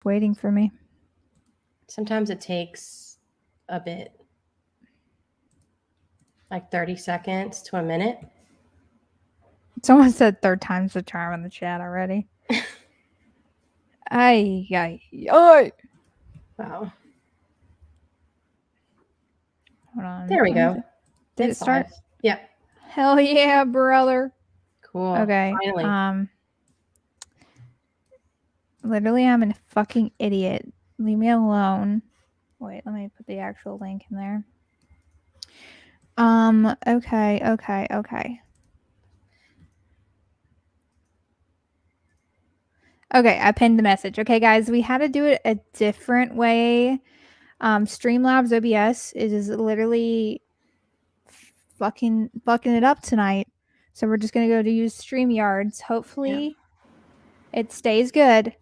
waiting for me. Sometimes it takes a bit. Like 30 seconds to a minute. Someone said third time's the charm in the chat already. Ay. Wow. Hold on. There we go. Did it start? Live. Yep. Hell yeah, brother. Cool. Okay. Finally. Literally, I'm a fucking idiot. Leave me alone. Wait, let me put the actual link in there. Okay. Okay, I pinned the message. Okay, guys, we had to do it a different way. Streamlabs OBS is literally fucking it up tonight. So we're just gonna go to use StreamYards. Hopefully it stays good.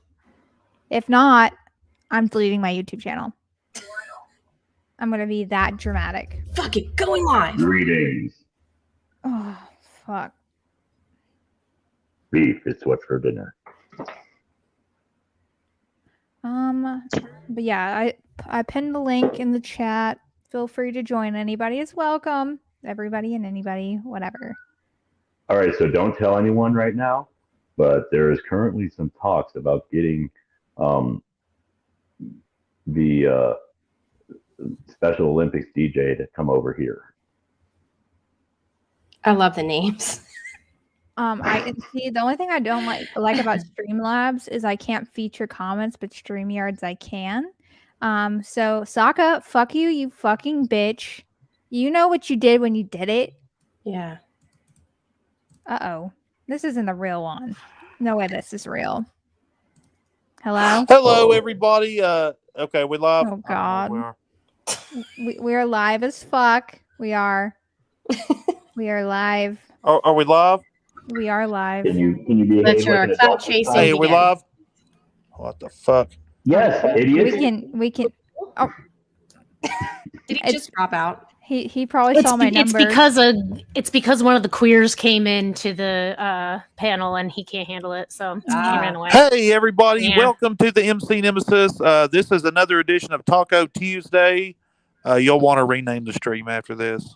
If not, I'm deleting my YouTube channel. I'm gonna be that dramatic. Fuck it, going live. Greetings. Oh fuck. Beef is what's for dinner. But yeah, I pinned the link in the chat. Feel free to join. Anybody is welcome. Everybody and anybody, whatever. All right, so don't tell anyone right now, but there is currently some talks about getting the Special Olympics DJ to come over here. I love the names. I can see the only thing I don't like about Streamlabs is I can't feature comments, but StreamYards I can. So Sokka, fuck you, you fucking bitch. You know what you did when you did it. Yeah. Uh-oh. This isn't the real one. No way this is real. Hello? Hello, everybody. Okay, we live. Oh, God. We are live as fuck. We are. We are live. Are we live? We are live. Can you behave like an adult? Hey, we live? What the fuck? Yes, idiot. We can. Oh. Did he just drop out? He probably saw my number. It's because one of the queers came into the panel and he can't handle it, so he ran away. Hey everybody, welcome to the MC Nemesis. This is another edition of Taco Tuesday. You'll want to rename the stream after this.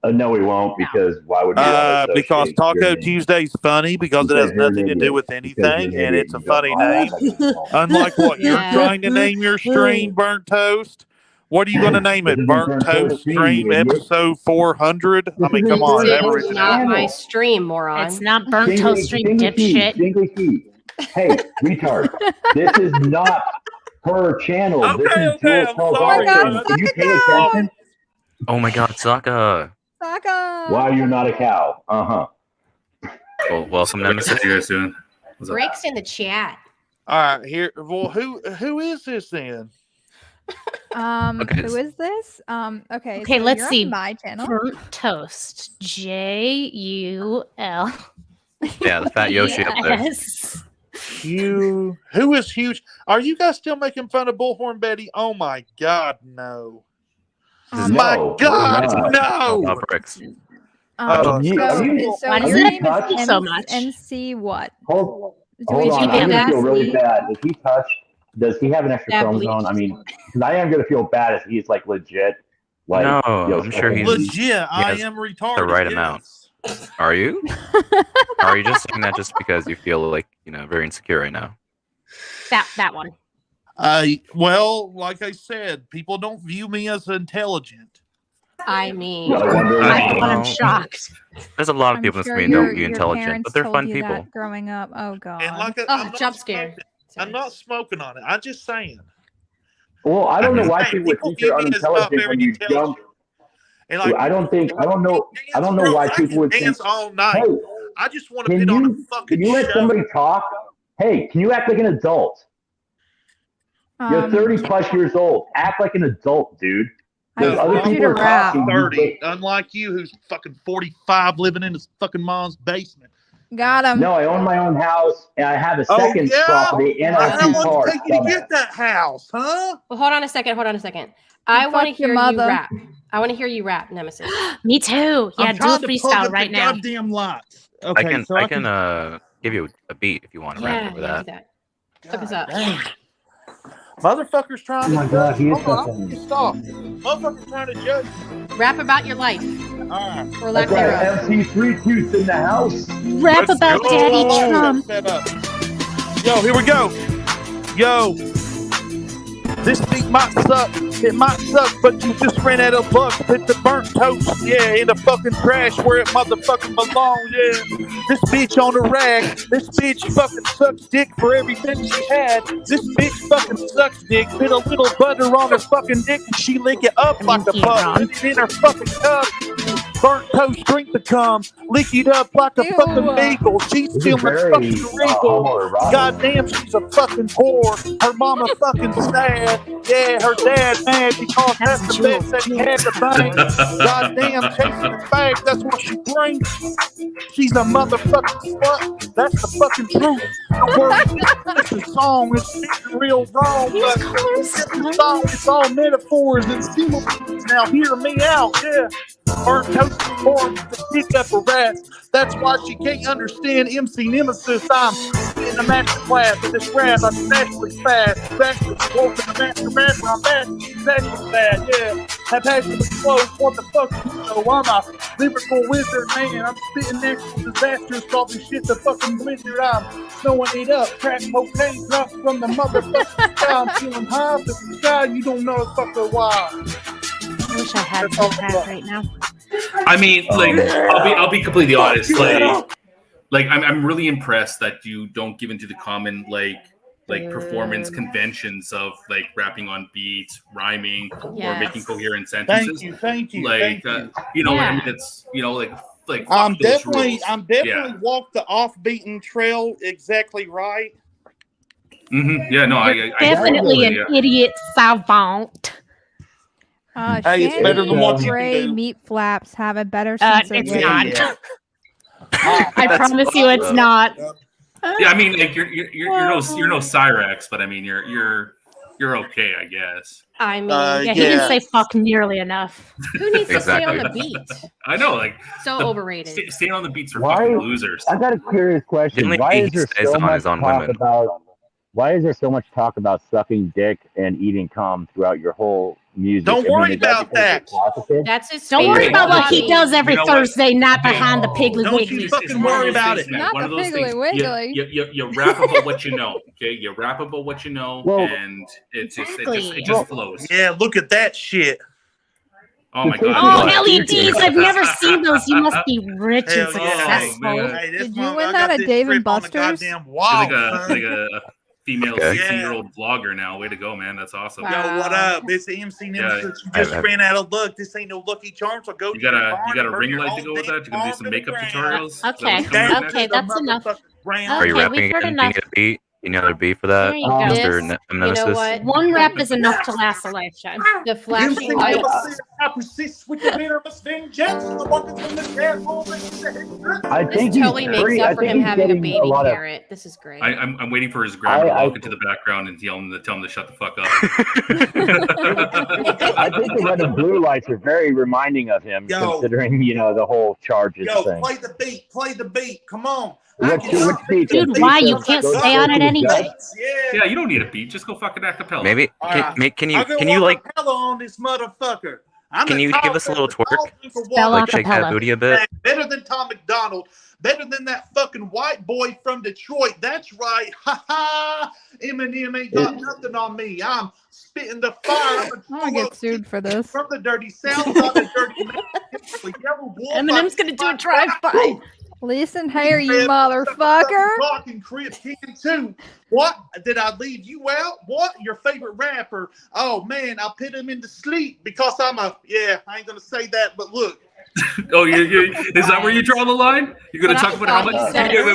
No, we won't, because why would we? Because Taco Tuesday's funny, because it has nothing to do with anything, and it's a funny name. Unlike what you're trying to name your stream, Burnt Toast. What are you going to name it? Burnt Toast Stream episode 400? I mean, come on. It's not my stream, moron. It's not Burnt Toast Stream, dipshit. Hey, retard. This is not her channel. Okay, this is I'm sorry. Can you pay attention? Oh my God, Sokka. Sokka. Why you're not a cow? Well, welcome, Nemesis. You guys doing? Breaks in the chat. All right, here. Well, who is this then? Who is this? Okay, so let's see. My channel. Burnt Toast. JUL. Yeah, the fat Yoshi up there. Yes. Who is huge? Are you guys still making fun of Bullhorn Betty? Oh my God, no. My God, no. Bricks. So your name is so much. NC what? Hold on, I'm gonna feel really bad. If he touched, does he have an extra chromosome? I mean, because I am gonna feel bad if he's like legit. Like, no, I'm sure he's legit. I am retarded. The right amount. Are you? Or are you just saying that just because you feel like very insecure right now? That one. Well, like I said, people don't view me as intelligent. I mean, I'm shocked. There's a lot of people in this community don't view intelligent, but they're fun people. Growing up, oh God. And like jump scare. I'm not smoking on it. I'm just saying. Well, I don't know why people would think you're unintelligent when you jump. And like, I don't know why people would think. All night. Hey, I just want to put on a fucking Can you let somebody talk? Hey, can you act like an adult? You're 30 plus years old. Act like an adult, dude. There's other people talking. 30, unlike you, who's fucking 45, living in his fucking mom's basement. Got him. No, I own my own house, and I have a second property, and I have 2 cars. How long did it take you to get that house, huh? Well, hold on a second. I want to hear you rap. I want to hear you rap, Nemesis. Me too. Yeah, do a freestyle right now. Goddamn lots. Okay, I can give you a beat if you want to rap over that. Hook us up. Motherfucker's trying Oh my God, he is Stop. Motherfucker's trying to judge me. Rap about your life. All right. Or lack That's right. thereof. MC3 Tooth in the house. Rap about Daddy Trump. Yo, here we go. Yo. This beat might suck. It might suck, but you just ran out of luck. Put the burnt toast, yeah, in the fucking trash where it motherfucking belongs, yeah. This bitch on the rag. This bitch fucking sucks dick for everything she had. This bitch fucking sucks dick. Put a little butter on her fucking dick and she lick it up like a butt. Put it in her fucking cup. Burnt toast, drink the cum. Lick it up like a fucking bagel. She's feeling fucking wrinkle. Goddamn, she's a fucking whore. Her mama fucking sad. Yeah, her dad mad because that's the best that he had to bang. Goddamn, chasing the bag, that's what she brings. She's a motherfucking slut. That's the fucking truth. The word, it's a song. It's real wrong, but it's all metaphors and symbols. Now hear me out, yeah. Burnt toast born to pick up a rat. That's why she can't understand MC Nemesis. I'm in the master class of this rap. I'm naturally fast. Actually walking the master rapper. I'm naturally bad. Yeah, that passion flows. What the fuck you know? I'm a lyrical wizard, man. I'm spitting natural disasters, causing shit to fucking blizzard. I'm snowing it up. Crack cocaine drops from the motherfucking sky. I'm feeling high to the sky. You don't know the fucker why. I wish I had some hat right now. I mean, like, I'll be completely honest. Like, I'm really impressed that you don't give into the common like performance conventions of like rapping on beats, rhyming, or making coherent sentences. Thank you. Like, you know, I mean, it's like. I'm definitely walked the off-beaten trail exactly right. Mm-hmm. Yeah, no, I definitely an idiot savant. Hey, it's better than what you can do. Meat flaps have a better sense of it's humor. not. I promise you, it's not. Yeah, I mean, like you're no Cyrex, but I mean you're okay, I guess. I mean, he didn't say fuck nearly enough. Who needs to stay on the beat? I know, like so overrated. Staying on the beats are fucking losers. I got a curious question. Why is there so much talk about? Why is there so much talk about sucking dick and eating cum throughout your whole music? Don't worry about that. That's his. Don't worry about what he does every Thursday night behind the Piggly Don't Wiggly. you fucking worry about it. Not the Piggly Wiggly. You rap about what you know, okay? You rap about what you know, and it just flows. Yeah, look at that shit. Oh my god! Oh, LEDs! I've never seen those. You must be rich and successful. Hey, did you win that at Dave and Buster's? Like a female 16-year-old vlogger now. Way to go, man. That's awesome. Wow. Yo, what up? It's MC Nemesis. You just ran out of luck. This ain't no Lucky Charms. So go you got a ring light to go with that? You gonna do some makeup tutorials? Okay, that's enough. Are you rapping again? Do you need a beat? You need another beat for that, Mr. Nemesis? You know what? One rap is enough to last a lifetime. The flashing lights. I think this totally makes up for him having a baby carrot. This is great. I'm waiting for his grandma to walk into the background and tell him to shut the fuck up. I think the red and blue lights are very reminding of him, considering the whole charges thing. Play the beat. Come on. Dude, why? You can't stay on it anyway. Yeah, you don't need a beat. Just go fucking acapella. Maybe. Can you like on this motherfucker? Can you give us a little twerk? Like shake that booty a bit? Better than Tom McDonald. Better than that fucking white boy from Detroit. That's right. Ha ha. Eminem ain't got nothing on me. I'm spitting the fire. I'm gonna get sued for this. From the dirty south, not the dirty Eminem's gonna do a drive-by. Listen here, you motherfucker. Talking Crip King too. What? Did I leave you out? What? Your favorite rapper? Oh man, I put him into sleep because I ain't gonna say that, but look. Oh, is that where you draw the line? You're gonna talk about how much? Wait. You're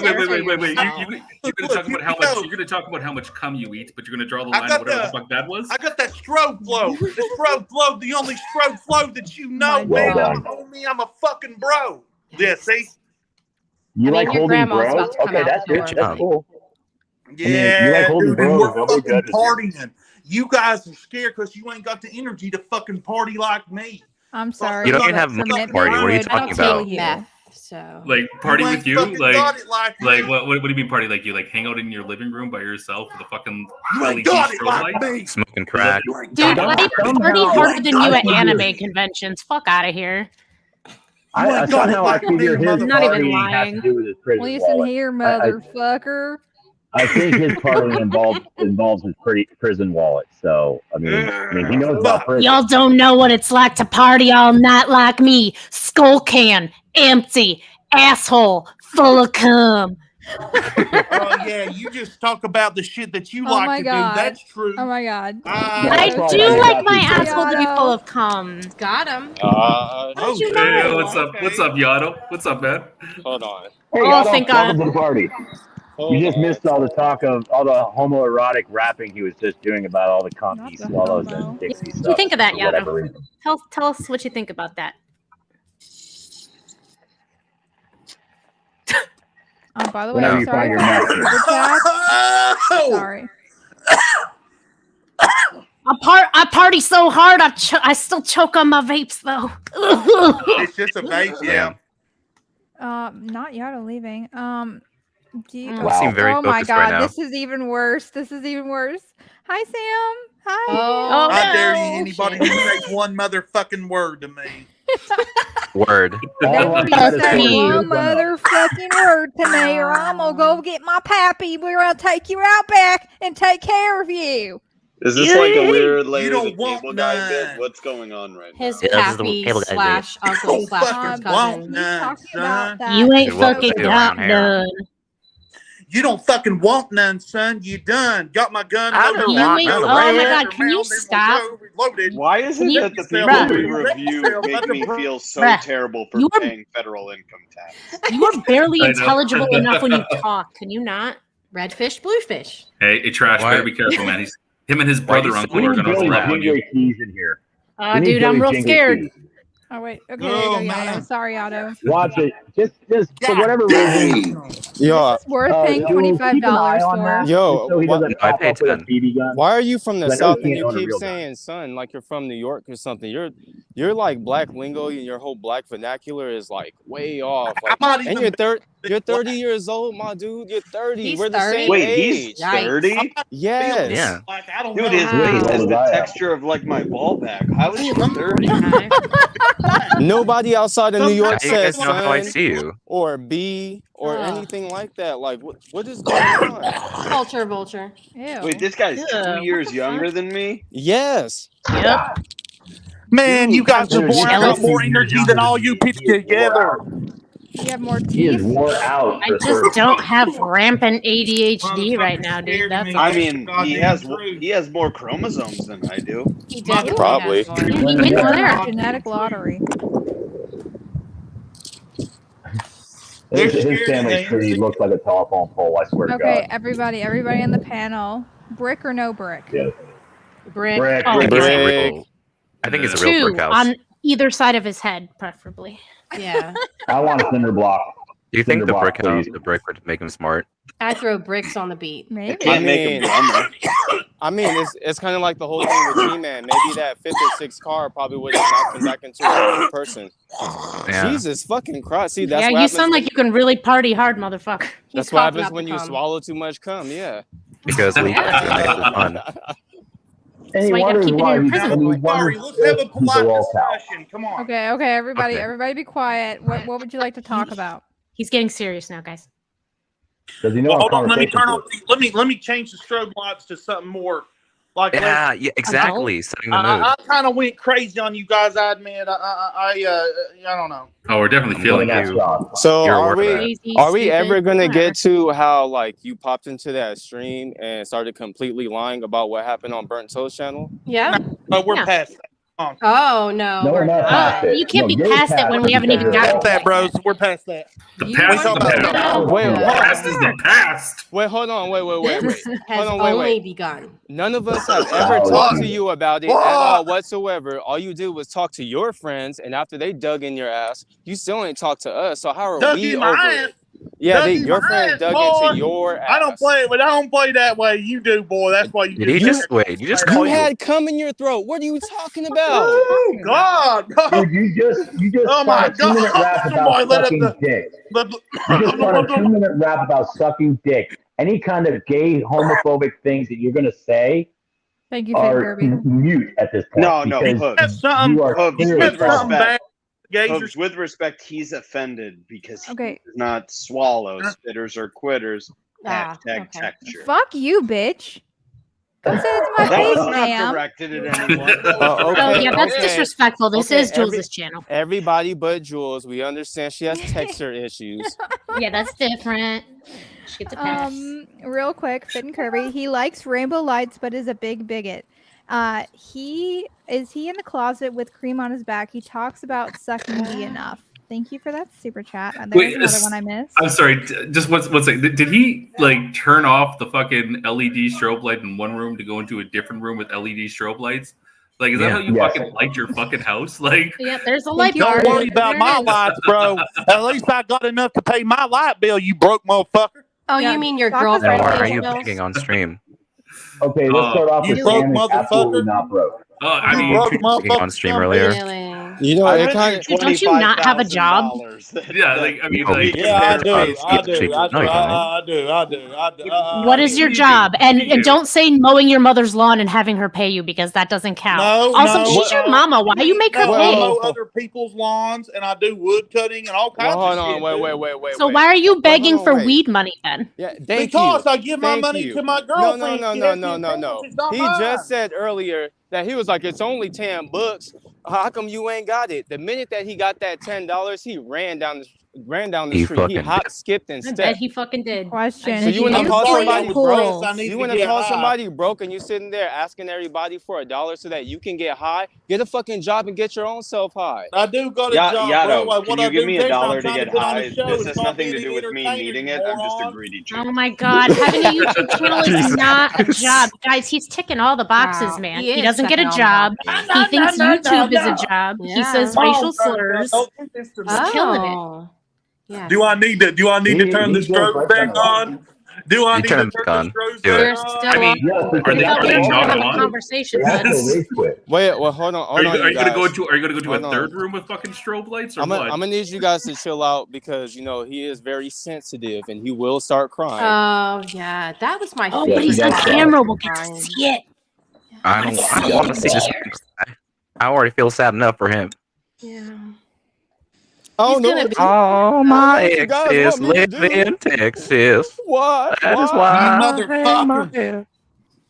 gonna talk about how much cum you eat, but you're gonna draw the line whatever the fuck that was. I got that strobe flow. The strobe flow, the only strobe flow that you know, man. I'm a homie. I'm a fucking bro. Yeah, see. You like holding bros? Okay, that's good. That's cool. Yeah, you like holding bros. We're fucking partying. You guys are scared because you ain't got the energy to fucking party like me. I'm sorry. You don't even have much party. What are you talking about? So like party with you, like like what do you mean party like you? Like hang out in your living room by yourself with a fucking you ain't LED got it strobe like light? me. Smoking crack. Dude, I party harder than you at anime conventions. Fuck out of here. I somehow I figure his Not even partying has lying. to do with his prison Listen wallet. here, motherfucker. I think his partying involves his prison wallet. So I mean, he knows about prison. Y'all don't know what it's like to party all night like me. Skull can, empty, asshole, full of cum. Oh yeah, you just talk about the shit that you like to do. That's true. Oh my god. I do like my asshole to be full of cum. got him. Hey, what's up? What's up, Yato? What's up, man? Hold on. Hey, welcome to the party. You just missed all the talk of all the homoerotic rapping he was just doing about all the cum he swallows and Dixie stuff. What do you think of that, for whatever Yato? reason. Tell us what you think about that. By the way, Whenever I'm you sorry find your for mouth. the super chat. Sorry. I party so hard, I still choke on my vapes though. It's just a vape, yeah. Not Yato leaving. Do you? You seem very oh my focused god, right now. this is even worse. This is even worse. Hi, Sam. Hi. Oh, I dare you, no. anybody who say one motherfucking word to me. Word. Nobody say one motherfucking word to me, or I'm gonna go get my pappy. We're gonna take you out back and take care of you. Is this like a weird You Larry don't the want Cable Guy bit? none. What's going on right His now? Yeah, this is the pappy cable guy slash uncle Don't slash fucking cousin. want He's none, talking son. about that. You ain't It was fucking still got around here. none. You don't fucking want none, son. You done. Got my gun. I loaded, don't You want ain't. none Oh of my that. god, can you stop? Loaded. Why is it You- that the Bruh. people we Bruh. review make me feel so Bruh. terrible for You are- paying federal income tax? You are barely I know. intelligible enough when you talk. Can you not? Red fish, blue fish. Hey, Trash, Why- better be careful, man. Him and his brother you uncle so are gonna Billy roll up on you. Jingly Keys in here. We need Dude, I'm Billy real Jingly scared. Keys. Oh wait. Okay, Oh, there you go, man. Yato. Sorry, Yato. Watch it. Just for God whatever reason. Yo, This is worth paying Jules, keep an eye $25 on for. that, Yo, so he what- doesn't I pop paid up with a 10. BB gun. why are you from the I know South you and can't you own a keep real gun. saying son like you're from New York or something? You're like black lingo and your whole black vernacular is like way off. Like, I'm not and even. you're 30 years old, my dude. You're 30. He's We're the 30? same Wait, age. he's 30? Yes. Yeah. Like, I don't Dude, know. his Wow. face How is old the I am. texture of like my ball bag. How is he 30? Nobody outside of New How York do you guys says know how I son see you? or B or Ugh. anything like that. Like what is going on? Culture vulture. Ew. Wait, this guy's Ew, 2 what years the younger fuck? than me? Yes. Yep. Man, you guys are Dude, born. I jealous. got more energy than all you put together. You have more He is teeth. wore out. I for just 30. don't have rampant ADHD right now, dude. That's I all. mean, he has more chromosomes than I do. He definitely Probably. has more. He Well, wins yeah. there. Genetic lottery. His family tree looks like a telephone pole. I swear to Okay, God. everybody in the panel. Brick or no brick? Yeah. Brick. Brick. Oh, I think he's a Brick. real. I think he's a real Two brick house. on either side of his head, preferably. Yeah. I want a cinder block. Do you think the Cinderblock, brick house, please. the brick would make him smart? I throw bricks on the beat. Maybe. Can't make him dumber. I mean, it's kind of like the whole thing with G-Man. Maybe that 5th or 6th car probably would have knocked him back into a good person. Yeah. Jesus fucking Christ. See, that's Yeah, what you happens sound like you can really party hard, motherfucker. That's He's what coughing happens up when the you cum. swallow too much cum, yeah. Because we Yeah. fun. And he why you gotta wonders keep it in why your he's prison. and he Sorry, wonders let's have a if he's polite lolcow. discussion. Come on. Okay, everybody, Okay. everybody be quiet. What would you like to talk about? He's getting serious now, guys. Does he know Well, how hold on. Let me conversations turn on. work? Let me change the strobe lights to something more like. Yeah, exactly. Setting the mood. I kind of went crazy on you guys. I admit. I don't know. Oh, we're definitely I'm feeling going it. to- So You're are aware of we that. are we Stupid, ever gonna whatever. get to how like you popped into that stream and started completely lying about what happened on Burnt Toast channel? Yeah. But we're Yeah. past that. Oh no. No, we're not past it. You can't No, be get past it when we haven't even because got Past that, bros. We're past that. The You past is are the talking past. about- Wait, Yeah. The past is the past. Wait, hold on, wait. This has Hold on, wait. only begun. None of us have ever talked to you about it at all whatsoever. All you did was talk to your friends, and after they dug in your ass, you still ain't talked to us. So how are Dug we in my over ass. it? Yeah, your friend dug into your ass. I don't play that way. You do, boy. That's why you. Did he just wait? You just You had cum in your throat. What are you talking about? Oh God! Dude, you just Oh my spun a 2-minute God. rap about sucking dick. You just spun a 2-minute rap about sucking dick. Any kind of gay, homophobic things that you're gonna say Thank you, are mute at this point. No, because Hooves. you are Hooves, clearly with respect. Gays Hooves, with respect, he's offended because he Okay. does not swallow spitters or quitters. Hashtag texture. Fuck you, bitch. Go say it to my That face, was not ma'am. directed at anyone. Oh yeah, that's disrespectful. This is Jules' channel. Everybody but Jules. We understand she has texture issues. Yeah, that's different. She gets a pass. Real quick, Fit and Kirby. He likes rainbow lights, but is a big bigot. He in the closet with cream on his back. He talks about sucking D enough. Thank you for that super chat. There's another one I missed. I'm sorry. Just one second. Did he like turn off the fucking LED strobe light in one room to go into a different room with LED strobe lights? Like, is that how you fucking light your fucking house? Like, yeah, there's a light. Don't worry about my lights, bro. At least I got enough to pay my light bill. You broke motherfucker. Oh, you mean your girlfriend? Why are you picking on stream? Okay, let's start off with broke Sam is absolutely not broke. I mean, you picking on stream earlier. You know, it kind of. Don't you not have a job? Yeah, like I mean, like, Yeah, I do. What is your job? And don't say mowing your mother's lawn and having her pay you because that doesn't count. Also, she's your mama. Why you make her I pay? mow other people's lawns and I do wood cutting and all kinds of shit. Hold on, wait. So why are you begging for weed money then? Yeah, because I give my money to my girlfriend. No. He just said earlier that he was like, it's only $10. How come you ain't got it? The minute that he got that $10, he ran down the street. He hop, skipped, and stepped. I bet he fucking did. Question. So you want to call somebody broke? I need You to want to get call high. somebody broke and you sitting there asking everybody for $1 so that you can get high? Get a fucking job and get your own self high. I do got a job, Yato, bro. can you give me $1 to get high? This has nothing to do with me needing it. I'm just a greedy chick. Oh my god, having a YouTube channel is not a job. Guys, he's ticking all the boxes, man. He doesn't get a job. He thinks YouTube is a job. He says racial slurs. He's killing it. Yeah. Do I need to turn the strobe back on? Do I need to turn the strobe back on? I mean, are they not on? Conversation. Wait, well, hold on. Are you gonna go to a third room with fucking strobe lights or what? I'm gonna need you guys to chill out because you know he is very sensitive and he will start crying. Oh yeah, that was my favorite. But he's on camera. We'll get to see it. I don't want to see this. I already feel sad enough for him. Yeah. Oh no! All my exes live in Texas. What? That is why. Motherfucker.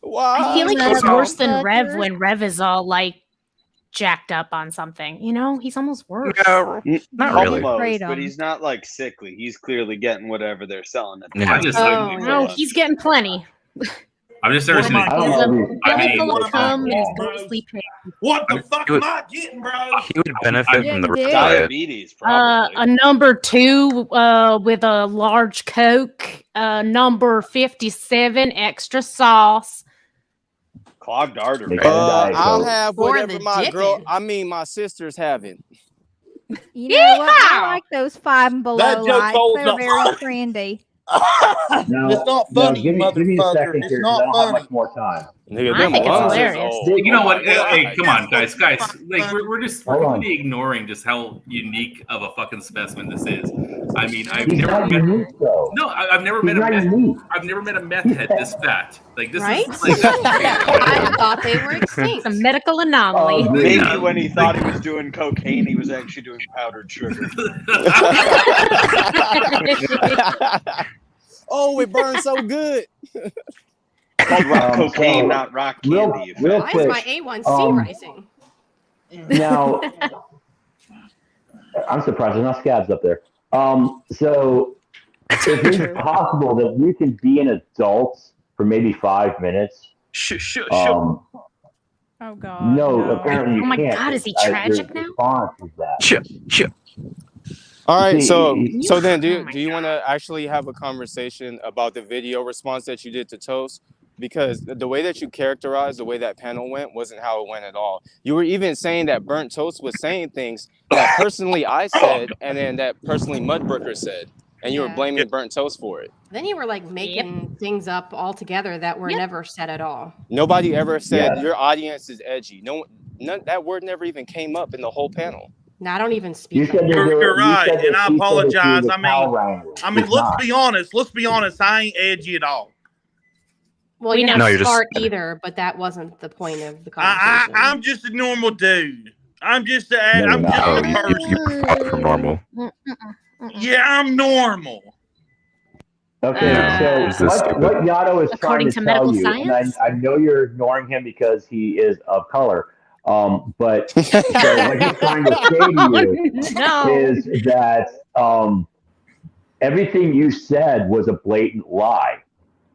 Why? I feel like he's worse than Rev when Rev is all like jacked up on something. You know, he's almost worse. No, not really. Almost, but he's not like sickly. He's clearly getting whatever they're selling. Yeah. No, he's getting plenty. I'm just interested. Belly full of cum and his gold sleep. What the fuck am I getting, bro? He would benefit from the diet. Diabetes, probably. A number 2 with a large Coke. Number 57 extra sauce. Clogged artery. I'll have For whatever the my sister's having. You know what? I like those 5 and below That joke lights. holds They're up. very trendy. No, It's not funny, give me a motherfucker. second It's here, 'cause not I don't have funny. much more time. Nigga, I them think it's lungs is hilarious. old. You know what? Hey, come on, guys. Like we're Hold on. completely ignoring just how unique of a fucking specimen this is. I mean, I've He's never not met. unique, though. No, I've never He's met a not meth. unique. I've never met a meth head this fat. Like this Right? is like that's I thought they were extinct. It's a medical anomaly. Maybe when he thought he was doing cocaine, he was actually doing powdered sugar. Oh, it burns so good. Called rock cocaine, not rock candy. Real Why is quick, my A1C rising? now, I'm surprised there's not scabs up there. So, if it's possible that you can be an adult for maybe 5 minutes. Oh god. No, apparently you Oh my can't. God, is he Your tragic now? response is that. All right, See, so then Oh do you want to actually have a conversation about the video response that you did to Toast? Because the way that you characterized the way that panel went wasn't how it went at all. You were even saying that Burnt Toast was saying things that personally I said and then that personally Mudbrooker said. and you were blaming Burnt Toast for it. Then you were like making things up altogether that were never said at all. Nobody ever said your audience is edgy. That word never even came up in the whole panel. No, I don't even speak. You're right, and I apologize. I mean, let's be honest. Let's be honest. I ain't edgy at all. Well, you're not smart either, but that wasn't the point of the conversation. I'm just a normal dude. I'm just a person. Normal. Yeah, I'm normal. Okay, so what Yato is trying to tell you, and I know you're ignoring him because he is of color, but so what he's trying to say to you is that everything you said was a blatant lie.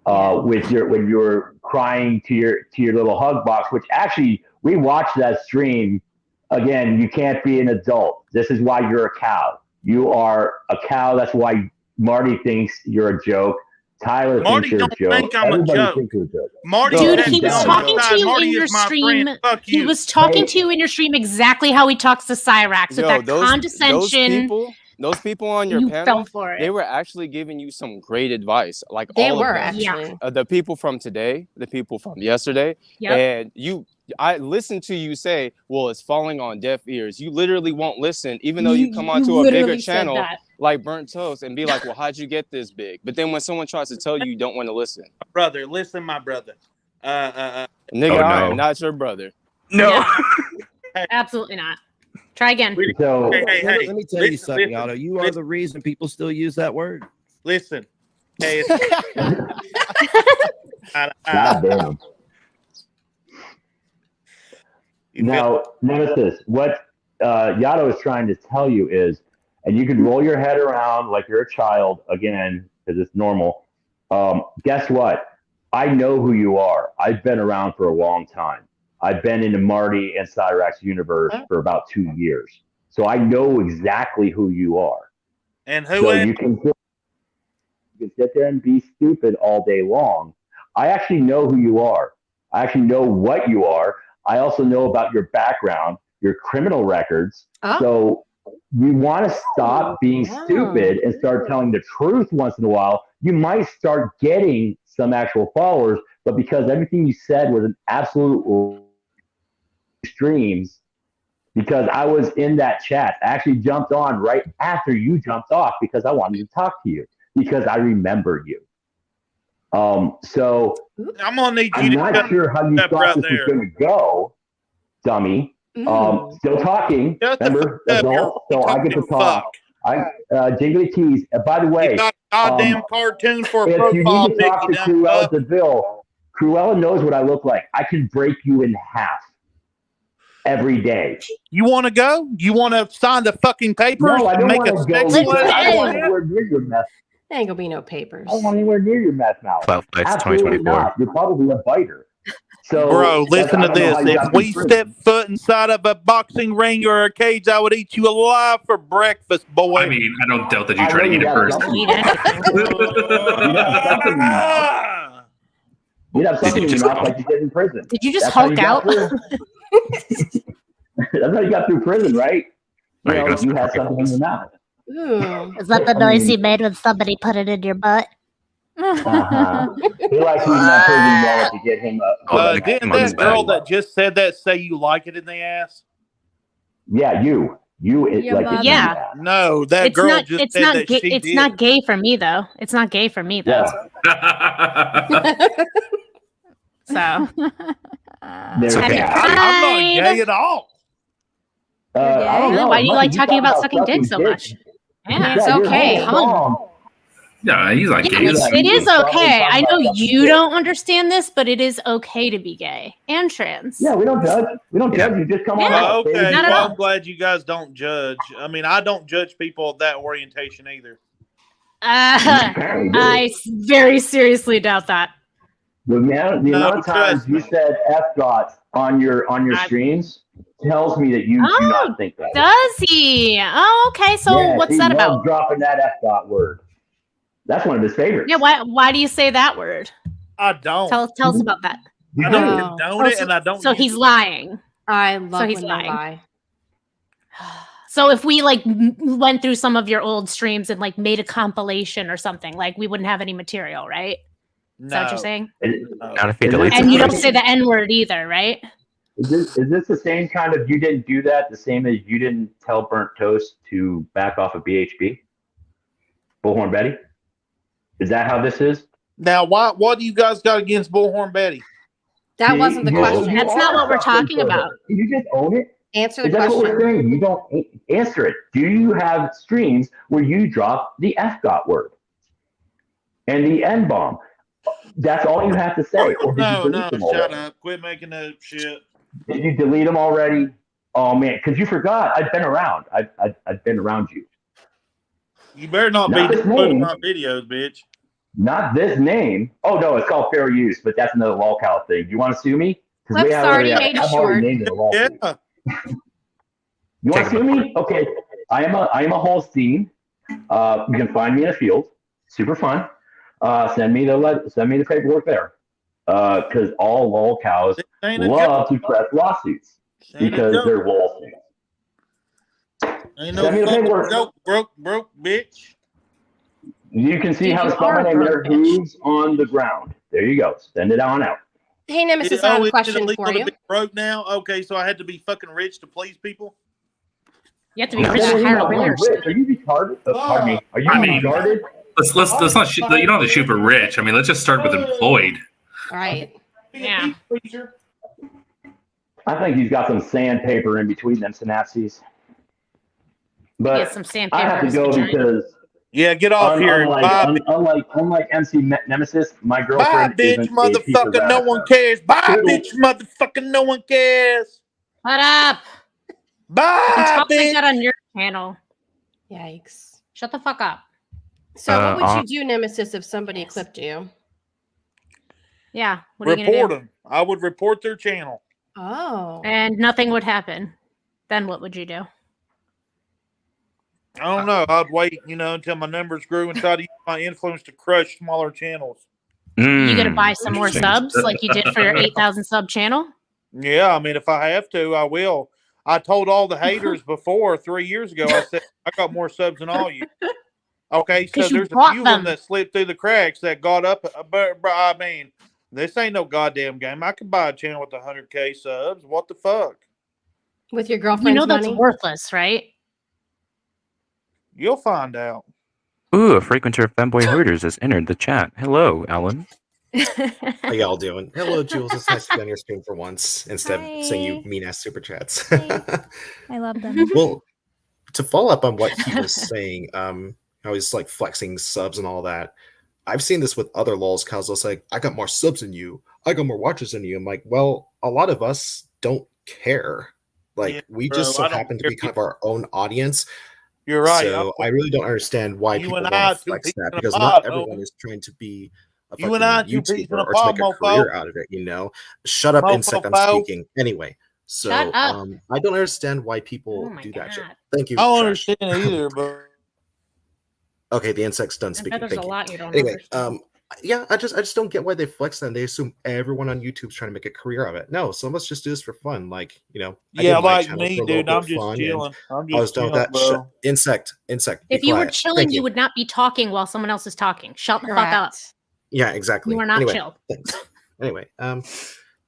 When you were crying to your little hug box, which actually we watched that stream. Again, you can't be an adult. This is why you're a cow. You are a cow. That's why Marty thinks you're a joke. Tyler thinks you're a joke. Think I'm a joke. Marty, dude, he was talking to you in your stream. He was talking to you in your stream exactly how he talks to Cyrax with that condescension. Those people on your panel, they were actually giving you some great advice. Like they all were of them. actually The people from today, the people from yesterday, and I listened to you say, "Well, it's falling on deaf ears." You literally won't listen, even though you come onto a bigger channel like Burnt Toast and be like, "Well, how'd you get this big?" But then when someone tries to tell you, you don't want to listen. Brother, listen, my brother. Nigga, I am not your brother. No, absolutely not. Try again. So, let me tell you something, Otto. You are the reason people still use that word. Listen. Hey, God damn. Now, Nemesis, what Yato is trying to tell you is, and you can roll your head around like you're a child, again, because it's normal. Guess what? I know who you are. I've been around for a long time. I've been in the Marty and Cyrax universe for about 2 years. So I know exactly who you are. And who is? You can sit there and be stupid all day long. I actually know who you are. I actually know what you are. I also know about your background, your criminal records. So you want to stop being stupid and start telling the truth once in a while. You might start getting some actual followers, but because everything you said was an absolute streams, because I was in that chat. I actually jumped on right after you jumped off because I wanted to talk to you because I remember you. So I'm gonna need you. I'm not sure how you thought this was going to go, dummy. Still talking. Remember, adult, so I get to talk. Jiggly Keys. By the way, goddamn cartoon for a if you profile need to talk to Cruella DeVille, Cruella knows what I look like. I can break you in half every day. You want to go? You want to sign the fucking papers? No, I don't want to go. I don't want anywhere near your mess. There ain't gonna be no papers. I don't want anywhere near your mess mouth. 12 nights, Absolutely 2024. not. You're probably a biter. So, bro, listen to this. If we step foot inside of a boxing ring or a cage, I would eat you alive for breakfast, boy. I mean, I don't doubt that you try to eat it first. You'd have something in your mouth like you did in prison. Did you just Hulk out? That's how you got through prison, right? You had something in your mouth. Is that the noise you made when somebody put it in your butt? He likes using that prison wallet to get him up. Didn't that girl that just said that say you like it in the ass? Yeah, you like yeah. No, that girl just said that she did. It's not gay for me though. It's not gay for me though. So I'm not gay at all. I don't know. Why do you like talking about sucking dick so much? Yeah, it's okay. Yeah, he's like gay. It is okay. I know you don't understand this, but it is okay to be gay and trans. Yeah, we don't judge. We don't judge. You just come on out. Okay, well, I'm glad you guys don't judge. I mean, I don't judge people of that orientation either. I very seriously doubt that. The amount of times you said F dots on your streams tells me that you do not think that. Does he? Oh, okay. So what's that about? Dropping that F dot word. That's one of his favorites. Yeah. Why do you say that word? I don't. Tell us about that. I don't condone it, and I don't. So he's lying. I love when they lie. So if we like went through some of your old streams and like made a compilation or something, like we wouldn't have any material, right? Is that what you're saying? Not if you delete And it. you don't say the N word either, right? Is this the same kind of you didn't do that? The same as you didn't tell Burnt Toast to back off of BHB? Bullhorn Betty? Is that how this is? Now, what do you guys got against Bullhorn Betty? That wasn't the question. That's not what we're talking about. You just own it. Answer the That's what we're question. saying. You don't answer it. Do you have streams where you drop the F-got word and the N-bomb? That's all you have to say. Or did you delete them already? Shut up. Quit making up shit. Did you delete them already? Oh man, because you forgot. I've been around. I've been around you. You better not be doing my videos, bitch. Not this name. Oh no, it's called fair use, but that's another lolcow thing. You want to sue me? Clip's already made I've short. already named it a lolcow. Yeah. You want to sue me? Okay. I am a Holstein. You can find me in a field. Super fun. Send me the paperwork there. Because all lol cows love to press lawsuits because they're lol things. Ain't no fucking joke, broke bitch. You can see how to spell my name there. Who's on the ground? There you go. Send it on out. Hey, Nemesis, I have a question for you. To be broke now? Okay, so I had to be fucking rich to please people? You have to be rich to hire lawyers. Are you retarded? Pardon me. Are you retarded? Let's not shoot. You don't have to shoot for rich. I mean, let's just start with employed. Right. Yeah. I think he's got some sandpaper in between them synapses. But Get some sandpaper. I have to go because get off here. Unlike MC Nemesis, my girlfriend bye, bitch, motherfucker. No one cares. Bye, bitch, motherfucker. No one cares. Shut up. Bye, you can talk bitch. like that on your channel. Yikes. Shut the fuck up. So what would you do, Nemesis, if somebody clipped you? Yeah. What are you Report gonna do? them. I would report their channel. Oh. And nothing would happen. Then what would you do? I don't know. I'd wait, until my numbers grew and try to use my influence to crush smaller channels. You gonna buy some more subs like you did for your 8,000 sub channel? Yeah, I mean, if I have to, I will. I told all the haters before 3 years ago. I said I got more subs than all you. Okay, so there's a few of them that slipped through the cracks that got up. But I mean, this ain't no goddamn game. I can buy a channel with 100K subs. What the fuck? With your girlfriend's that's money? worthless, right? You'll find out. Ooh, a frequenter of Femboy Hooters has entered the chat. Hello, Alan. How y'all doing? Hello, Jules. It's nice to be on your stream for once instead of saying you mean-ass super chats. I love them. Well, to follow up on what he was saying, how he's like flexing subs and all that. I've seen this with other lols cows. They'll say, I got more subs than you. I got more watchers than you. I'm like, well, a lot of us don't care. Like, we just so happen to be kind of our own audience. You're right. So I really don't understand why people want to flex that, because not everyone is trying to be a fucking YouTuber or to make a career out of it, Shut up, Insect, I'm speaking. Anyway, so I don't understand why people do that shit. Thank you. I don't understand either, but okay, the Insect's done speaking. There's Thank a you. lot you don't Anyway, understand. yeah, I just don't get why they flex that and they assume everyone on YouTube's trying to make a career of it. No, some of us just do this for fun. Like, I yeah, did my like channel me, for a little dude. bit I'm of just fun, chilling. and I'm I was just done with chilling, that. Insect. If be you were quiet. chilling, Thank you would not be talking while someone else is talking. Shut the fuck up. Yeah, exactly. You are not anyway, chill. Thanks. Anyway,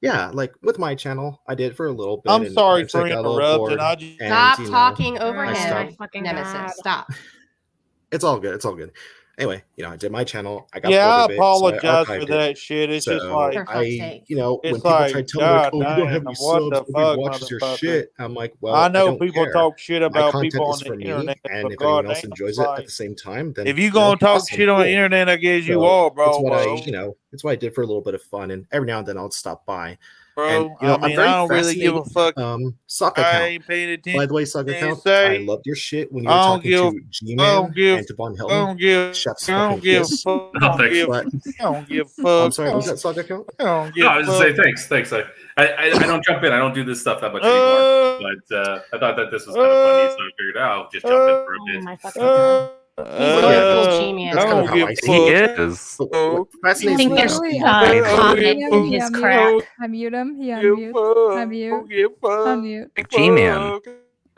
yeah, like with my channel, I did for a little bit. I'm sorry for got a little bored, interrupting. I just Stop talking over I him, stopped. Nemesis. Stop. It's all good. It's all good. Anyway, I did my channel. I got I bored of it, so I apologize for archived that it. shit. It's So just like when it's people like, try to tell me, like, God "Oh, you don't have damn, any what subs, the nobody fuck, watches your motherfucker? shit," I'm like, "Well, I know don't people care. talk shit My about content people is on for the me, internet, and but if anyone else goddamn, enjoys it's it like, at the same time, then if you gonna talk awesome, shit on the cool." internet, I guess you So are, bro. it's what it's what I did for a little bit of fun, and every now and then I'll stop by. Bro, And I I'm mean, very I don't really give a fuck. Sock I account. ain't paying attention. By the way, Sock to account, say. I loved your shit when you I were don't talking give- to I don't G-Man give- and to Von I Helton. don't give. Chef's I don't fucking give. kiss. Fuck. I don't give. But I don't give a fuck. I'm sorry, was that Sock account? I don't give No, a I was fuck. just say thanks. I don't jump in. I don't do this stuff that much anymore. But I thought that this was kind of funny, so I figured I'll just jump in for a bit. My fucking God. He's a cool G-Man. That's kind of how I see He it. is. What I fascinates think me there's about comment in his crap. I mute him. He unmutes. I mute. Give fuck. Unmute. G-Man.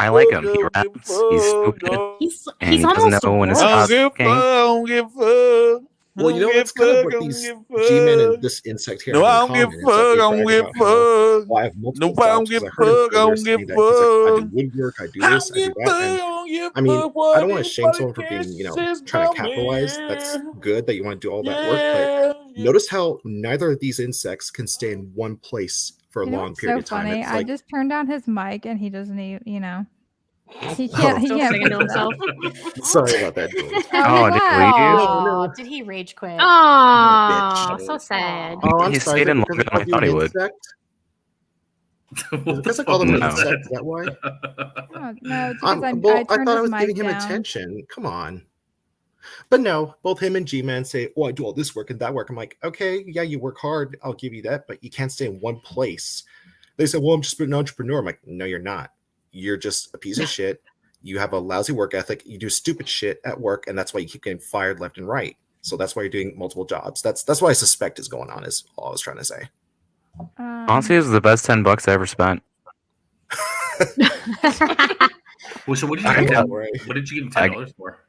I like him. He raps. He's stupid. He's and he almost doesn't know when to I don't stop give a fuck. talking. I don't give a fuck. Well, you know, it's kind of what these G-Men and this insect here No, I have don't in give common. a fuck. I Is that don't they give brag a about how, fuck. well, I have multiple Nope, I don't jobs, give because I a heard him fuck. I earlier don't saying give that a he's like, I do fuck. woodwork, I do I this, don't I do give a that. fuck. And I don't give I mean, a fuck I what don't want to shame someone for anybody being, you know, says trying about to capitalize. That's me. good that you want to do all that work, but notice how neither of these insects can stay in one place for a You know long what's period so of time. funny? It's I like, just turned down his mic and he doesn't even, he oh, can't Still singing to fix that. himself. sorry about that, Jules. Oh, he did he left. leave? No. Did he rage quit? Oh, so sad. Oh, I'm He sorry. stayed in Because longer I than I called you thought an he would. insect? Because I called him an No. insect. Is that why? Oh, no, it's because I Well, I turned thought I his was mic giving him down. attention. Come on. But no, both him and G-Man say, "Oh, I do all this work and that work." I'm like, okay, yeah, you work hard. I'll give you that, but you can't stay in one place. They say, "Well, I'm just an entrepreneur." I'm like, no, you're not. You're just a piece of shit. You have a lousy work ethic. You do stupid shit at work, and that's why you keep getting fired left and right. So that's why you're doing multiple jobs. That's what I suspect is going on. Is all I was trying to say. Honestly, it was the best $10 I ever spent. Well, so what did I you give know, him? right? What did you give him $10 for?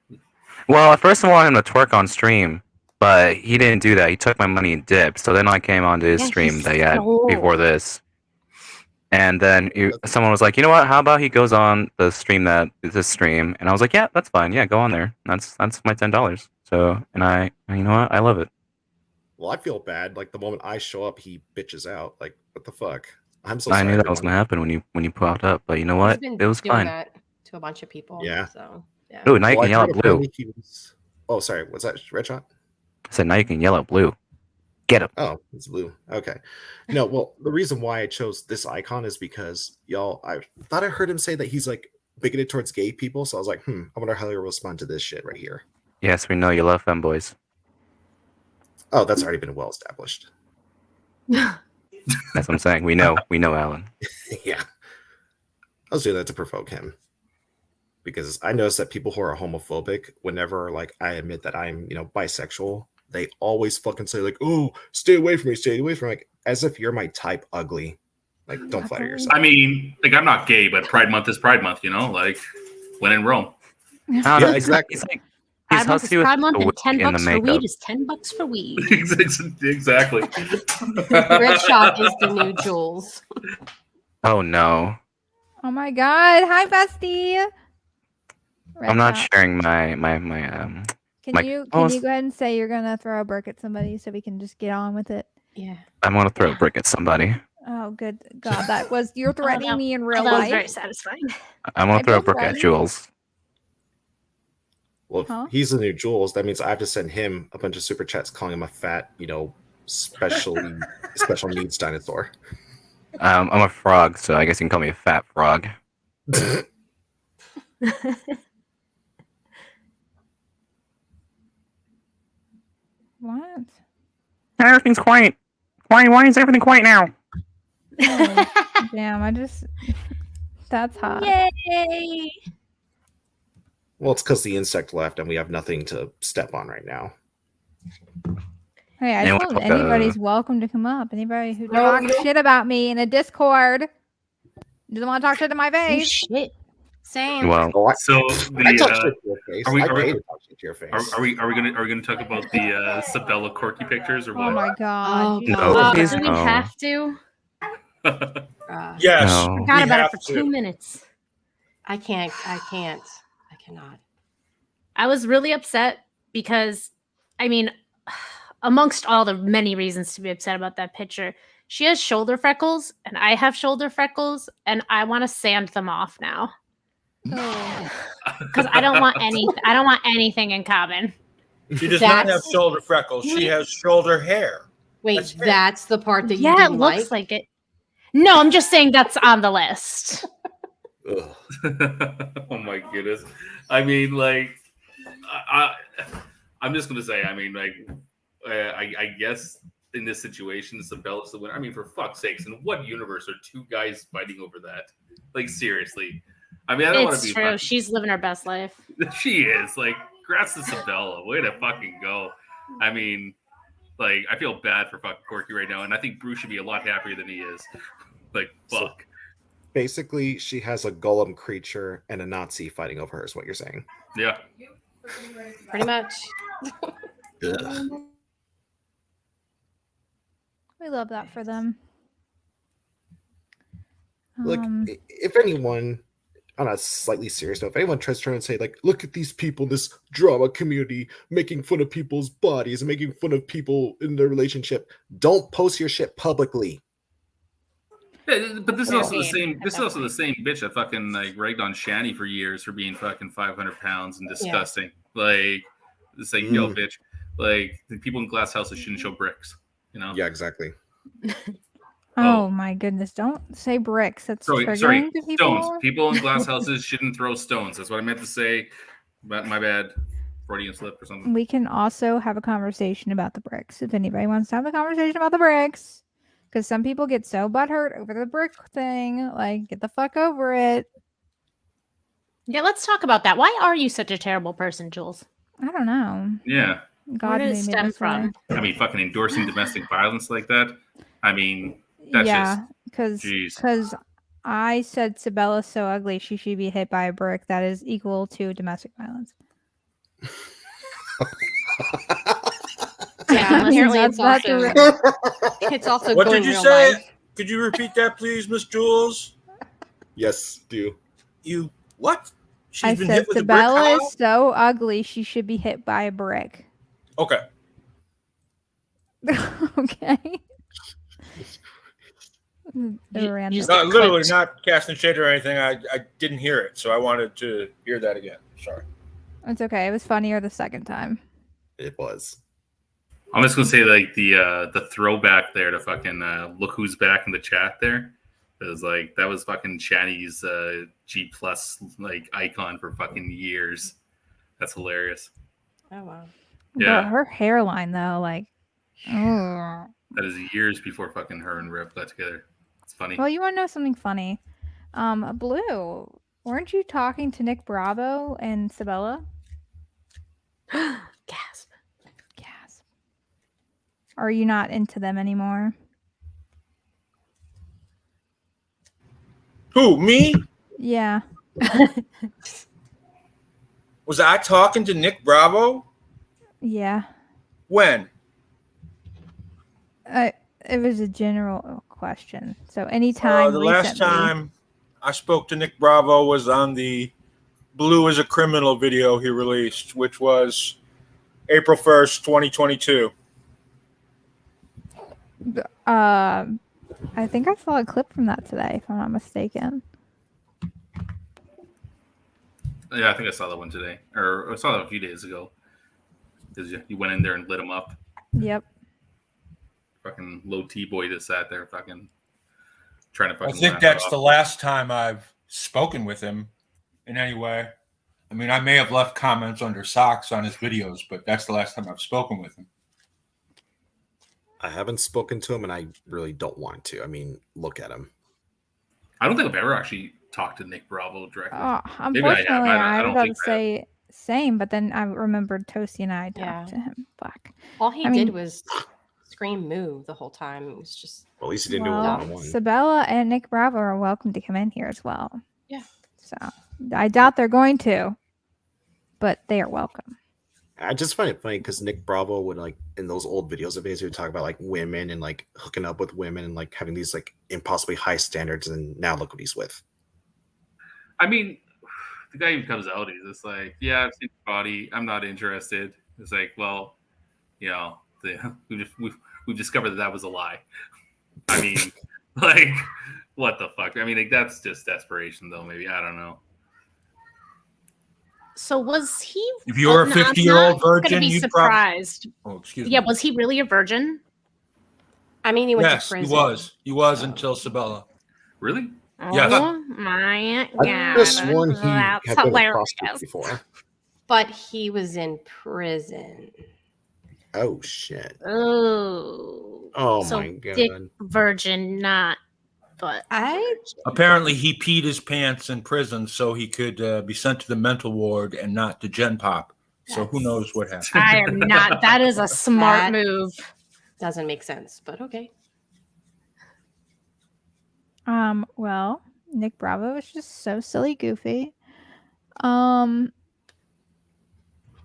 Well, at first I wanted him to twerk on stream, but he didn't do that. He took my money and dipped. So then I came onto his stream that he had before this. And then someone was like, you know what? How about he goes on the stream this stream? And I was like, yeah, that's fine. Yeah, go on there. That's my $10. So, and you know what? I love it. Well, I feel bad. Like the moment I show up, he bitches out. Like, what the fuck? I'm so I sorry. knew that was gonna happen when you popped up, but you know what? He's been It was doing fine. that to a bunch of people. Yeah. So yeah. Ooh, now you Well, can yell I at thought blue. apparently he was... Oh, sorry. Was that Red Shot? I said now you can yell at blue. Get him. Oh, it's blue. Okay. No, well, the reason why I chose this icon is because I thought I heard him say that he's like bigoted towards gay people. So I was like, I wonder how he'll respond to this shit right here. Yes, we know you love femboys. Oh, that's already been well established. That's what I'm saying. We know, Alan. Yeah. I was doing that to provoke him. Because I noticed that people who are homophobic, whenever like I admit that I'm, bisexual, they always fucking say like, "Oh, stay away from me, stay away from me," like as if you're my type, ugly. Like, don't flatter yourself. I mean, like I'm not gay, but Pride Month is Pride Month. Like when in Rome. Yeah, exactly. Pride Month is Pride Month, and $10 for makeup. weed is $10 for weed. Exactly. Red Shot is the new Jules. Oh no. Oh my god. Hi, bestie. I'm not Shot. sharing my Can you go ahead and say you're gonna throw a brick at somebody so we can just get on with it? Yeah. I'm gonna throw a brick at somebody. Oh, good God. You're threatening me in real That life. was very satisfying. I'm gonna I throw a feel brick at threatened. Jules. Well, if he's the new Jules, that means I have to send him a bunch of super chats calling him a fat, special needs dinosaur. I'm a frog, so I guess you can call me a fat frog. What? Everything's quiet. Why is everything quiet now? Oh, damn, that's hot. Yay! Well, it's because the insect left and we have nothing to step on right now. Hey, I Anyone told talk, anybody's welcome to come up. Anybody who talks shit about me in a Discord doesn't want to talk shit to my face. Shit. Same. Well, So I talk shit to your face. Are we I pay to talk shit to your face. Are we gonna talk about the Sabella Corky pictures or what? Oh my god. No, please Do we no. have to? Yes. I forgot about it for 2 minutes. I cannot. I was really upset because, amongst all the many reasons to be upset about that picture, she has shoulder freckles and I have shoulder freckles and I want to sand them off now. Because I don't want anything in common. She does not have shoulder freckles. She has shoulder hair. Wait, that's the part that you Yeah, it didn't looks like it. No, I'm just saying that's on the list. Oh my goodness. I mean, like, I'm just gonna say. I mean, like, I guess in this situation, Sabella's the winner. I mean, for fuck's sakes, in what universe are two guys fighting over that? Like, seriously. I mean, I don't want to be. It's true. She's living her best life. She is. Like, congrats to Sabella. Way to fucking go. I mean, like, I feel bad for fucking Corky right now, and I think Bruce should be a lot happier than he is. Like, fuck. Basically, she has a golem creature and a Nazi fighting over her, is what you're saying. Yeah. Pretty much. Ugh. We love that for them. Look, if anyone, on a slightly serious note, if anyone tries to say, like, look at these people, this drama community, making fun of people's bodies, making fun of people in their relationship, don't post your shit publicly. Yeah, but this is also the same. This is also the same bitch that fucking like ragged on Shani for years for being fucking 500 pounds and disgusting. Yeah. Like, it's like, yo, bitch. Like, the people in glass houses shouldn't show bricks. You know? Yeah, exactly. Oh my goodness! Don't say bricks. That's triggering to people. Stones. People in glass houses shouldn't throw stones. That's what I meant to say. But my bad. Freudian slip or something. We can also have a conversation about the bricks if anybody wants to have a conversation about the bricks. Because some people get so butthurt over the brick thing. Like, get the fuck over it. Yeah, let's talk about that. Why are you such a terrible person, Jules? I don't know. Yeah. God Where did it stem from? I mean, fucking endorsing domestic violence like that. I mean, that's because I said Sabella's so ugly she should be hit by a brick. That is equal to domestic violence. Yeah, apparently it's also what going did you real say? life. Could you repeat that, please, Miss Jules? Yes, do. You what? I said Sabella is so ugly she should be hit by a brick. Okay. Okay. Literally not casting shade or anything. I didn't hear it, so I wanted to hear that again. Sorry. It's okay. It was funnier the second time. It was. I'm just gonna say like the throwback there to fucking look who's back in the chat there. It was like that was fucking Shani's G plus like icon for fucking years. That's hilarious. Oh wow. Yeah. But her hairline though, like, that is years before fucking her and Rip got together. It's funny. Well, you want to know something funny? Blue, weren't you talking to Nick Bravo and Sabella? Gasp. Are you not into them anymore? Who, me? Yeah. Was I talking to Nick Bravo? Yeah. When? It was a general question. So anytime the recently. last time I spoke to Nick Bravo was on the Blue is a Criminal video he released, which was April 1st, 2022. I think I saw a clip from that today, if I'm not mistaken. Yeah, I think I saw that one today, or I saw that a few days ago. Because you went in there and lit him up. Yep. Fucking low T-boy that sat there, fucking trying to fucking. I think that's the last time I've spoken with him in any way. I mean, I may have left comments under socks on his videos, but that's the last time I've spoken with him. I haven't spoken to him, and I really don't want to. I mean, look at him. I don't think I've ever actually talked to Nick Bravo directly. Unfortunately, I was about to say same, but then I remembered Toasty and I talked to him. Fuck. All he did was scream moo the whole time. It was just. Well, at least he didn't do it one-on-one. Sabella and Nick Bravo are welcome to come in here as well. Yeah. So I doubt they're going to, but they are welcome. I just find it funny because Nick Bravo would, like, in those old videos of his, he would talk about like women and like hooking up with women and like having these like impossibly high standards, and now look what he's with. I mean, the guy who comes out, he's just like, yeah, I've seen your body, I'm not interested. It's like, well, you know, we've discovered that was a lie. I mean, like, what the fuck? I mean, like, that's just desperation, though. Maybe, I don't know. So was he? If you were a 50-year-old virgin, you'd be surprised. Oh, excuse me. Yeah, was he really a virgin? I mean, he went to prison. Yes, he was until Sabella. Really? Yes. Oh my god! I could have sworn he had been a prostitute before. But he was in prison. Oh shit! Oh my god! Dick virgin, not. But apparently he peed his pants in prison so he could be sent to the mental ward and not to Gen Pop. So who knows what happened? I am not. That is a smart move. Doesn't make sense, but okay. Well, Nick Bravo is just so silly goofy.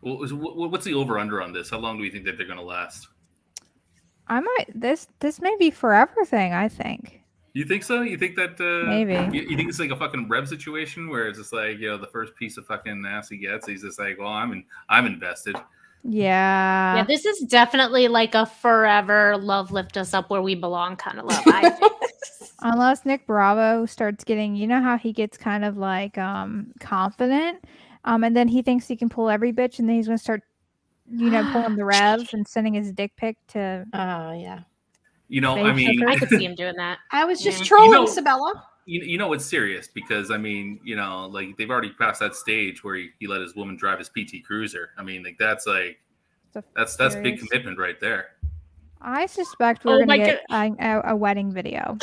What's the over under on this? How long do we think that they're going to last? This may be forever thing, I think. You think so? You think that maybe? You think it's like a fucking Rev situation where it's just like, you know, the first piece of fucking ass he gets, he's just like, well, I'm invested. Yeah. Yeah, this is definitely like a forever love lift us up where we belong kind of love, I think. Unless Nick Bravo starts getting, you know how he gets kind of like confident, and then he thinks he can pull every bitch, and then he's gonna start, you know, pulling the Rev and sending his dick pic to. Oh yeah. You know, I mean, I could see him doing that. I was just trolling, Sabella. You know, it's serious because I mean, you know, like they've already passed that stage where he let his woman drive his PT Cruiser. I mean, like that's big commitment right there. I suspect we're gonna get a wedding video.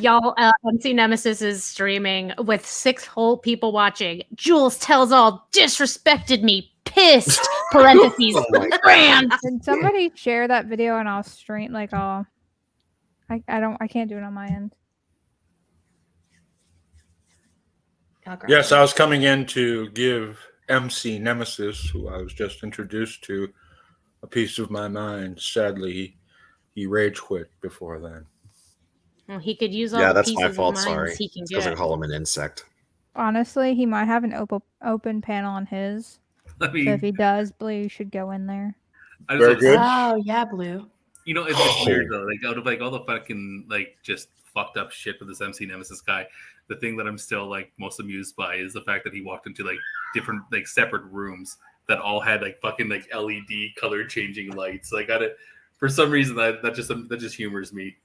Y'all, MC Nemesis is streaming with 6 whole people watching. Jules tells all disrespected me. Pissed. Parentheses. Brand. Can somebody share that video and I'll stream like I can't do it on my end. Yes, I was coming in to give MC Nemesis, who I was just introduced to, a piece of my mind. Sadly, he rage quit before then. Well, he could use all the that's pieces my fault. of Sorry, he can because I get. call him an insect. Honestly, he might have an open panel on his. I mean, so if he does, Blue should go in there. Very good. Oh yeah, Blue. You know, it's weird though. Like out of like all the fucking like just fucked up shit with this MC Nemesis guy, the thing that I'm still like most amused by is the fact that he walked into like different like separate rooms that all had like fucking like LED color changing lights. Like for some reason that just humors me.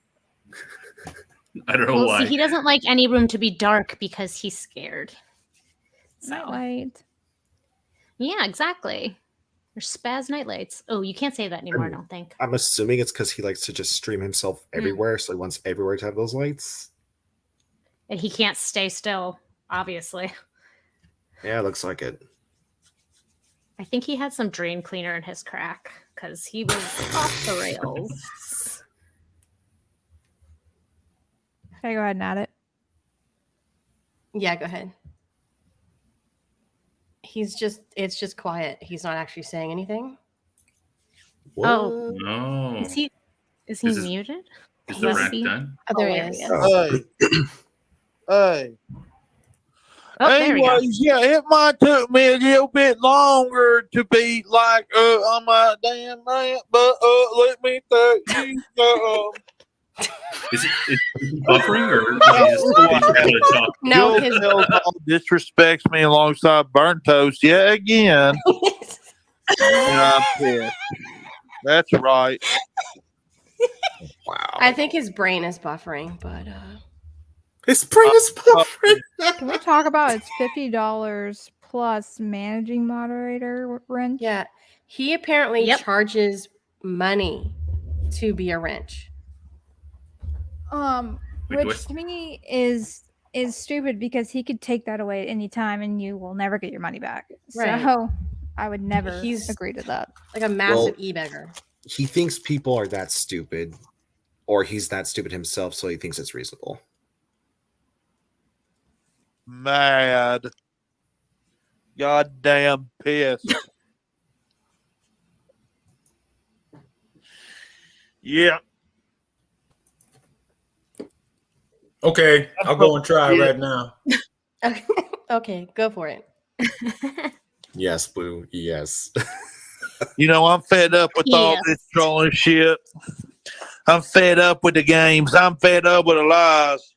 I don't know why. See, he doesn't like any room to be dark because he's scared. So. Nightlight. Yeah, exactly. Or spaz nightlights. Oh, you can't say that anymore, I don't think. I'm assuming it's because he likes to just stream himself everywhere, so he wants everywhere to have those lights. And he can't stay still, obviously. Yeah, looks like it. I think he had some drain cleaner in his crack because he was off the rails. Can I go ahead and add it? Yeah, go ahead. It's just quiet. He's not actually saying anything. What? Oh no! Is he muted? Is the rant done? Oh, there he is. Hey. Oh, anyways, yeah, it might took me a little bit longer to be like on my damn rant, but let me tell you something. Is he buffering or is he just talk? No, his disrespects me alongside Burnt Toast yet again. Yeah, I'm pissed. That's right. Wow. I think his brain is buffering, but his brain is buffering. Can we talk about it's $50 plus managing moderator wrench? Yeah, he apparently charges money to be a wrench. Which to me is stupid because he could take that away at any time and you will never get your money back. Right. So I would never agree to that. Like a massive e-beggar. He thinks people are that stupid, or he's that stupid himself, so he thinks it's reasonable. Mad. Goddamn pissed. Yeah. Okay, I'll go and try right now. Okay, go for it. Yes, Blue. Yes. You know, I'm fed up with all this trolling shit. I'm fed up with the games. I'm fed up with the lies.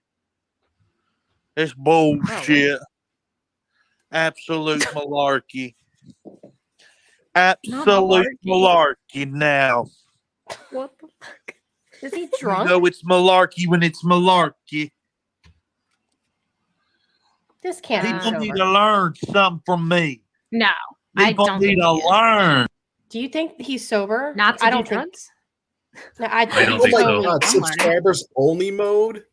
It's bullshit. Absolute malarkey. Absolute malarkey now. What the fuck? Is he drunk? You know it's malarkey when it's malarkey. This can't be People sober. need to learn something from me. No, I People don't need think to he is. learn. Do you think he's sober? Not to I do don't think. drugs? No, I don't Oh think my so. god, subscribers only mode?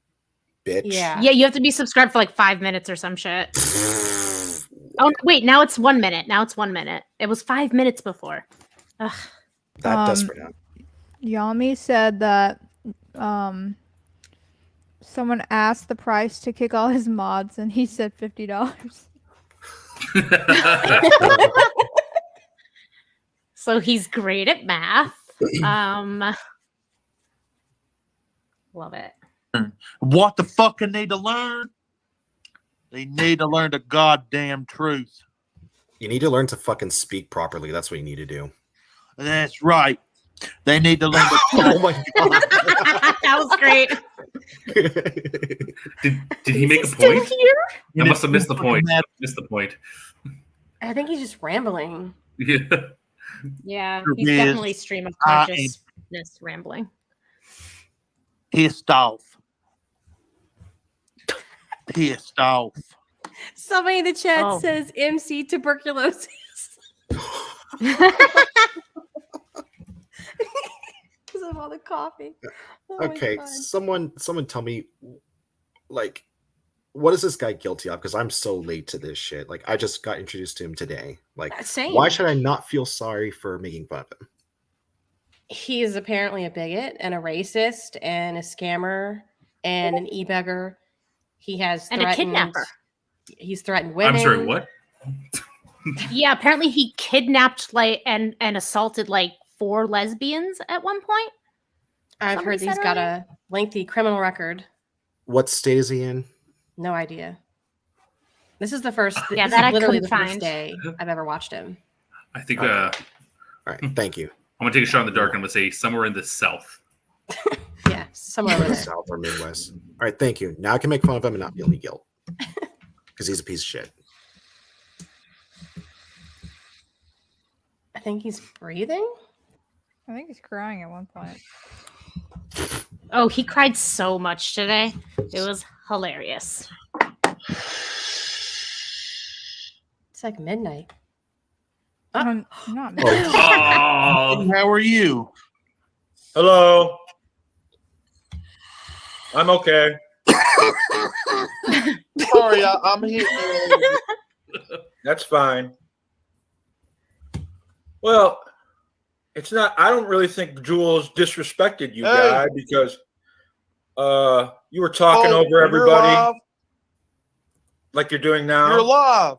Bitch. Yeah. Yeah, you have to be subscribed for like 5 minutes or some shit. Oh, wait, now it's 1 minute. Now it's 1 minute. It was 5 minutes before. Ugh. That desperate now. Yami said that Someone asked the price to kick all his mods, and he said $50. So he's great at math. Love it. What the fuck they need to learn? They need to learn the goddamn truth. You need to learn to fucking speak properly. That's what you need to do. That's right. They need to learn the Oh my god. That was great. Did he make a Still point? here? I must have missed the point. Missed the point. I think he's just rambling. Yeah. Yeah, Sure he's is. definitely stream of consciousness rambling. pissed off. Pissed off. Somebody in the chat says MC tuberculosis. Because of all the coffee. Oh okay, someone tell me, like, what is this guy guilty of? Because I'm so late to this shit. Like, I just got introduced to him today. Like, Same. why should I not feel sorry for making fun of him? He is apparently a bigot and a racist and a scammer and an e-beggar. He has And a kidnapper. He's threatened women. I'm sorry, what? Yeah, apparently he kidnapped and assaulted like 4 lesbians at one point. I've heard he's got a lengthy criminal record. What state is he in? No idea. This is the first. Yeah, this that is I literally couldn't the first find. day I've ever watched him. I think. All right, thank you. I'm gonna take a shot in the dark and I'm gonna say somewhere in the south. Yeah, somewhere over there. South or Midwest. All right, thank you. Now I can make fun of him and not feel any guilt because he's a piece of shit. I think he's breathing. I think he's crying at one point. Oh, he cried so much today. It was hilarious. It's like midnight. Not Oh, how are you? Hello. I'm okay. Sorry, I'm here. That's fine. Well, it's not. I don't really think Jules disrespected you, guy, because you were talking over everybody like you're doing now. You're live.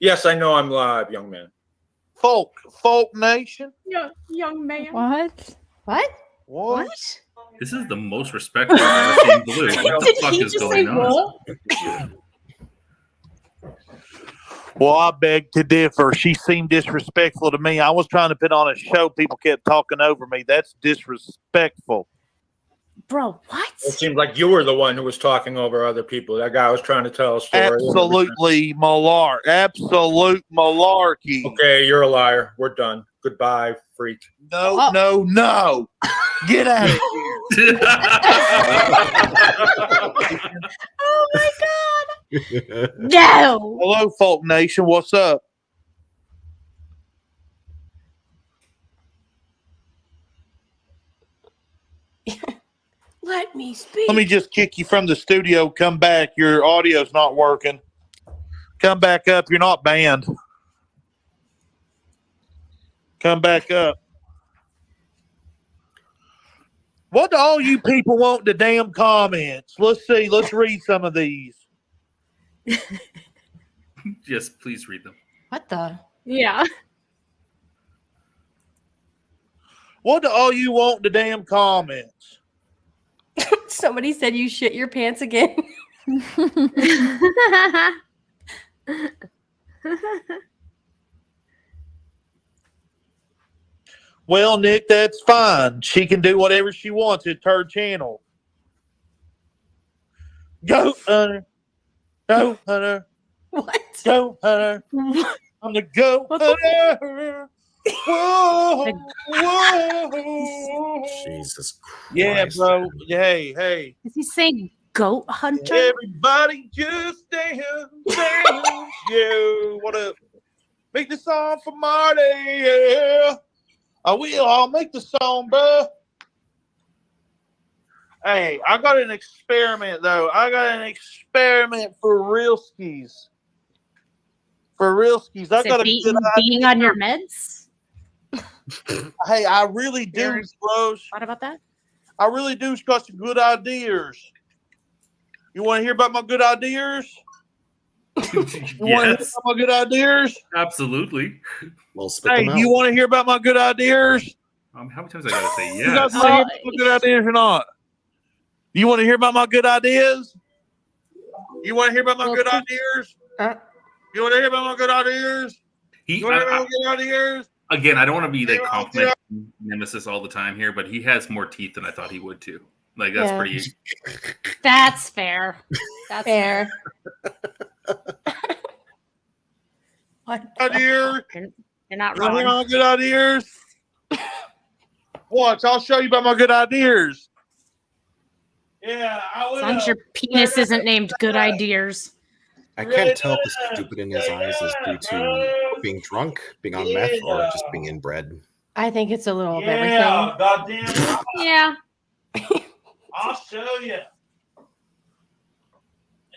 Yes, I know I'm live, young man. Folk Nation. Young man. What? What? This is the most respectful I've ever seen Blue. What the fuck is going on? Well, I beg to differ. She seemed disrespectful to me. I was trying to put on a show. People kept talking over me. That's disrespectful. Bro, what? It seemed like you were the one who was talking over other people. That guy was trying to tell a story. Absolutely absolute malarkey. Okay, you're a liar. We're done. Goodbye, freak. No. Get out of here. Oh my god. No. Hello, Folk Nation. What's up? Let me speak. Let me just kick you from the studio. Come back. Your audio's not working. Come back up. You're not banned. Come back up. What do all you people want in the damn comments? Let's see. Let's read some of these. Yes, please read them. What the? Yeah. What do all you want in the damn comments? Somebody said you shit your pants again. Well, Nick, that's fine. She can do whatever she wants. It's her channel. Go, Hunter. Go, Hunter. What? Go, Hunter. I'm the go, Hunter. Whoa, whoa. Jesus Christ. Yeah, bro. Hey. Is he saying goat hunter? Everybody just dance. Yeah, what up? Make the song for Marty, yeah. I will. I'll make the song, bro. Hey, I got an experiment, though. I got an experiment for realskis. I got a good being on your meds? Hey, I really do, bros. What about that? I really do got some good ideas. You want to hear about my good ideas? You want to hear about my good ideas? Absolutely. Well, spit Hey, them out. do you want to hear about my good ideas? How many times I gotta say You guys yes? want to hear about my good ideas or not? You want to hear about my good ideas? You want to hear about my good ideas? You want to hear about my good ideas? You want to hear about my good ideas? Again, I don't want to be like complimenting Nemesis all the time here, but he has more teeth than I thought he would too. Like that's pretty. That's fair. That's fair. What ideas? You're not You want to hear wrong. about my good ideas? Watch, I'll show you about my good ideas. Yeah, I As long as your penis isn't named Good Ideas. I can't tell if the stupid in his eyes is due to being drunk, being on meth, or just being inbred. I think it's a little of Yeah, everything. goddamn. Yeah. I'll show you.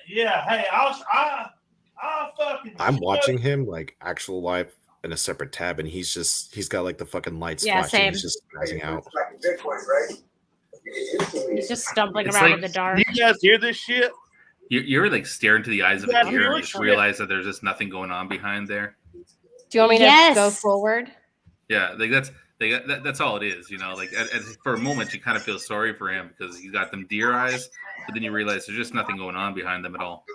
Yeah, hey, I'll fucking. I'm watching him like actual life in a separate tab, and he's got like the fucking lights Yeah, flashing. same. He's just spazzing out. He's just stumbling It's around like- in the dark. You guys hear this shit? You're like staring into the eyes of Yeah, a deer you're and just sure. realize that there's just nothing going on behind there. Do you want me Yes. to go forward? Yeah, like that's all it is, you know. Like for a moment, you kind of feel sorry for him because he's got them deer eyes, but then you realize there's just nothing going on behind them at all.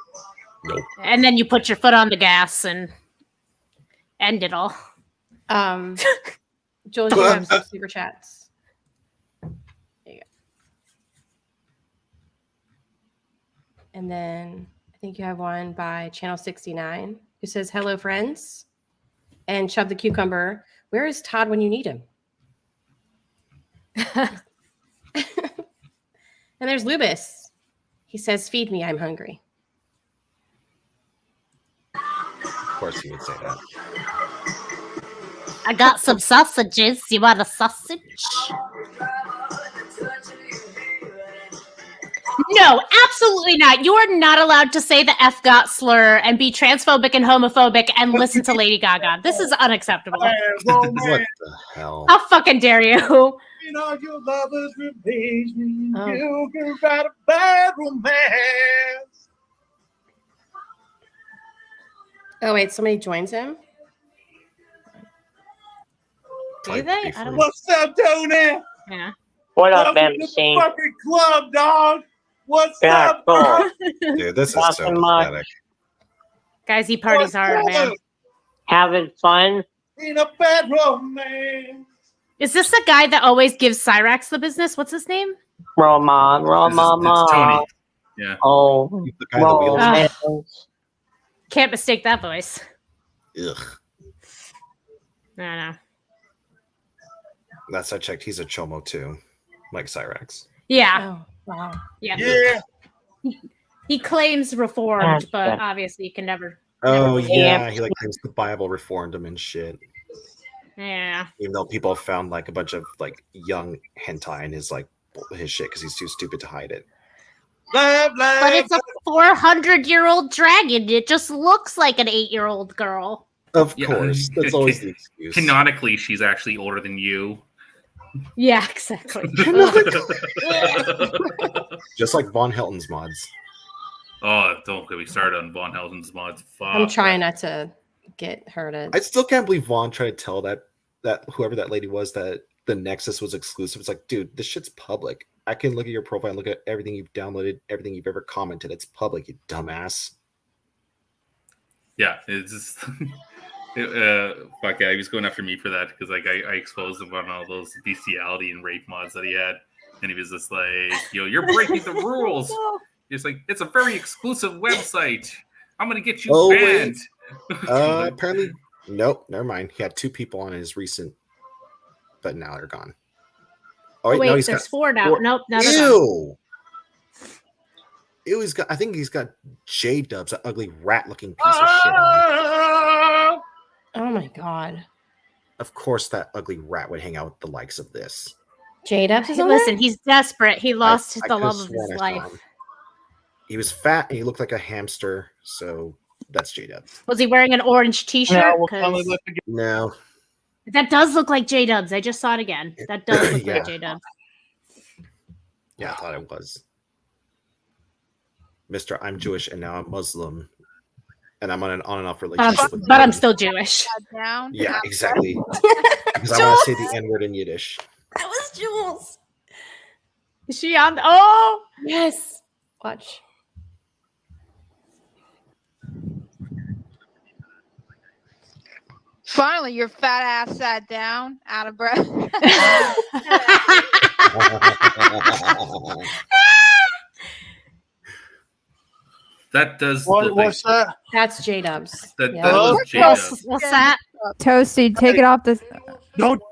Nope. And then you put your foot on the gas and end it all. Jules, you have some super chats. There you go. And then I think you have one by Channel 69 who says, "Hello, friends." And Chub the Cucumber, where is Todd when you need him? And there's Lubis. He says, "Feed me, I'm hungry." Of course, he would say that. I got some sausages. You want a sausage? No, absolutely not. You are not allowed to say the F-got slur and be transphobic and homophobic and listen to Lady Gaga. This is unacceptable. What the hell? How fucking dare you? You know, your lovers replace me. Oh. You can write a bad romance. Oh, wait, somebody joins him? Do they? I don't know. What's up, Tony? Yeah. What up, Welcome to the MC? fucking club, dog. What's Yeah, up, cool. dog? Dude, this is so Nothing much. pathetic. Guys, he parties hard, man. Having fun? In a bad romance. Is this the guy that always gives Cyrax the business? What's his name? Roma, It's Tony. Yeah. Oh, He's the guy that wheels. romance. Can't mistake that voice. Ugh. I don't know. Last I checked, he's a chomo too, like Cyrax. Yeah. Oh, wow. Yeah. Yeah. He claims reformed, but obviously you can never. Oh never- yeah, he like claims the Bible reformed him and shit. Yeah. Even though people have found like a bunch of like young hentai in his like his shit because he's too stupid to hide it. Love, love. But it's a 400-year-old dragon. It just looks like an 8-year-old girl. Of Yeah, course, that's always the excuse. Canonically, she's actually older than you. Yeah, exactly. Just like Von Helton's mods. Oh, don't get me started on Von Helden's mods. Fuck. I'm trying not to get her to. I still can't believe Vaughn tried to tell that whoever that lady was that the Nexus was exclusive. It's like, dude, this shit's public. I can look at your profile and look at everything you've downloaded, everything you've ever commented. It's public, you dumbass. Yeah, it's just. Fuck yeah, he was going after me for that because like I exposed him on all those bestiality and rape mods that he had, and he was just like, "Yo, you're breaking the rules." He's like, "It's a very exclusive website. I'm gonna get you banned." Apparently, nope, never mind. He had 2 people on his recent, but now they're gone. Oh Wait, no, he's there's got 4 now. 4. Nope, now they're gone. Ew, he's got. I think he's got J Dubs, that ugly rat-looking piece of shit. On. Oh my god. Of course, that ugly rat would hang out with the likes of this. J-Dubs is on Listen, there? he's desperate. He lost I the could've love of sworn his I saw life. him. He was fat and he looked like a hamster, so that's J-Dubs. Was he wearing an orange T-shirt? No. That does look like J-Dubs. I just saw it again. That does look Yeah. like J-Dubs. Yeah, I thought it was. Mr. I'm Jewish and now I'm Muslim, and I'm on an on and off relationship with but I'm women. still Jewish. Down. Yeah, exactly. Because I want to say the N-word in Yiddish. That was Jules. Is she on? Oh, yes. Watch. Finally, your fat ass sat down, out of breath. That does. What's that? That's J-Dubs. That Yeah. was J-Dubs. What's that? Toasty, take it off this. Don't.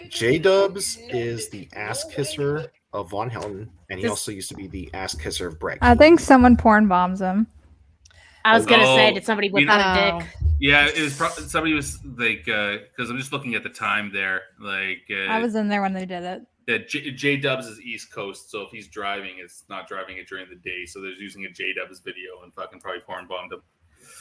J-Dubs is the ass kisser of Von Helton, and he also used to be the ass kisser of Brett. I think someone porn bombs him. I was gonna say, did somebody whip out a dick? Yeah, it was somebody was like, because I'm just looking at the time there. Like, I was in there when they did it. Yeah, J-Dubs is East Coast, so if he's driving, it's not driving it during the day. So they're using a J-Dubs video and fucking probably porn bombed him.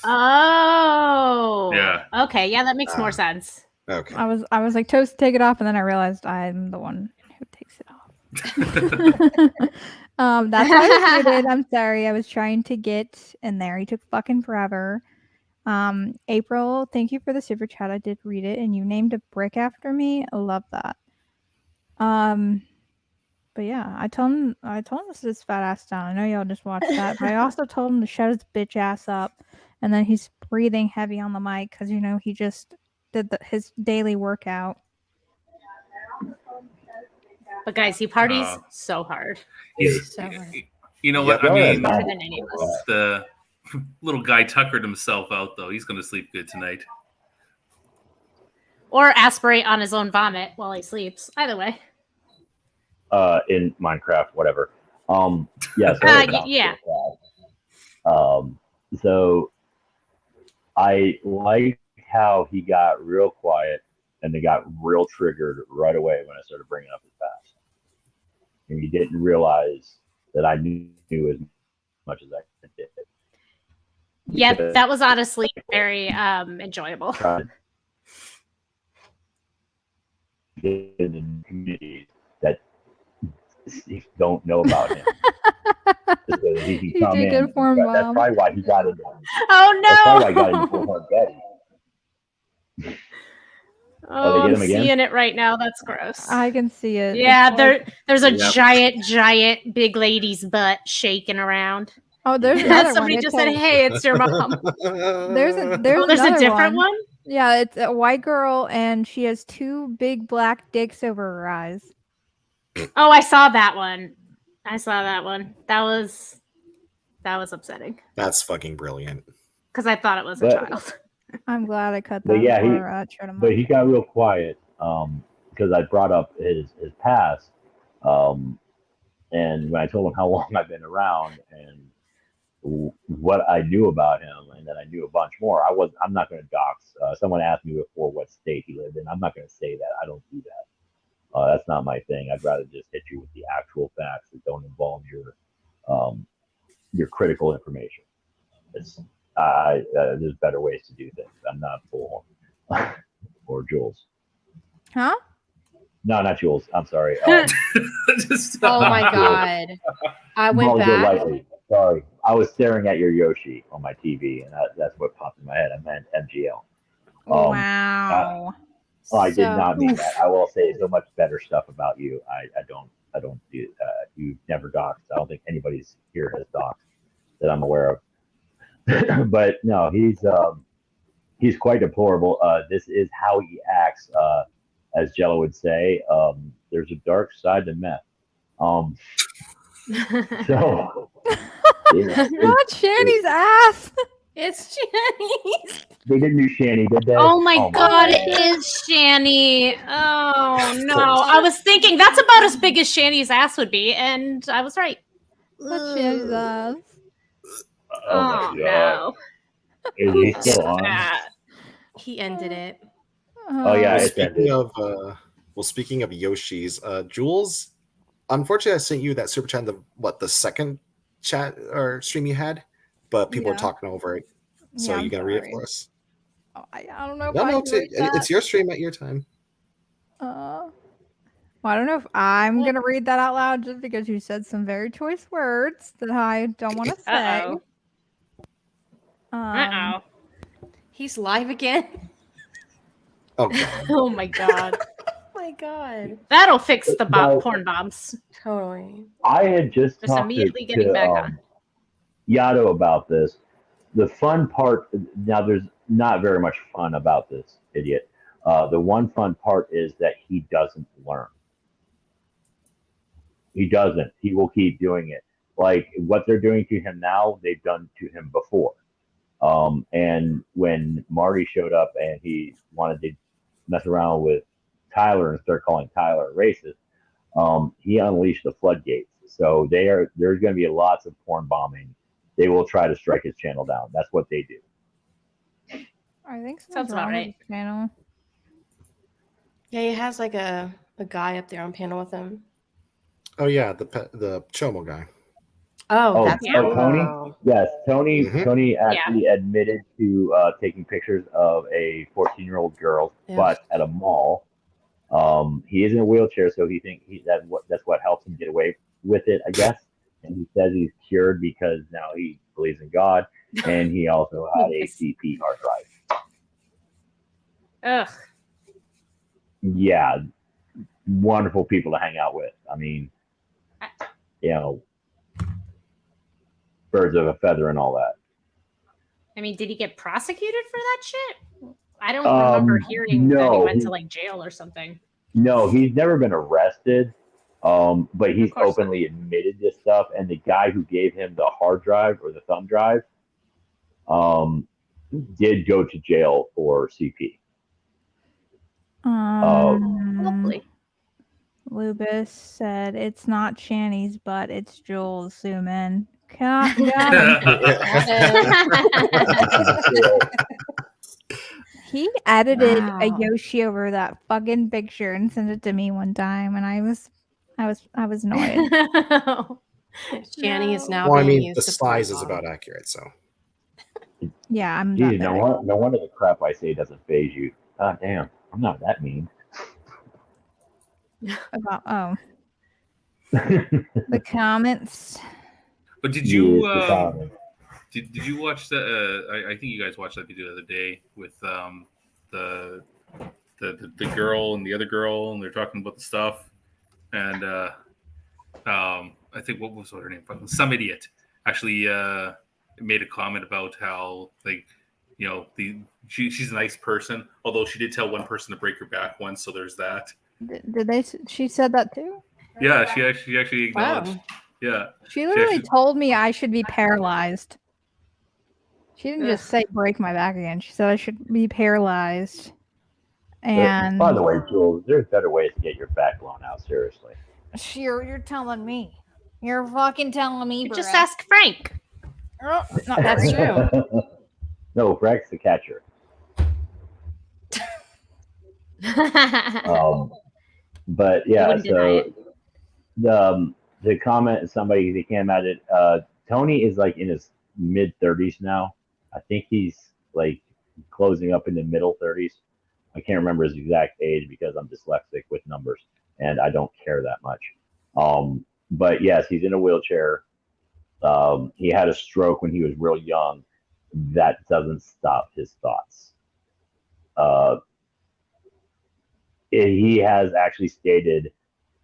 Oh. Yeah. Okay. Yeah, that makes more sense. Okay. I was like, Toast, take it off, and then I realized I'm the one who takes it off. That's why I muted. I'm sorry. I was trying to get in there. He took fucking forever. April, thank you for the super chat. I did read it, and you named a brick after me. I love that. But yeah, I told him to sit his fat ass down. I know y'all just watched that, but I also told him to shut his bitch ass up. And then he's breathing heavy on the mic because he just did his daily workout. But guys, he parties so hard. He's, So hard. you know what? I mean, Harder than any of us. the little guy tuckered himself out, though. He's going to sleep good tonight. Or aspirate on his own vomit while he sleeps. Either way. In Minecraft, whatever. Yeah. Yeah. So I like how he got real quiet and they got real triggered right away when I started bringing up his past. And he didn't realize that I knew as much as I did. Yeah, that was honestly very enjoyable. In the community that don't know about him. So he can come in. That's probably why he got into. Oh no! That's probably why I got into Full-Heart Daddy. Oh, I'm seeing it right now. That's gross. I can see it. Yeah, there's a giant big lady's butt shaking around. Oh, there's another somebody one. just said, "Hey, it's your mom." There's a a different one. Yeah, it's a white girl, and she has two big black dicks over her eyes. Oh, I saw that one. That was upsetting. That's fucking brilliant. Because I thought it was a child. I'm glad I cut that. But yeah, he got real quiet because I brought up his past, and when I told him how long I've been around and what I knew about him, and then I knew a bunch more. I'm not going to dox. Someone asked me before what state he lived in. I'm not going to say that. I don't do that. That's not my thing. I'd rather just hit you with the actual facts that don't involve your critical information. There's better ways to do things. I'm not Bull or Jules. Huh? No, not Jules. I'm sorry. Oh my god! I went back. Sorry, I was staring at your Yoshi on my TV, and that's what popped in my head. I meant MGL. Wow. I did not mean that. I will say so much better stuff about you. I don't do that. You've never doxed. I don't think anybody's here has doxed that I'm aware of. But no, he's quite deplorable. This is how he acts, as Jello would say. There's a dark side to meth. So not Shanny's ass. It's Shanny. They didn't do Shanny, did they? Oh my god, it is Shanny. Oh no. I was thinking that's about as big as Shanny's ass would be, and I was right. That's Shanny's ass. Oh no. Is he still on? He ended it. Oh yeah. Speaking of Yoshi's, Jules, unfortunately I sent you that super chat the second chat or stream you had, but people are talking over it. So you gonna read it for us? Oh, I don't know. No, it's your stream at your time. Well, Well, I don't know if I'm going to read that out loud just because you said some very choice words that I don't want to say. Uh-oh. He's live again. Oh god. Oh my god. Oh my god. That'll fix the porn bombs. Totally. I had just talked immediately getting back on. Yato about this. The fun part, now there's not very much fun about this idiot. The one fun part is that he doesn't learn. He doesn't. He will keep doing it. Like what they're doing to him now, they've done to him before. And when Marty showed up and he wanted to mess around with Tyler and start calling Tyler a racist, he unleashed the floodgates. So there's going to be lots of porn bombing. They will try to strike his channel down. That's what they do. I think sounds about right. Channel. Yeah, he has like a guy up there on panel with him. Oh yeah, the Chomo guy. That's Tony. Yes, Tony. Mhm. Tony actually admitted to taking pictures of a 14-year-old girl, but at a mall. He is in a wheelchair, so that's what helps him get away with it, I guess. And he says he's cured because now he believes in God, and he also had a CP hard drive. Ugh. Yeah, wonderful people to hang out with. I mean, birds of a feather and all that. I mean, did he get prosecuted for that shit? I don't remember hearing that he went to like jail or something. No, he's never been arrested. But he's openly admitted this stuff, and the guy who gave him the hard drive or the thumb drive did go to jail for CP. Lovely. Lubis said it's not Channy's butt, it's Jules. Zoom in. Got him. He edited a Yoshi over that fucking picture and sent it to me one time, and I was annoyed. Channy is now. Well, I being mean, used the to size play is about accurate, so. Yeah, I'm Geez, not. no wonder the crap I say doesn't phase you. God damn, I'm not that mean. The comments. But did you Yes, did you watch the? I think you guys watched that video the other day with the girl and the other girl, and they're talking about the stuff, and I think what was her name? Some idiot actually made a comment about how she's a nice person, although she did tell one person to break her back once, so there's that. Did they? She said that too. Yeah, she actually acknowledged. Wow. Yeah, she literally told me I should be paralyzed. She didn't just say break my back again. She said I should be paralyzed. And by the way, Jules, there's better ways to get your back blown out. Seriously. Sure, you're telling me. You're fucking telling me. Just ask Frank. Oh, no, that's true. No, Frank's the catcher. But yeah, so the comment, somebody came at it. Tony is like in his mid-30s now. I think he's like closing up in the middle 30s. I can't remember his exact age because I'm dyslexic with numbers and I don't care that much. But yes, he's in a wheelchair. He had a stroke when he was real young. That doesn't stop his thoughts. He has actually stated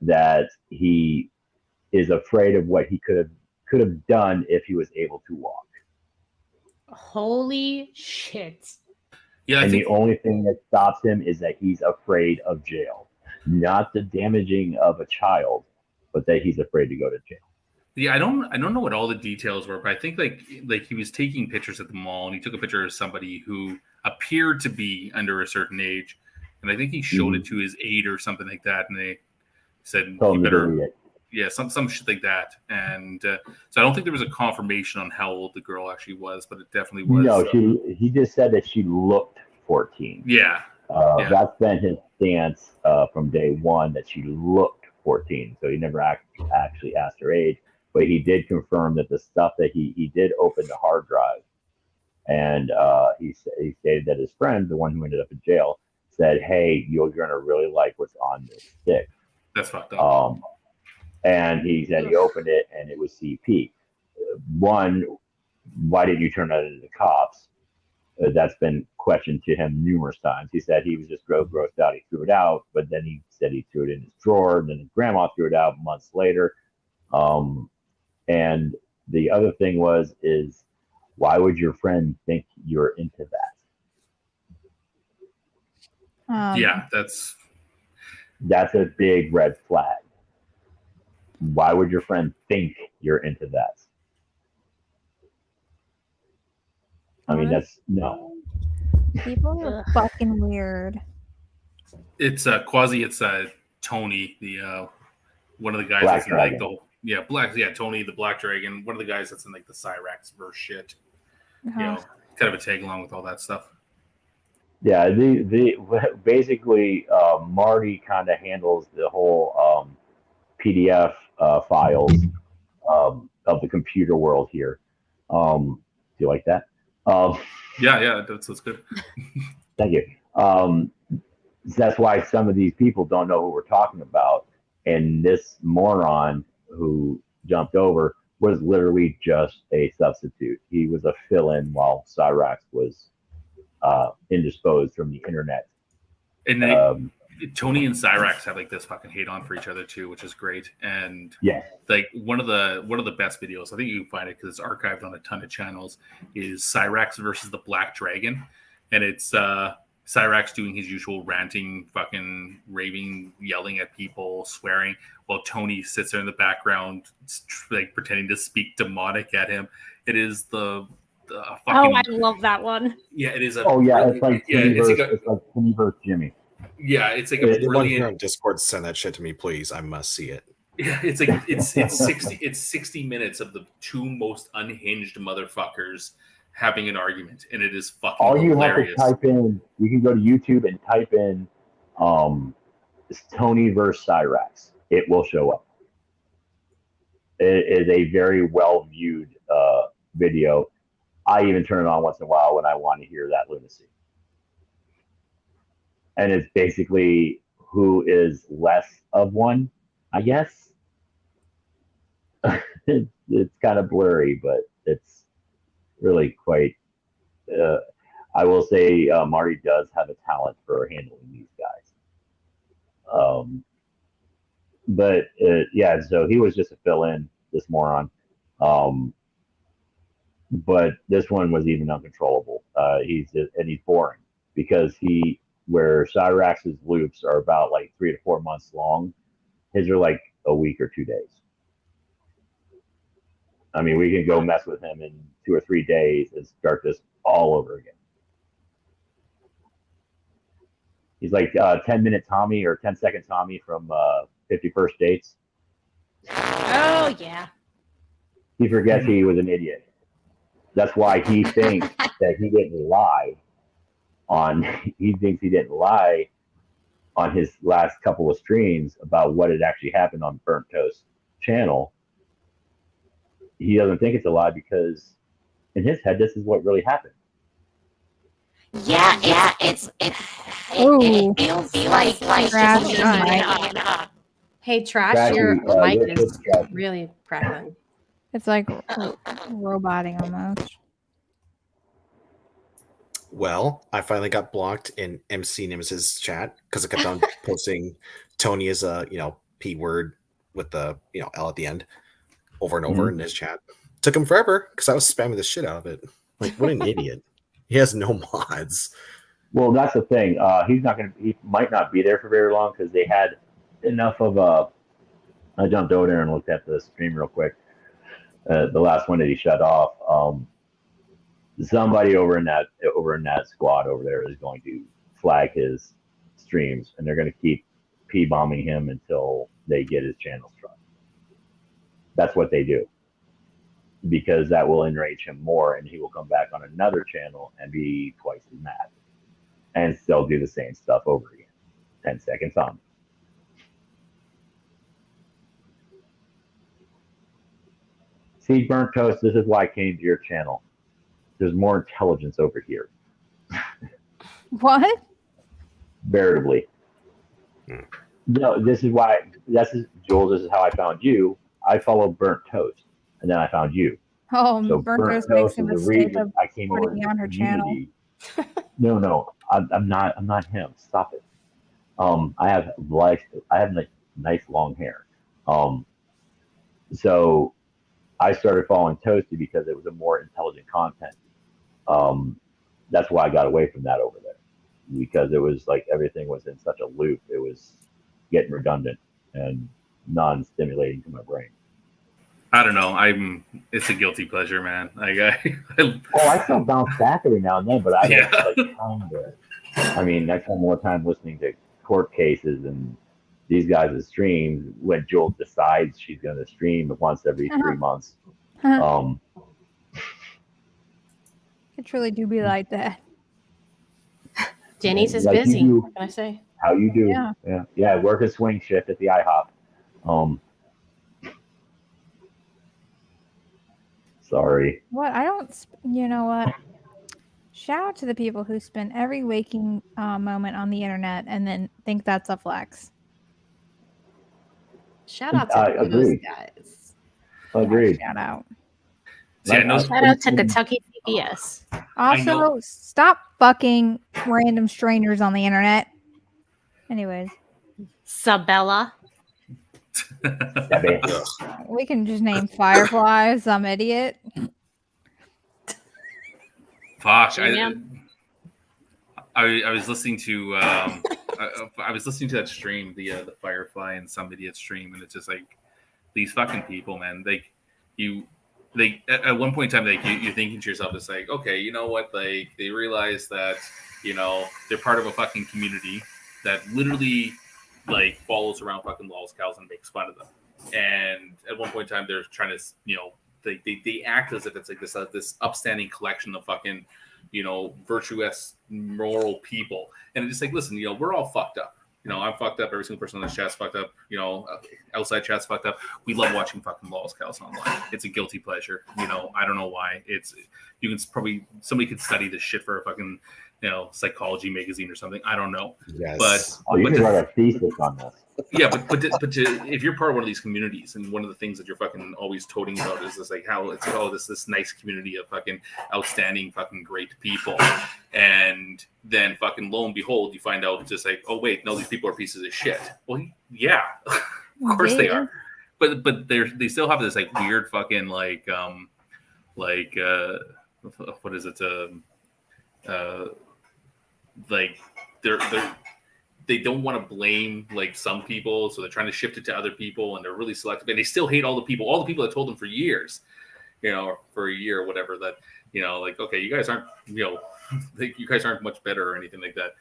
that he is afraid of what he could have done if he was able to walk. Holy shit. Yeah, and the only thing that stops him is that he's afraid of jail. Not the damaging of a child, but that he's afraid to go to jail. Yeah, I don't know what all the details were, but I think like he was taking pictures at the mall and he took a picture of somebody who appeared to be under a certain age. And I think he showed it to his aide or something like that. And they said, you better, some shit like that. And so I don't think there was a confirmation on how old the girl actually was, but it definitely was. No, he just said that she looked 14. Yeah. That's been his stance from day one, that she looked 14. So he never actually asked her age, but he did confirm that the stuff that he did open the hard drive. And he stated that his friend, the one who ended up in jail, said, hey, you're going to really like what's on this stick. That's fucked up. And he said he opened it and it was CP. One, why didn't you turn that into the cops? That's been questioned to him numerous times. He said he was just grossed out. He threw it out, but then he said he threw it in his drawer. And then his grandma threw it out months later. And the other thing is why would your friend think you're into that? Yeah, that's a big red flag. Why would your friend think you're into that? I mean, that's no. People are fucking weird. It's Quasi. It's Tony, the one of the guys Black that's in like Dragon. Tony, the Black Dragon. One of the guys that's in like the Cyrax verse shit. Uh-huh. You know, kind of a tag along with all that stuff. Yeah, basically Marty kind of handles the whole PDF files of the computer world here. Do you like that? Yeah, that's good. Thank you. That's why some of these people don't know who we're talking about. And this moron who jumped over was literally just a substitute. He was a fill-in while Cyrax was indisposed from the internet. And Tony and Cyrax have like this fucking hate on for each other too, which is great. And yeah, like one of the best videos, I think you can find it because it's archived on a ton of channels, is Cyrax versus the Black Dragon. And it's Cyrax doing his usual ranting, fucking raving, yelling at people, swearing, while Tony sits there in the background, like pretending to speak demonic at him. It is the fucking. Oh, I love that one. Yeah, it is. It's like Timmy versus Jimmy. Yeah, it's like If a anyone brilliant. here on Discord, send that shit to me, please. I must see it. Yeah, it's like it's 60 minutes of the two most unhinged motherfuckers having an argument, and it is fucking All you hilarious. have to type in, you can go to YouTube and type in Tony versus Cyrax. It will show up. It is a very well viewed video. I even turn it on once in a while when I want to hear that lunacy. And it's basically who is less of one, I guess. It's kind of blurry, but it's really quite. I will say Marty does have a talent for handling these guys. But yeah, so he was just a fill-in, this moron. But this one was even uncontrollable. He's boring because where Cyrax's loops are about like 3 to 4 months long, his are like a week or 2 days. I mean, we can go mess with him in 2 or 3 days and start this all over again. He's like 10-minute Tommy or 10-second Tommy from 51st Dates. Oh, yeah. He forgets he was an idiot. That's why he thinks that he didn't lie he thinks he didn't lie on his last couple of streams about what had actually happened on Burnt Toast channel. He doesn't think it's a lie because in his head, this is what really happened. Yeah, it feels like Hey, Trash, Trashy, your mic this is Trashy. really crackling. It's like roboting almost. Well, I finally got blocked in MC Nemesis chat because I kept on posting Tony as a P word with the L at the end over and over in his chat. Took him forever because I was spamming the shit out of it. Like, what an idiot! He has no mods. Well, that's the thing. He might not be there for very long because they had enough of I jumped over there and looked at the stream real quick. The last one that he shut off. Somebody over in that squad over there is going to flag his streams, and they're going to keep p-bombing him until they get his channel struck. That's what they do, because that will enrage him more, and he will come back on another channel and be twice as mad, and still do the same stuff over again. 10 seconds on. See, Burnt Toast, this is why I came to your channel. There's more intelligence over here. What? Veritably. No, this is why. Jules. This is how I found you. I followed Burnt Toast, and then I found you. Oh, So Burnt Burnt Toast makes Toast a is the mistake reason of I came over putting to me the on her channel. community. No, I'm not. I'm not him. Stop it. I have like nice long hair. Um, so I started following Toasty because it was a more intelligent content. Um, that's why I got away from that over there because it was like everything was in such a loop. It was getting redundant and non-stimulating to my brain. I don't know. It's a guilty pleasure, man. Like I still bounce back every now and then, but I don't Yeah. like kind of. I mean, I spend more time listening to court cases and these guys' streams when Jules decides she's going to stream once every 3 months. It truly do be like that. Denny's is like you busy. do- What can I say? How you do? Yeah. Yeah. Work a swing shift at the IHOP. Sorry. What? I don't. You know what? Shout out to the people who spend every waking moment on the internet and then think that's a flex. Shout out to those agreed. guys. Agreed. Shout out. Shout out to Kentucky CPS. Also, stop fucking random strangers on the internet. Anyways, Sabella. we can just name Firefly some idiot. Fuck. I was listening to I was listening to that stream, the Firefly and some idiot stream, and it's just like these fucking people, man. At one point in time, like you're thinking to yourself, it's like, okay, you know what? Like they realize that they're part of a fucking community that literally like follows around fucking lols, cows, and makes fun of them. And at one point in time, they're trying to they act as if it's like this upstanding collection of fucking virtuous, moral people. And it's just like, listen, we're all fucked up. I'm fucked up. Every single person on this chat's fucked up. Outside chat's fucked up. We love watching fucking lols, cows online. It's a guilty pleasure. I don't know why. Somebody could study this shit for a fucking psychology magazine or something. I don't know. Yes. But you can write a thesis on this. Yeah, but if you're part of one of these communities, and one of the things that you're fucking always toting about is this, like how it's this nice community of fucking outstanding fucking great people, and then fucking lo and behold, you find out just like, oh wait, no, these people are pieces of shit. Well, yeah, of course they are, but they still have this like weird fucking what is it? Like they don't want to blame like some people, so they're trying to shift it to other people, and they're really selective, and they still hate all the people that told them for years, for a year or whatever, that like, okay, you guys aren't you guys aren't much better or anything like that.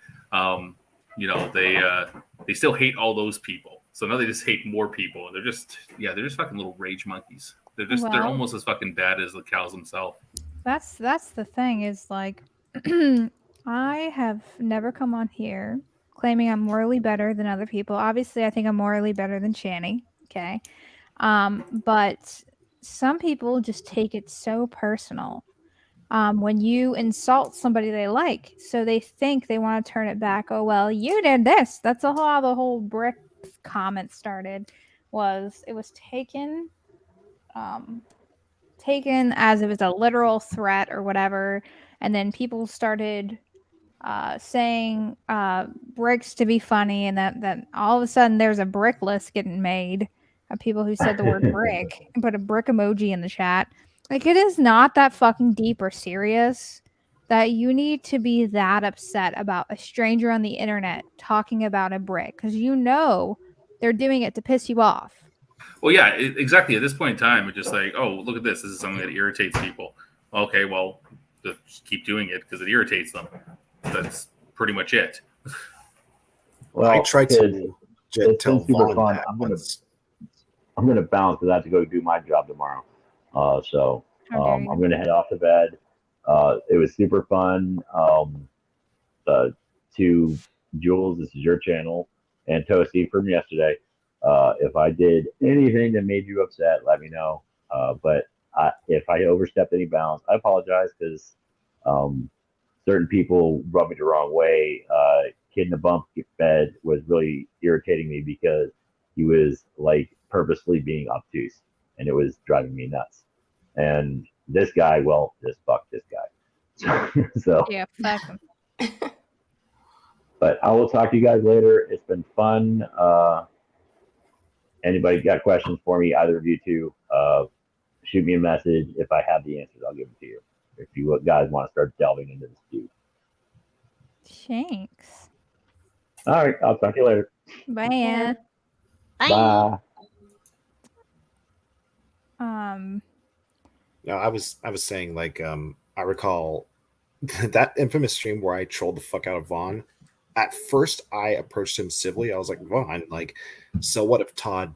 They still hate all those people, so now they just hate more people, and they're just fucking little rage monkeys. They're almost as fucking bad as the cows themselves. That's the thing is like I have never come on here claiming I'm morally better than other people. Obviously, I think I'm morally better than Channy. Okay. But some people just take it so personal when you insult somebody they like. So they think they want to turn it back. Oh, well, you did this. That's how the whole brick comment started. It was taken as it was a literal threat or whatever. And then people started saying bricks to be funny, and that all of a sudden there's a brick list getting made of people who said the word brick and put a brick emoji in the chat. Like, it is not that fucking deep or serious that you need to be that upset about a stranger on the internet talking about a brick, because they're doing it to piss you off. Well, yeah, exactly. At this point in time, it's just like, oh, look at this. This is something that irritates people. Okay, well, just keep doing it because it irritates them. That's pretty much it. Well, I tried to tell Vaughn fun. that I'm gonna bounce because I have to go do my job tomorrow. So I'm gonna head off to bed. It was super fun. To Jules, this is your channel, and Toasty from yesterday. If I did anything that made you upset, let me know. But if I overstepped any bounds, I apologize because certain people rubbed me the wrong way. kid in a bump bed was really irritating me because he was like purposely being obtuse, and it was driving me nuts. And this guy, well, just fuck this guy. So Yeah, fuck him. but I will talk to you guys later. It's been fun. Anybody got questions for me? Either of you two, shoot me a message. If I have the answers, I'll give them to you. If you guys want to start delving into this dude. Thanks. All right, I'll talk to you later. Bye. Yeah. Bye. No, I was saying like I recall that infamous stream where I trolled the fuck out of Vaughn. At first, I approached him civilly. I was like, Vaughn, like, so what if Todd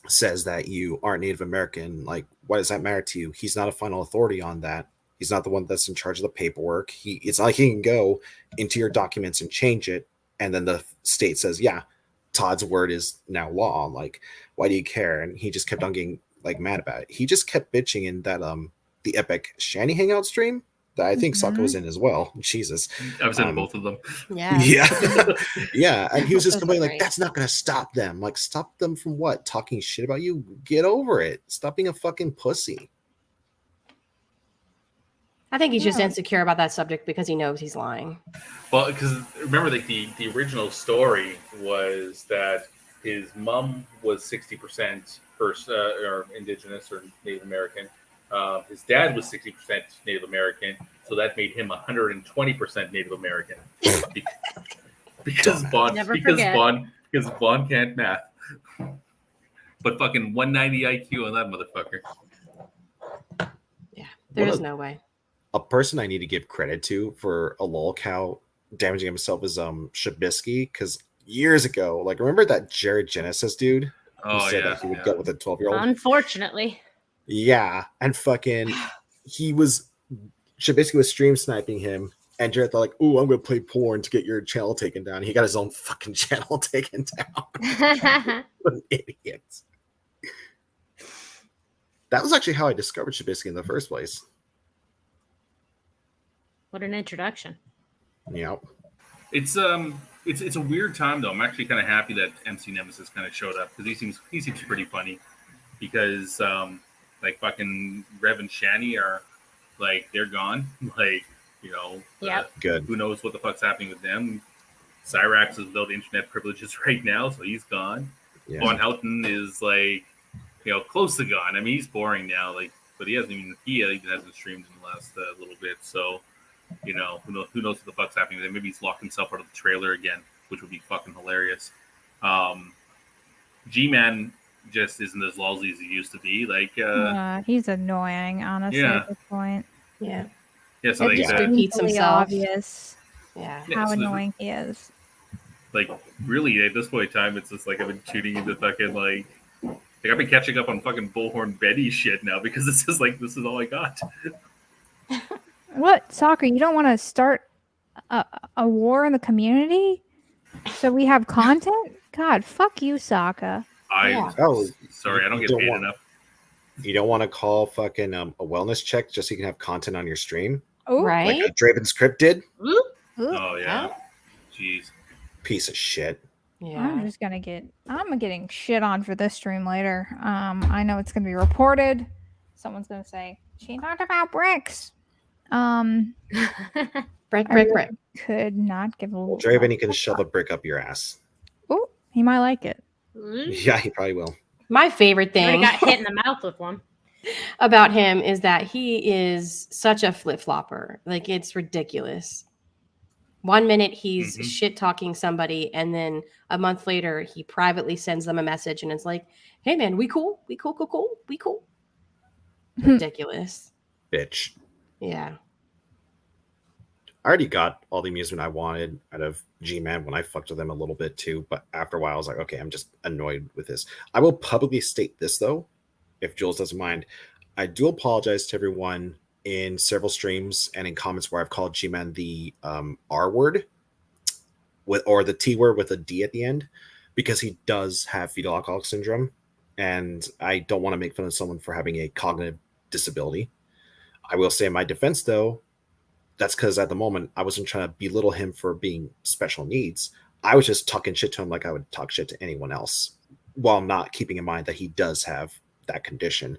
says that you aren't Native American? Like, why does that matter to you? He's not a final authority on that. He's not the one that's in charge of the paperwork. It's not like he can go into your documents and change it, and then the state says, yeah, Todd's word is now law. Like, why do you care? And he just kept on getting like mad about it. He just kept bitching in that the epic Shanny Hangout stream that I think Sokka was in as well. Jesus. I was in both of them. Yeah. Yeah. Yeah. And he was just Those are complaining, like, great. that's not going to stop them. Like, stop them from what? Talking shit about you? Get over it. Stop being a fucking pussy. I think he's just insecure about that subject because he knows he's lying. Well, because remember, like the original story was that his mom was 60% first or indigenous or Native American. His dad was 60% Native American, so that made him 120% Native American. because Vaughn can't math. But fucking 190 IQ on that motherfucker. Yeah, there's no way. A person I need to give credit to for a lol cow damaging himself is Shabisky, because years ago, like, remember that Jared Genesis dude who said that he would get with a 12-year-old? Unfortunately. Yeah, and fucking Shabisky was stream sniping him, and Jared thought like, "Ooh, I'm gonna play porn to get your channel taken down." He got his own fucking channel taken down. What an idiot. That was actually how I discovered Shabisky in the first place. What an introduction. Yeah. It's a weird time though. I'm actually kind of happy that MC Nemesis kind of showed up because he seems pretty funny. Because like fucking Rev and Shani are like they're gone. Like, you know, good. Who knows what the fuck's happening with them? Cyrax is without internet privileges right now, so he's gone. Yeah. Von Houten is like, you know, close to gone. I mean, he's boring now, like, but he hasn't streamed in the last little bit. So, you know, who knows what the fuck's happening with him? Maybe he's locked himself out of the trailer again, which would be fucking hilarious. G-Man just isn't as lousy as he used to be. Like, he's annoying, honestly, at this point. Yeah. Yeah, so it's like repeats himself. Obvious how so annoying he is. Like, really, at this point in time, it's just like I've been tuning into fucking like I've been catching up on fucking Bullhorn Betty shit now because this is all I got. What, Soccer? You don't want to start a war in the community so we have content? God, fuck you, Sokka. Sorry, I don't get paid enough. You don't want to call fucking a wellness check just so you can have content on your stream? Oh, right. Like Draven's Crypt did? Oh, yeah. Jeez. Piece of shit. Yeah. I'm getting shit on for this stream later. I know it's gonna be reported. Someone's gonna say, she talked about bricks. Brick. Could not give a Well, Draven, he can shove a brick up your ass. Oh, he might like it. Yeah, he probably will. My favorite thing Got hit in the mouth with one. about him is that he is such a flip-flopper. Like, it's ridiculous. 1 minute he's shit talking somebody, and then a month later he privately sends them a message and it's like, hey man, we cool. Ridiculous. Bitch. Yeah. I already got all the amusement I wanted out of G-Man when I fucked with him a little bit too, but after a while I was like, okay, I'm just annoyed with this. I will publicly state this though, if Jules doesn't mind. I do apologize to everyone in several streams and in comments where I've called G-Man the R word or the T word with a D at the end, because he does have fetal alcoholic syndrome, and I don't want to make fun of someone for having a cognitive disability. I will say in my defense though, that's because at the moment I wasn't trying to belittle him for being special needs. I was just talking shit to him like I would talk shit to anyone else, while not keeping in mind that he does have that condition.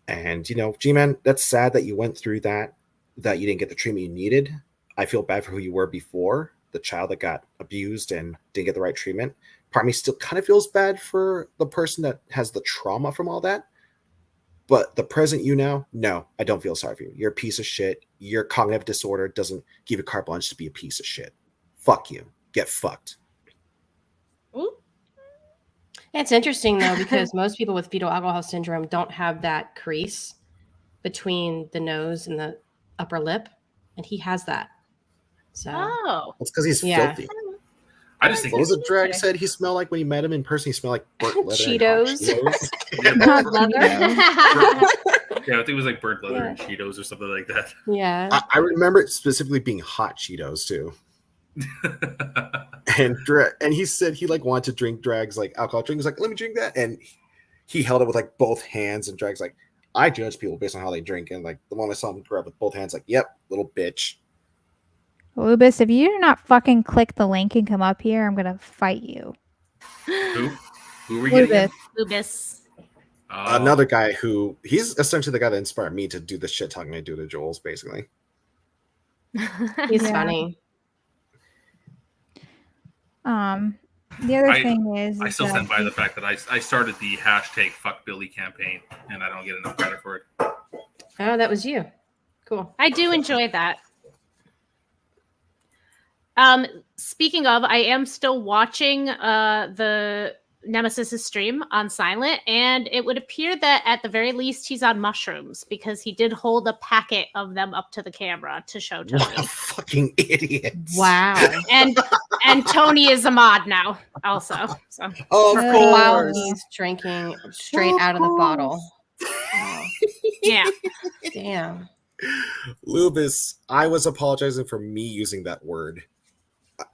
And G-Man, that's sad that you went through that you didn't get the treatment you needed. I feel bad for who you were before, the child that got abused and didn't get the right treatment. Part of me still kind of feels bad for the person that has the trauma from all that. But the present you now, no, I don't feel sorry for you. You're a piece of shit. Your cognitive disorder doesn't give you carte blanche to be a piece of shit. Fuck you. Get fucked. It's interesting, though, because most people with fetal alcohol syndrome don't have that crease between the nose and the upper lip, and he has that. So that's because he's filthy. I just think what was it Drag said he smelled like when he met him in person? He smelled like burnt leather. Cheetos. Burnt leather. Yeah, I think it was like burnt leather and Cheetos or something like that. Yeah. I remember it specifically being hot Cheetos too. and he said he like wanted to drink Drag's like alcohol drink. He's like, let me drink that. And he held it with like both hands, and Drag's like, I judge people based on how they drink. And like the one I saw him grab with both hands, like, yep, little bitch. Lubus, if you do not fucking click the link and come up here, I'm gonna fight you. Who are we getting? Lubus. Another guy who he's essentially the guy that inspired me to do the shit talking I do to Jules, basically. He's funny. The other thing is I still stand by the fact that I started the hashtag Fuck Billy campaign, and I don't get enough credit for it. Oh, that was you. Cool. I do enjoy that. Speaking of, I am still watching the Nemesis' stream on silent, and it would appear that at the very least he's on mushrooms, because he did hold a packet of them up to the camera to show Tony. What a fucking idiot! Wow. And Tony is a mod now, also. So of while course, he's drinking straight out of the bottle. Oh. Yeah. Damn. Lubus, I was apologizing for me using that word,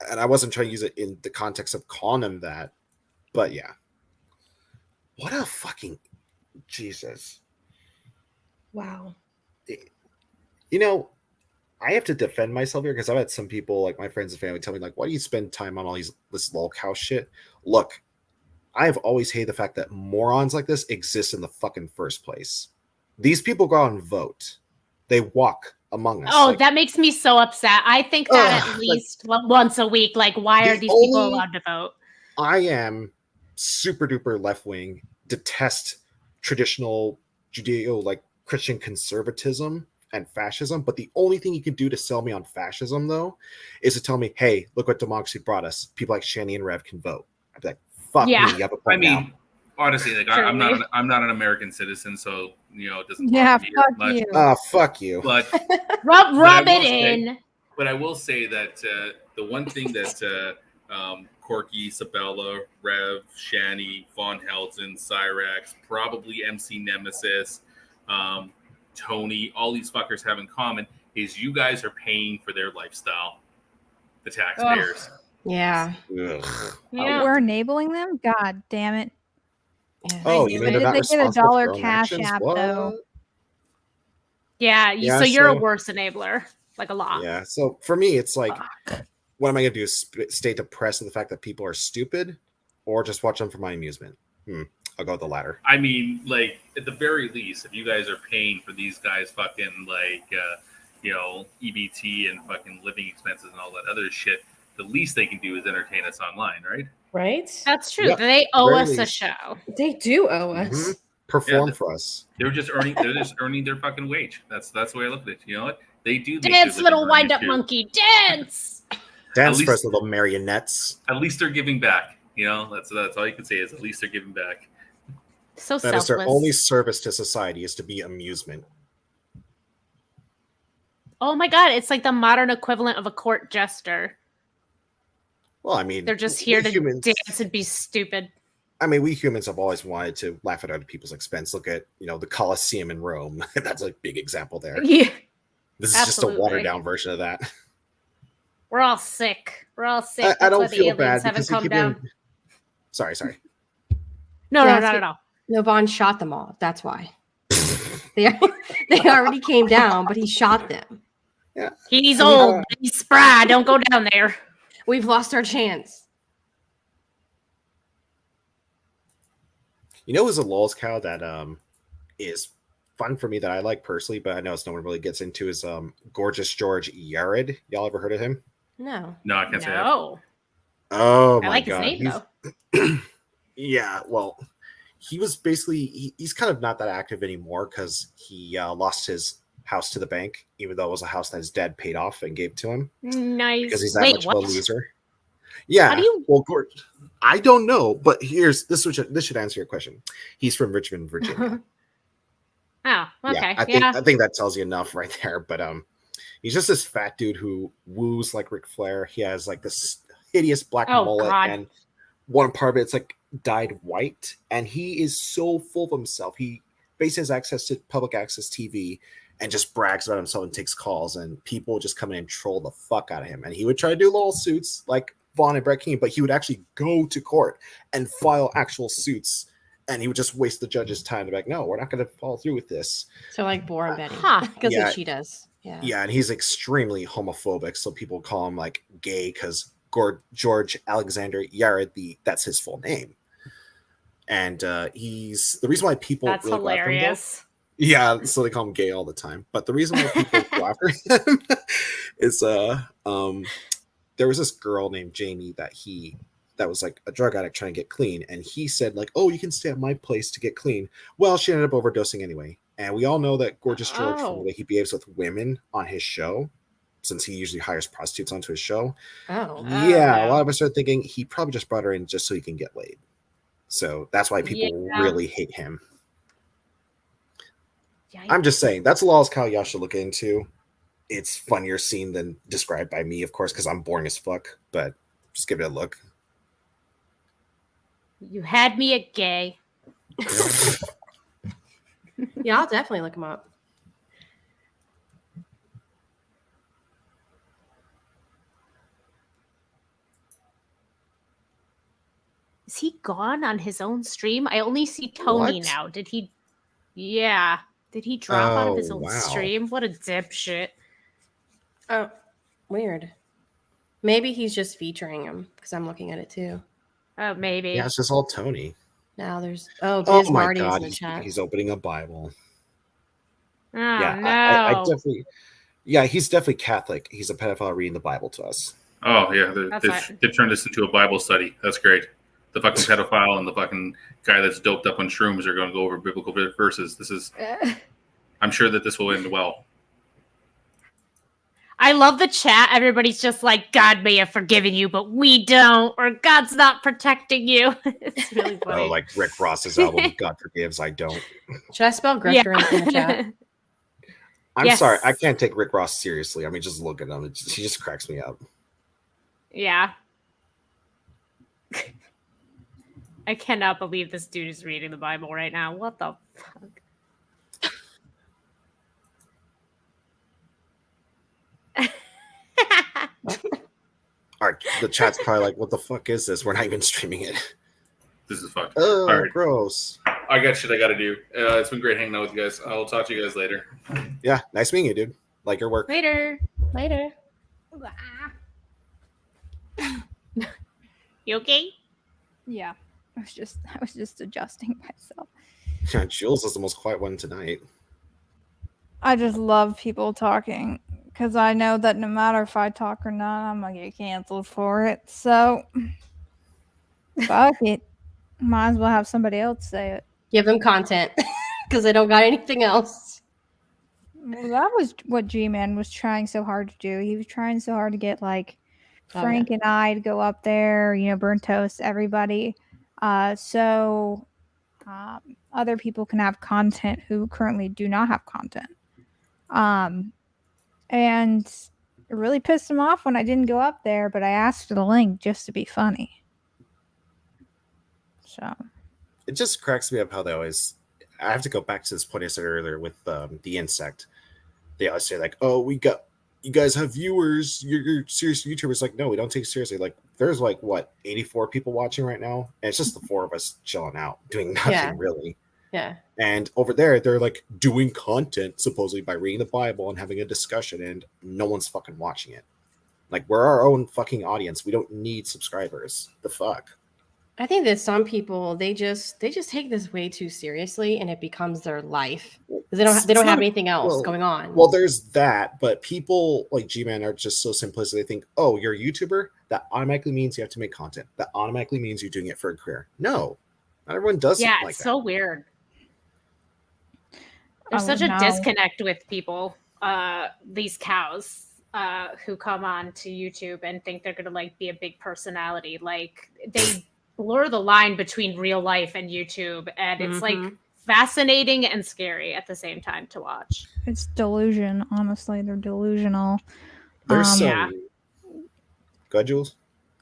and I wasn't trying to use it in the context of calling him that. But yeah, what a fucking Jesus! Wow. I have to defend myself here because I've had some people, like my friends and family, tell me like, "Why do you spend time on all this lol cow shit?" Look, I have always hated the fact that morons like this exist in the fucking first place. These people go out and vote. They walk among us. Oh, that makes me so upset. I think that at least once a week. Like, why are these people allowed to vote? I am super duper left wing, detest traditional Judeo like Christian conservatism and fascism. But the only thing you can do to sell me on fascism, though, is to tell me, hey, look what democracy brought us. People like Shani and Rev can vote. I'd be like, fuck me. You have a point now. Honestly, like I'm not an American citizen, so it doesn't. Yeah, fuck you. Fuck you. But rub it in. But I will say that the one thing that Corky, Sabella, Rev, Shani, Von Helton, Cyrax, probably MC Nemesis, Tony, all these fuckers have in common is you guys are paying for their lifestyle. The taxpayers. Yeah. We're enabling them? God damn it. Yeah. Oh, you mean Did they're not they get a responsible for dollar their own cash actions? app What? though? Yeah, Yeah, so you're a so- worse enabler, like a lot. Yeah. So for me, it's like, what am I going to do? Stay depressed at the fact that people are stupid, or just watch them for my amusement? I'll go with the latter. I mean, like at the very least, if you guys are paying for these guys, fucking like EBT and fucking living expenses and all that other shit, the least they can do is entertain us online, right? Right? That's true. Yeah, They owe very us a least. show. They do owe us. Mhm. Perform for us. They're just earning their fucking wage. That's the way I look at it. You know what? They do make their Dance, living little earning wind up too. monkey, dance. Dance least- for us, little marionettes. At least they're giving back. That's all you can say is at least they're giving back. So That is selfless. their only service to society, is to be amusement. Oh my god, it's like the modern equivalent of a court jester. Well, I mean, They're just here to humans, dance and be stupid. I mean, we humans have always wanted to laugh at other people's expense. Look at, the Colosseum in Rome. That's a big example there. Yeah. This is just a absolutely. watered down version of that. We're all sick. We're all sick. I That's why don't the feel aliens bad haven't because you come keep down. Sorry. No, Yeah, not at all. No, Vaughn shot them all. That's why. They already came down, but he shot them. Yeah. He's old. He's spry. Don't go down there. We've lost our chance. You know who's a lols cow that is fun for me that I like personally, but I know it's no one really gets into is Gorgeous George Yared. Y'all ever heard of him? No. No, I can't say that. No. Oh my I like god. his name though. Yeah, well, he was basically he's kind of not that active anymore because he lost his house to the bank, even though it was a house that his dad paid off and gave to him. Nice. Because he's that Wait, much what? of a loser. Yeah. How do you... Well, I don't know, but this should answer your question. He's from Richmond, Virginia. Oh, okay. Yeah, I think that tells you enough right there. But he's just this fat dude who woos like Ric Flair. He has like this hideous black mullet, and one part of it's like dyed white, and he is so full of himself. He basically has access to public access TV and just brags about himself and takes calls, and people just come in and troll the fuck out of him. And he would try to do little suits like Vaughn and Brett King, but he would actually go to court and file actual suits, and he would just waste the judge's time to be like, no, we're not going to follow through with this. So like boring Betty. Because she does. Yeah. Yeah, and he's extremely homophobic, so people call him like gay because George Alexander Yared, that's his full name. And he's the reason why people That's really hilarious. Yeah, so they call him gay all the time. But the reason why people go after him is there was this girl named Jamie that was like a drug addict trying to get clean, and he said like, oh, you can stay at my place to get clean. Well, she ended up overdosing anyway. And we all know that Gorgeous George, from the way he behaves with women on his show, since he usually hires prostitutes onto his show. A lot of us are thinking he probably just brought her in just so he can get laid. So that's why people really hate him. I'm just saying, that's a lost cow y'all should look into. It's funnier seen than described by me, of course, because I'm boring as fuck, but just give it a look. You had me at gay. Yeah, I'll definitely look him up. Is he gone on his own stream? I only see Tony What? now. Did he? Yeah. Did he drop out of his Oh, own wow. stream? What a dipshit. Oh, weird. Maybe he's just featuring him because I'm looking at it too. Oh, maybe. Yeah, it's just all Tony. Now there's Oh Biz my Marty's god, in the chat. he's opening a Bible. Oh, Yeah, no. I definitely. Yeah, he's definitely Catholic. He's a pedophile reading the Bible to us. Oh yeah, That's they've turned this into a Bible study. That's great. The fucking pedophile and the fucking guy that's doped up on shrooms are going to go over biblical verses. This is. I'm sure that this will end well. I love the chat. Everybody's just like, God may have forgiven you, but we don't, or God's not protecting you. It's really funny. Oh, like Rick Ross's album, God Forgives, I Don't. Should I spell Grifter in the chat? I'm Yes. sorry, I can't take Rick Ross seriously. I mean, just look at him. He just cracks me up. Yeah. I cannot believe this dude is reading the Bible right now. What the fuck? All right, the chat's probably like, what the fuck is this? We're not even streaming it. This is fucked. Oh, All right. gross. I got shit I got to do. It's been great hanging out with you guys. I'll talk to you guys later. Yeah, nice meeting you, dude. Like your work. Later. You okay? Yeah. I was just adjusting myself. Yeah, Jules is the most quiet one tonight. I just love people talking because I know that no matter if I talk or not, I'm gonna get canceled for it. So fuck it. Might as well have somebody else say it. Give them content because they don't got anything else. Well, that was what G-Man was trying so hard to do. He was trying so hard to get like Frank and I to go up there, burn toast, everybody. So other people can have content who currently do not have content. And it really pissed him off when I didn't go up there, but I asked for the link just to be funny. So It just cracks me up how they always. I have to go back to this point I said earlier with the insect. They always say like, "Oh, you guys have viewers. You're serious YouTubers." Like, no, we don't take it seriously. Like, there's like 84 people watching right now, and it's just the four of us chilling out, doing nothing really. Yeah. And over there, they're like doing content supposedly by reading the Bible and having a discussion, and no one's fucking watching it. Like, we're our own fucking audience. We don't need subscribers. The fuck. I think that some people they just take this way too seriously, and it becomes their life because they don't have anything else going on. Well, there's that, but people like G-Man are just so simplistic. They think, oh, you're a YouTuber, that automatically means you have to make content. That automatically means you're doing it for a career. No, not everyone does. Yeah, like it's that. so weird. There's such a disconnect with people. These cows who come on to YouTube and think they're gonna like be a big personality. Like they blur the line between real life and YouTube, and it's like fascinating and scary at the same time to watch. It's delusion. Honestly, they're delusional. There's some. Go ahead, Jules.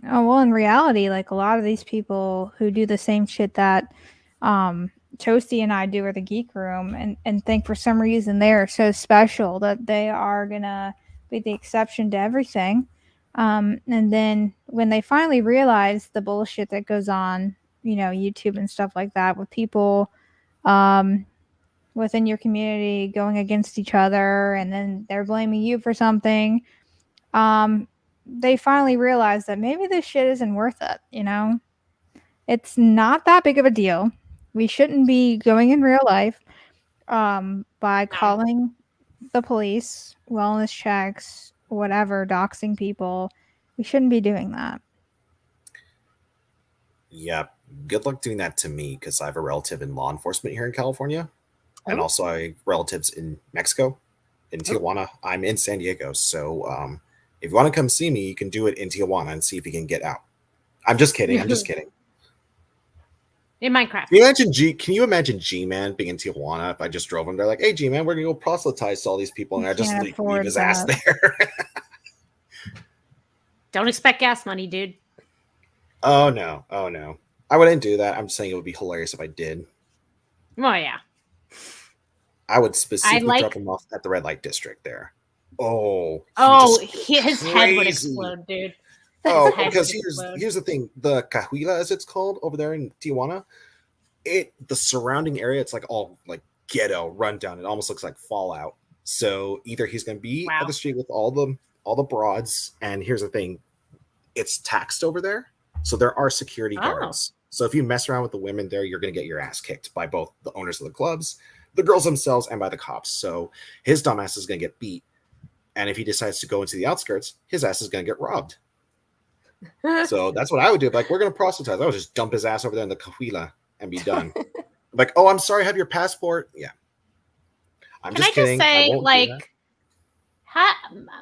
Oh, well, in reality, like a lot of these people who do the same shit that Toasty and I do at the Geek Room and think for some reason they're so special that they are gonna be the exception to everything. And then when they finally realize the bullshit that goes on, YouTube and stuff like that with people within your community going against each other, and then they're blaming you for something, they finally realize that maybe this shit isn't worth it, It's not that big of a deal. We shouldn't be going in real life by calling the police, wellness checks, whatever, doxing people. We shouldn't be doing that. Yeah, good luck doing that to me, because I have a relative in law enforcement here in California, and also I have relatives in Mexico, in Tijuana. I'm in San Diego, so if you want to come see me, you can do it in Tijuana and see if you can get out. I'm just kidding. I'm just kidding. In Minecraft. Can you imagine G-Man being in Tijuana if I just drove him there like, hey, G-Man, we're going to go proselytize to all these people, and I just leave his ass there? Don't expect gas money, dude. Oh, no. I wouldn't do that. I'm saying it would be hilarious if I did. Oh, yeah. I would specifically drop him off at the red light district there. His head would explode, dude. Because here's the thing. The Cahuila, as it's called over there in Tijuana, the surrounding area, it's like all like ghetto, rundown. It almost looks like Fallout. So either he's going to be at the street with all the broads, and here's the thing, it's taxed over there, so there are security guards. So if you mess around with the women there, you're going to get your ass kicked by both the owners of the clubs, the girls themselves, and by the cops. So his dumbass is going to get beat, and if he decides to go into the outskirts, his ass is going to get robbed. So that's what I would do. Like, we're going to proselytize. I would just dump his ass over there in the Cahuila and be done. Like, oh, I'm sorry, have your passport? Yeah. I'm just kidding. Can I just say, like,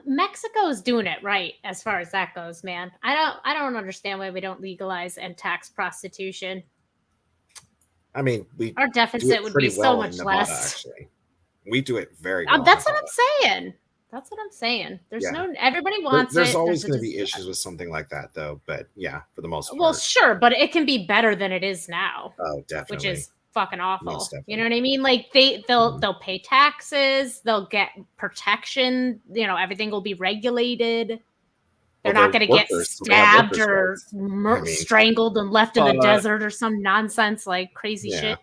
Mexico's doing it right as far as that goes, man. I don't understand why we don't legalize and tax prostitution. I mean, our deficit would be so much less. Actually, we do it very well. That's what I'm saying. There's everybody wants there's it. Always going to be issues with something like that, though. But yeah, for the most part. Well, sure, but it can be better than it is now. Oh, definitely. Which is fucking awful. You know what I mean? Like they'll pay taxes, they'll get protection. Everything will be regulated. They're not going to get stabbed or strangled and left in the desert or some nonsense like crazy shit.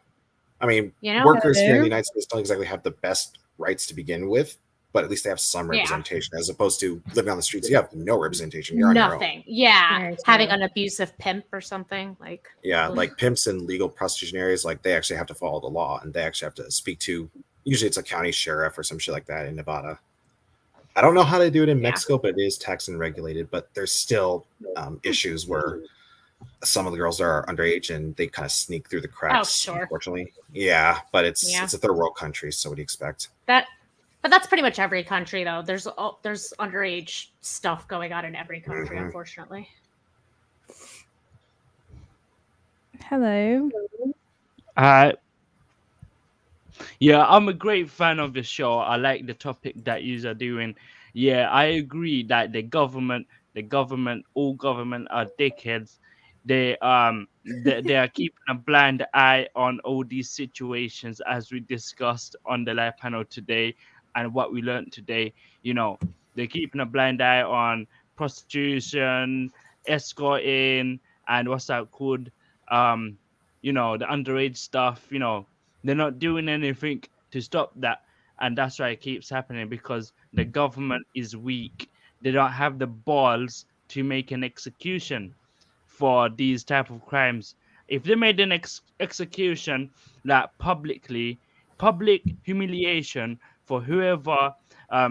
I mean, workers here in the United States don't exactly have the best rights to begin with. But at least they have some representation, as opposed to living on the streets. You have no representation. You're on your own. Yeah, having an abusive pimp or something like. Yeah, like pimps in legal prostitution areas, like they actually have to follow the law, and they actually have to speak to. Usually, it's a county sheriff or some shit like that in Nevada. I don't know how they do it in Mexico, but it is taxed and regulated. But there's still issues where some of the girls are underage and they kind of sneak through the cracks. Oh, sure. Unfortunately, yeah, but it's a third world country, so what do you expect? But that's pretty much every country, though. There's underage stuff going on in every country, unfortunately. Hello. Yeah, I'm a great fan of the show. I like the topic that you are doing. Yeah, I agree that all government are dickheads. They are keeping a blind eye on all these situations, as we discussed on the live panel today. And what we learned today, they're keeping a blind eye on prostitution, escorting, and what's that called? The underage stuff. They're not doing anything to stop that. And that's why it keeps happening, because the government is weak. They don't have the balls to make an execution for these type of crimes. If they made an execution that public humiliation for whoever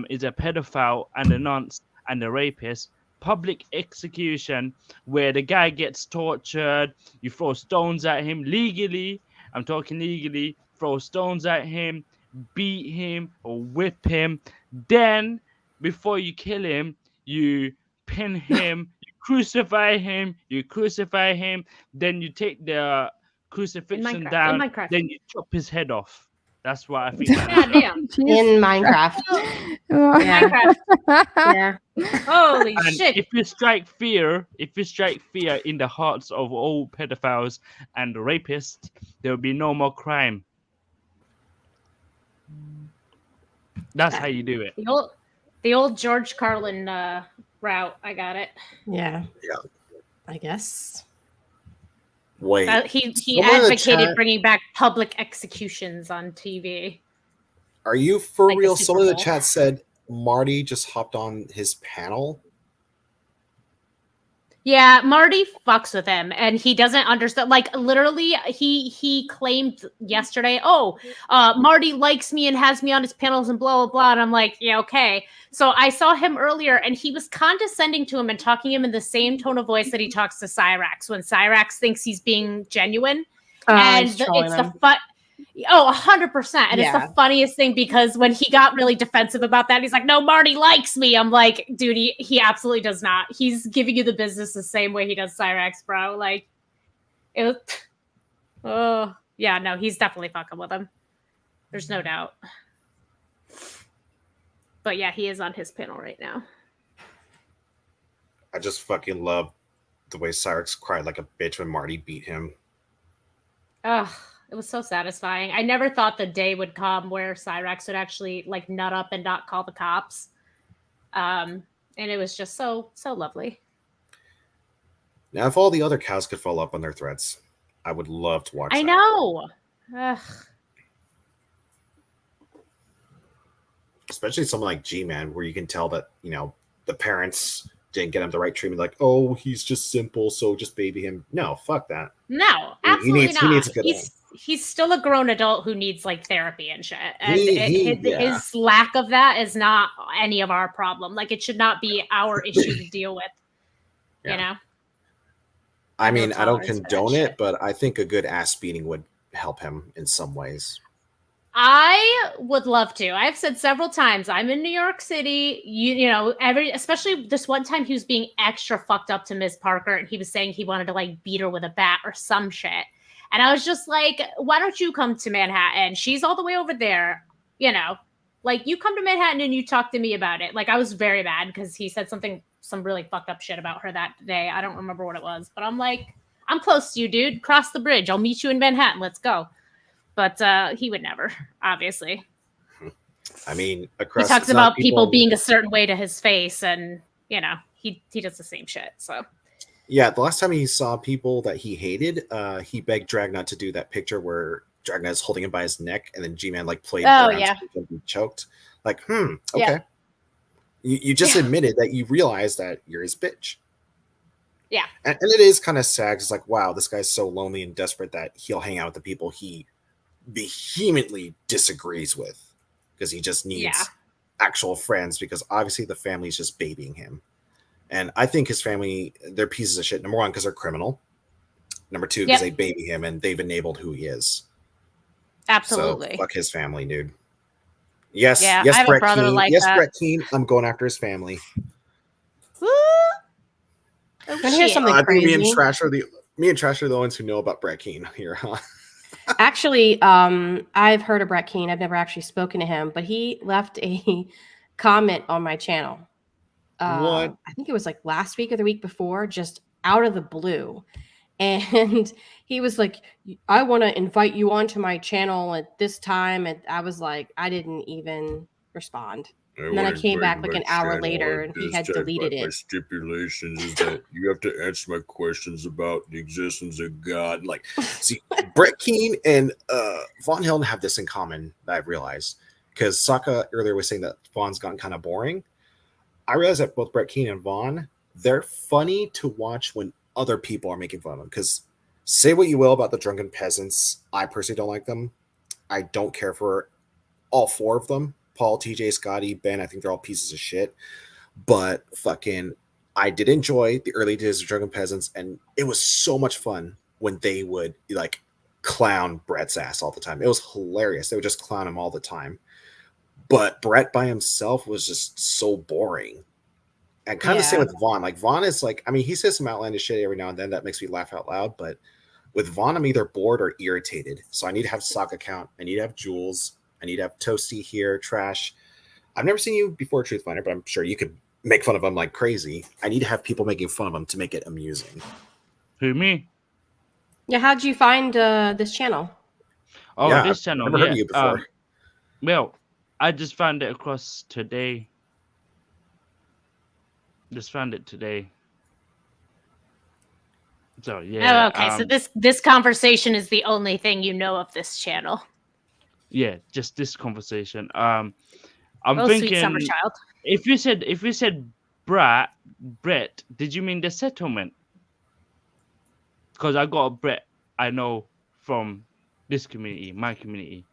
is a pedophile and a nonce and a rapist, public execution where the guy gets tortured, you throw stones at him legally, I'm talking legally, throw stones at him, beat him or whip him, then before you kill him, you pin him, you crucify him, then you take the crucifixion down, then you chop his head off. That's what I think. God damn. In Minecraft. Yeah. Holy And shit. if you strike fear in the hearts of all pedophiles and rapists, there will be no more crime. That's how you do it. The old George Carlin route. I got it. Yeah. I guess. Wait. He someone in the advocated chat- bringing back public executions on TV. Are you for Like the real? Super Someone in the Bowl. chat said Marty just hopped on his panel. Yeah, Marty fucks with him, and he doesn't understand. Like, literally, he claimed yesterday, Marty likes me and has me on his panels and blah, blah, blah. And I'm like, yeah, okay. So I saw him earlier, and he was condescending to him and talking to him in the same tone of voice that he talks to Cyrax when Cyrax thinks he's being genuine. And he's trolling it's him. the fun. Oh, 100%. And it's Yeah. the funniest thing because when he got really defensive about that, he's like, no, Marty likes me. I'm like, dude, he absolutely does not. He's giving you the business the same way he does Cyrax, bro. Like, oh, yeah, no, he's definitely fucking with him. There's no doubt. But yeah, he is on his panel right now. I just fucking love the way Cyrix cried like a bitch when Marty beat him. Ugh, it was so satisfying. I never thought the day would come where Cyrax would actually like nut up and not call the cops. And it was just so lovely. Now, if all the other cows could follow up on their threats, I would love to watch I that. know. Ugh. Especially someone like G-Man, where you can tell that, you know, the parents didn't get him the right treatment. Like, oh, he's just simple, so just baby him. No, fuck that. No, absolutely not. He needs a good He's still a grown adult who needs like therapy and shit. And Yeah. his lack of that is not any of our problem. Like it should not be our issue to deal with. Yeah. You know? I mean, I don't tolerance for that condone it, but I think a good ass beating would help him in some ways. I would love to. I've said several times, I'm in New York City. You know, especially this one time he was being extra fucked up to Miss Parker and he was saying he wanted to like beat her with a bat or some shit. And I was just like, why don't you come to Manhattan? She's all the way over there. You know, like you come to Manhattan and you talk to me about it. Like I was very mad because he said some really fucked up shit about her that day. I don't remember what it was, but I'm like, I'm close to you, dude. Cross the bridge. I'll meet you in Manhattan. Let's go. But he would never, obviously. I mean, He talks about people being a certain way to his face, and you know, he does the same shit. So yeah, the last time he saw people that he hated, he begged Dragnut to do that picture where Dragnut is holding him by his neck, and then G-Man like played around yeah. so he couldn't be choked. Like, okay. Yeah. You just admitted that you realize that you're his bitch. Yeah. And it is kind of sad. It's like, wow, this guy's so lonely and desperate that he'll hang out with the people he vehemently disagrees with because he just needs actual friends, because obviously the family's just babying him. And I think his family, they're pieces of shit. Number one, because they're criminal. Number two, because they baby him and they've enabled who he is. Absolutely. So fuck his family, dude. Yes, I yes, have a Brett brother Keane. like yes, that. Brett Keane. I'm going after his family. Want to hear something I think crazy? me and Trash are the ones who know about Brett Keane here, huh? Actually, I've heard of Brett Keane. I've never actually spoken to him, but he left a comment on my channel. What? I think it was like last week or the week before, just out of the blue. And he was like, I want to invite you onto my channel at this time. And I was like, I didn't even respond. And then I came back like an hour later and he had deleted it. My stipulations is that you have to answer my questions about the existence of God. Like, see, Brett Keane and Von Hilden have this in common that I've realized. Because Sokka earlier was saying that Von's gotten kind of boring. I realized that both Brett Keane and Von, they're funny to watch when other people are making fun of them. Because say what you will about the drunken peasants, I personally don't like them. I don't care for all four of them. Paul, TJ, Scotty, Ben, I think they're all pieces of shit. But fucking, I did enjoy the early days of Drunken Peasants, and it was so much fun when they would like clown Brett's ass all the time. It was hilarious. They would just clown him all the time. But Brett by himself was just so boring. And kind of the same with Vaughn. Like Vaughn is like, I mean, he says some outlandish shit every now and then that makes me laugh out loud. But with Vaughn, I'm either bored or irritated. So I need to have Sokka count. I need to have Jules. I need to have Toasty here, Trash. I've never seen you before, Truthfinder, but I'm sure you could make fun of him like crazy. I need to have people making fun of him to make it amusing. Who, me? Yeah, how'd you find this channel? Oh, Yeah, this channel. I've never heard of you before. Well, I just found it across today. Just found it today. So yeah. Oh, okay. So this conversation is the only thing you know of this channel. Yeah, just this conversation. I'm Sweet thinking, summer child. If you said Brett, did you mean the settlement? Because I got a Brett I know from this community, my community.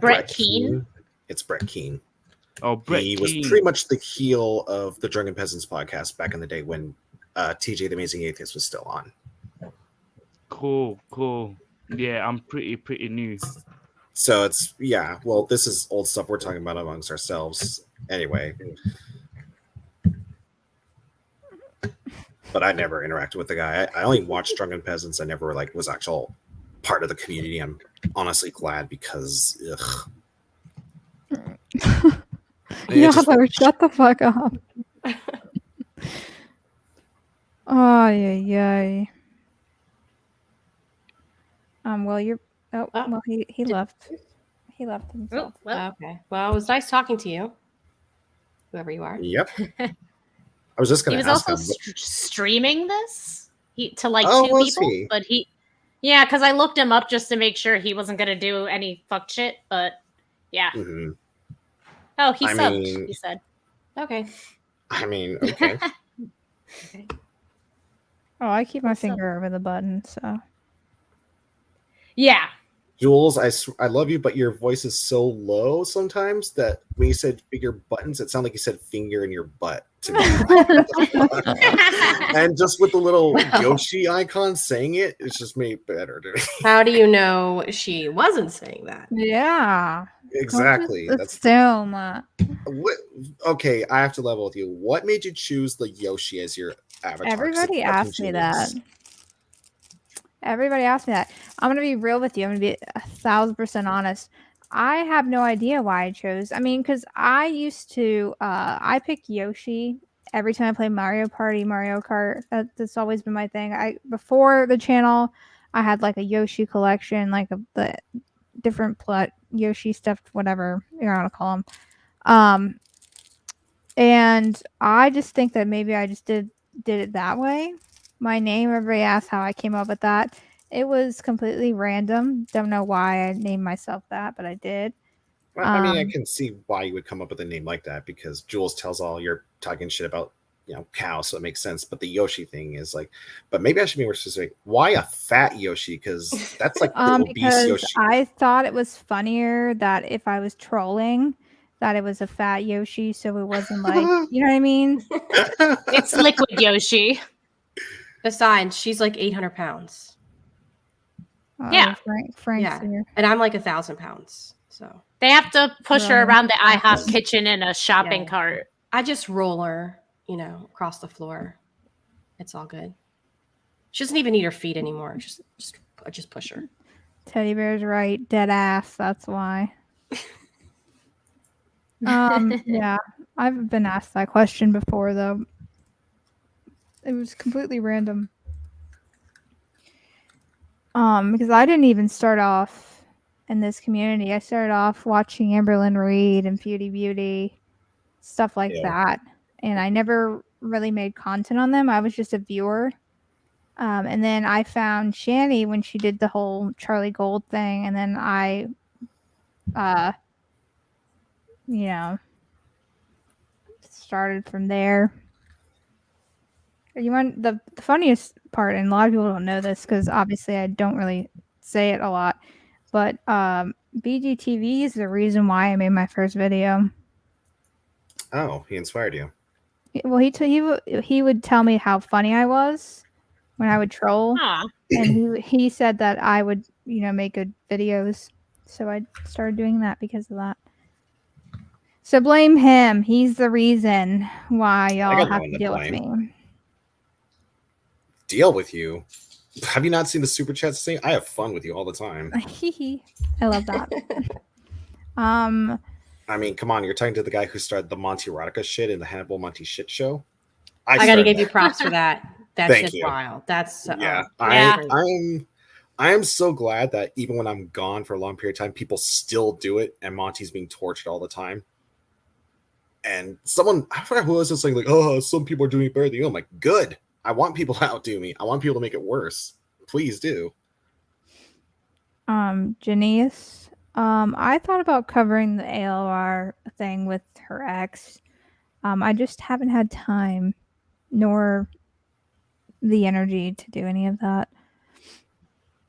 Brett Keane. It's Brett Keane. Oh, Brett He Keane. was pretty much the heel of the Drunken Peasants podcast back in the day when TJ the Amazing Atheist was still on. Cool. Yeah, I'm pretty new. So it's, yeah, well, this is old stuff we're talking about amongst ourselves anyway. But I never interacted with the guy. I only watched Drunken Peasants. I never was actual part of the community. I'm honestly glad because Yeah, shut the fuck up. Oh yeah. Well, you're. Oh, well, he left. He left himself. Okay. Well, it was nice talking to you, whoever you are. Yep. I was just going He to was ask also him. Streaming this to like Oh, two was people, he? but yeah, because I looked him up just to make sure he wasn't gonna do any fuck shit. But yeah. Mm-hmm. Oh, he I subbed. mean- He said. Okay. I mean, okay. Oh, I keep my finger over the button, so. Yeah. Jules, I love you, but your voice is so low sometimes that when you said finger buttons, it sounded like you said finger in your butt to me. And just with the little Yoshi icon saying it, it's just made it better. How do you know she wasn't saying that? Yeah. Exactly. That's assume. What, okay, I have to level with you. What made you choose the Yoshi as your avatar? Everybody asked me that. Everybody asked me that. I'm going to be real with you. I'm going to be 1,000% honest. I have no idea why I chose. I mean, because I used to, I pick Yoshi every time I play Mario Party, Mario Kart. That's always been my thing. Before the channel, I had like a Yoshi collection, like the different Yoshi stuff, whatever you want to call them. And I just think that maybe I just did it that way. My name, everybody asked how I came up with that. It was completely random. Don't know why I named myself that, but I did. Well, I mean, I can see why you would come up with a name like that because Jules tells all you're talking shit about, cows, so it makes sense. But the Yoshi thing is like, but maybe I should be more specific. Why a fat Yoshi? Because that's like the obese because Yoshi. I thought it was funnier that if I was trolling, that it was a fat Yoshi, so it wasn't like, you know what I mean? It's liquid Yoshi. Besides, she's like 800 pounds. Yeah. Frank's here. And I'm like 1,000 pounds. So they have to push her around the IHOP kitchen in a shopping cart. I just roll her, across the floor. It's all good. She doesn't even need her feet anymore. Just push her. Teddy Bear's right. Dead ass. That's why. Yeah. I've been asked that question before, though. It was completely random. Because I didn't even start off in this community. I started off watching Amberlynn Reed and Beauty Beauty, stuff like that. And I never really made content on them. I was just a viewer. And then I found Shani when she did the whole Charlie Gold thing. And then I, you know, started from there. You want the funniest part, and a lot of people don't know this because obviously I don't really say it a lot, but BGTV is the reason why I made my first video. Oh, he inspired you. Well, he would tell me how funny I was when I would troll, and he said that I would, you know, make good videos. So I started doing that because of that. So blame him. He's the reason why y'all have to deal with me. Deal with you? Have you not seen the super chats thing? I have fun with you all the time. I love that. I mean, come on, you're talking to the guy who started the Monty Erotica shit in the Hannibal Monty shit show. I gotta give you props for that. That's Thank just you. wild. That's yeah. I am so glad that even when I'm gone for a long period of time, people still do it, and Monty's being tortured all the time. And someone, I forgot who was just saying, like, oh, some people are doing it better than you. I'm like, good. I want people to outdo me. I want people to make it worse. Please do. Janice, I thought about covering the ALR thing with her ex. I just haven't had time nor the energy to do any of that.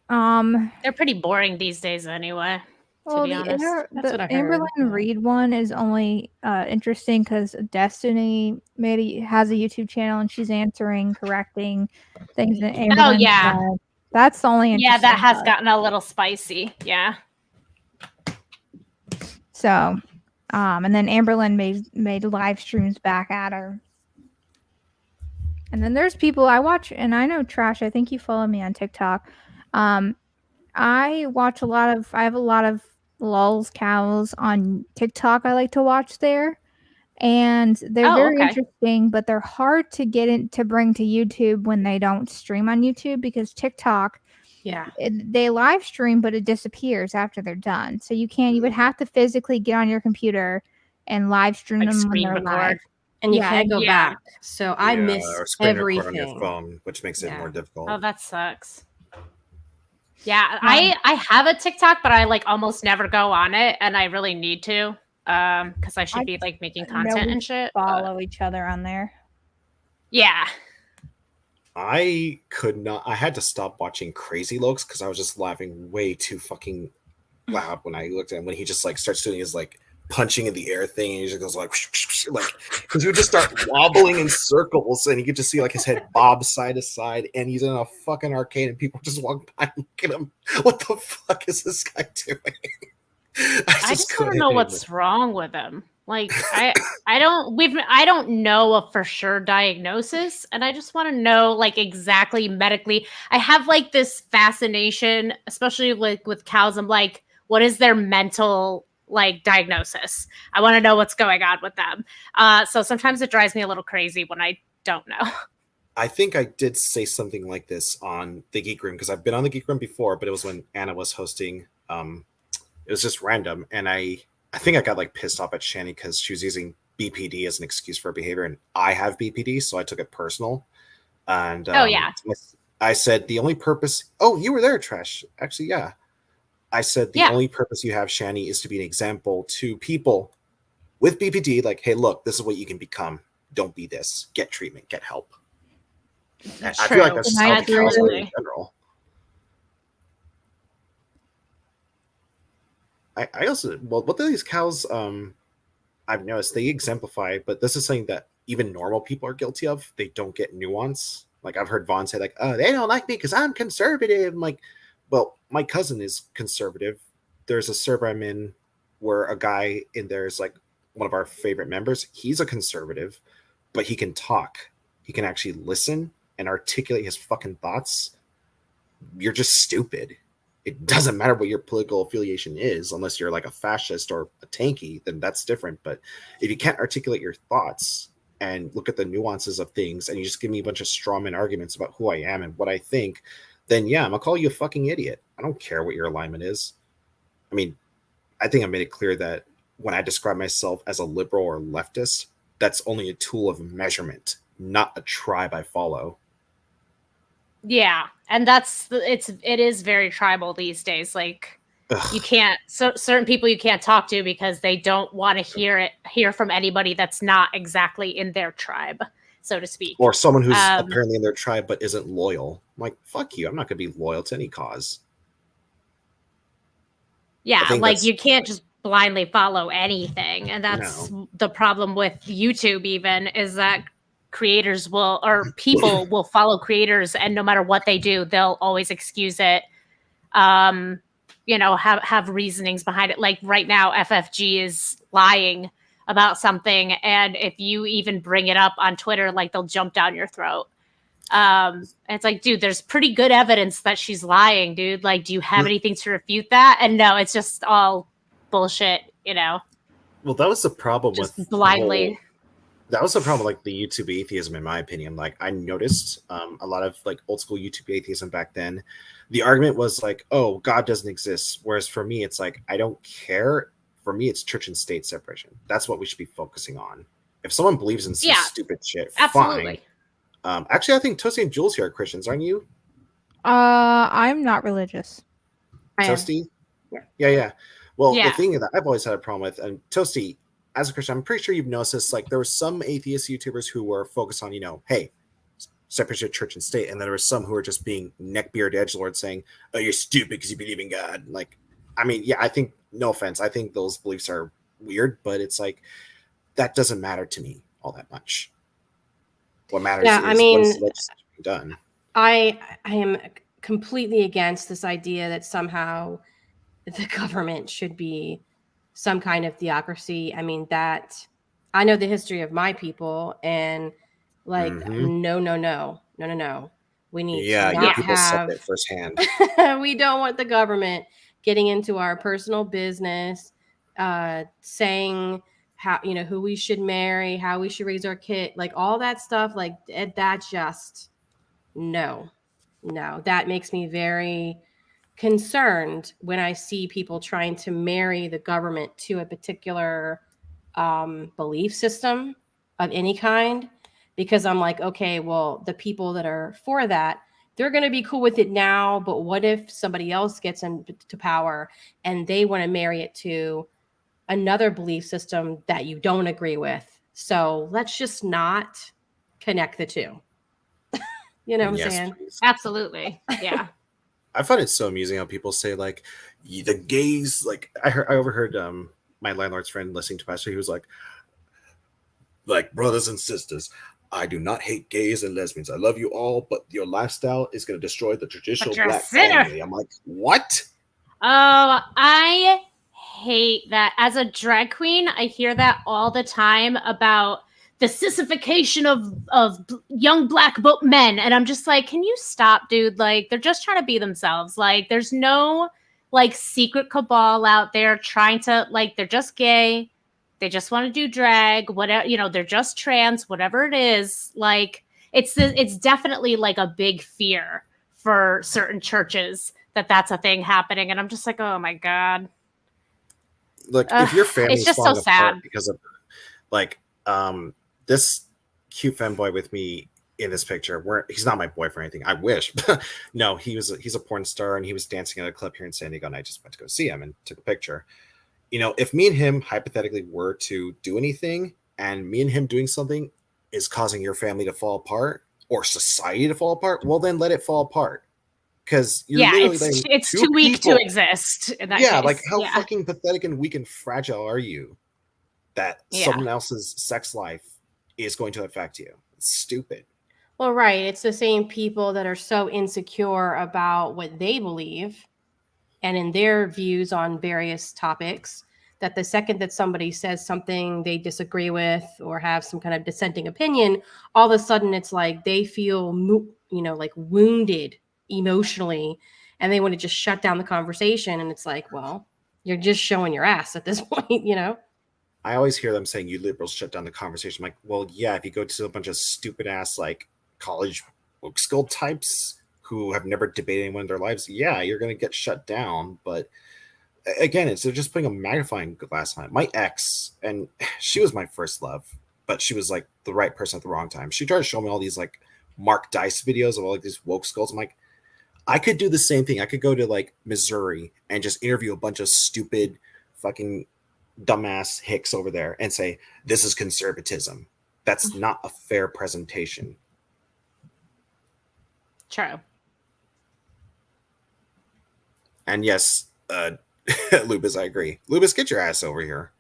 They're pretty boring these days anyway, to be honest. That's what I heard. Amberlynn Reed one is only interesting because Destiny has a YouTube channel and she's answering, correcting things that Amberlynn said. That's the only interesting that has part. gotten a little spicy. Yeah. So, and then Amberlynn made live streams back at her. And then there's people I watch, and I know Trash, I think you follow me on TikTok. I watch I have a lot of lulz cows on TikTok I like to watch there. And they're very interesting, but they're hard to get to bring to YouTube when they don't stream on YouTube because TikTok, they live stream, but it disappears after they're done. So you would have to physically get on your computer and live stream them when they're live. And you can't go back. So I miss or screen everything. record on your phone, which makes it more difficult. Oh, that sucks. Yeah, I have a TikTok, but I like almost never go on it, and I really need to because I should be like making content and shit. Follow each other on there. Yeah. I could not. I had to stop watching Crazy Lokes because I was just laughing way too fucking loud when I looked at him when he just like starts doing his like punching in the air thing and he just goes like because he would just start wobbling in circles and you could just see like his head bob side to side and he's in a fucking arcade and people just walk by and look at him. What the fuck is this guy doing? I just don't know what's wrong with him. Like I don't know a for sure diagnosis, and I just want to know like exactly medically. I have like this fascination, especially like with cows. I'm like, what is their mental like diagnosis? I want to know what's going on with them. So sometimes it drives me a little crazy when I don't know. I think I did say something like this on the Geek Room because I've been on the Geek Room before, but it was when Anna was hosting. It was just random, and I think I got like pissed off at Shani because she was using BPD as an excuse for her behavior, and I have BPD, so I took it personal. And I said the only purpose. Oh, you were there, Trash. Actually, yeah. I said the only purpose you have, Shani, is to be an example to people with BPD. Like, hey, look, this is what you can become. Don't be this. Get treatment. Get help. I feel like that's how cows are in general. I also, well, what do these cows, I've noticed they exemplify, but this is something that even normal people are guilty of. They don't get nuance. Like I've heard Vaughn say like, oh, they don't like me because I'm conservative. I'm like, well, my cousin is conservative. There's a server I'm in where a guy in there is like one of our favorite members. He's a conservative, but he can talk. He can actually listen and articulate his fucking thoughts. You're just stupid. It doesn't matter what your political affiliation is, unless you're like a fascist or a tanky, then that's different. But if you can't articulate your thoughts and look at the nuances of things and you just give me a bunch of strawman arguments about who I am and what I think, then yeah, I'm gonna call you a fucking idiot. I don't care what your alignment is. I mean, I think I made it clear that when I describe myself as a liberal or leftist, that's only a tool of measurement, not a tribe I follow. Yeah, and it is very tribal these days. Like, you can't certain people you can't talk to because they don't want to hear from anybody that's not exactly in their tribe, so to speak, or someone who's apparently in their tribe but isn't loyal. I'm like, fuck you, I'm not going to be loyal to any cause. Yeah, like you can't just blindly follow anything, and that's the problem with YouTube. Even is that creators people will follow creators, and no matter what they do, they'll always excuse it. Have reasonings behind it. Like right now, FFG is lying about something, and if you even bring it up on Twitter, like they'll jump down your throat. And it's like, dude, there's pretty good evidence that she's lying, dude. Like, do you have anything to refute that? And no, it's just all bullshit, Well, that was the problem just with blindly. That was the problem with like the YouTube atheism, in my opinion. Like, I noticed a lot of like old school YouTube atheism back then. The argument was like, oh, God doesn't exist. Whereas for me, it's like, I don't care. For me, it's church and state separation. That's what we should be focusing on. If someone believes in some stupid shit, absolutely. Fine. Actually, I think Toasty and Jules here are Christians, aren't you? I'm not religious. Toasty? Yeah. Well, Yeah. the thing that I've always had a problem with, and Toasty, as a Christian, I'm pretty sure you've noticed this, like there were some atheist YouTubers who were focused on, hey, separate your church and state, and then there were some who were just being neckbeard edgelords saying, oh, you're stupid because you believe in God. Like, I mean, yeah, I think, no offense, I think those beliefs are weird, but it's like, that doesn't matter to me all that much. What matters is what's legislation done. I am completely against this idea that somehow the government should be some kind of theocracy. I mean, that I know the history of my people, and like, no. We need to not have it firsthand. We don't want the government getting into our personal business, saying how, who we should marry, how we should raise our kid, like all that stuff. Like that just no, that makes me very concerned when I see people trying to marry the government to a particular belief system of any kind, because I'm like, okay, well, the people that are for that, they're going to be cool with it now, but what if somebody else gets into power and they want to marry it to another belief system that you don't agree with? So let's just not connect the two. You know what I'm saying? Please. Absolutely. Yeah. I find it so amusing how people say like the gays, like I overheard my landlord's friend listening to Pastor, he was like brothers and sisters, I do not hate gays and lesbians. I love you all, but your lifestyle is going to destroy the traditional black family. I'm like, what? Oh, I hate that. As a drag queen, I hear that all the time about the sissification of young black men, and I'm just like, can you stop, dude? Like, they're just trying to be themselves. Like, there's no like secret cabal out there trying to, like, they're just gay, they just want to do drag, whatever, they're just trans, whatever it is. Like, it's definitely like a big fear for certain churches that that's a thing happening, and I'm just like, oh my god. Look, if your family's it's just falling so apart sad because of like this cute femboy with me in this picture, he's not my boyfriend or anything. I wish. No, he's a porn star, and he was dancing at a club here in San Diego, and I just went to go see him and took a picture. If me and him hypothetically were to do anything, and me and him doing something is causing your family to fall apart or society to fall apart, well, then let it fall apart. Because it's too weak to exist in that case. Like how fucking pathetic and weak and fragile are you that someone else's sex life is going to affect you? It's stupid. Well, right. It's the same people that are so insecure about what they believe and in their views on various topics that the second that somebody says something they disagree with or have some kind of dissenting opinion, all of a sudden it's like they feel, like wounded emotionally, and they want to just shut down the conversation. And it's like, well, you're just showing your ass at this point, I always hear them saying, you liberals shut down the conversation. I'm like, well, yeah, if you go to a bunch of stupid ass like college book school types who have never debated anyone in their lives, yeah, you're going to get shut down. But again, they're just putting a magnifying glass on it. My ex, and she was my first love, but she was like the right person at the wrong time. She tried to show me all these like Mark Dice videos of all like these woke skulls. I'm like, I could do the same thing. I could go to like Missouri and just interview a bunch of stupid fucking dumbass hicks over there and say, this is conservatism. That's not a fair presentation. True. And yes, Lubis, I agree. Lubis, get your ass over here.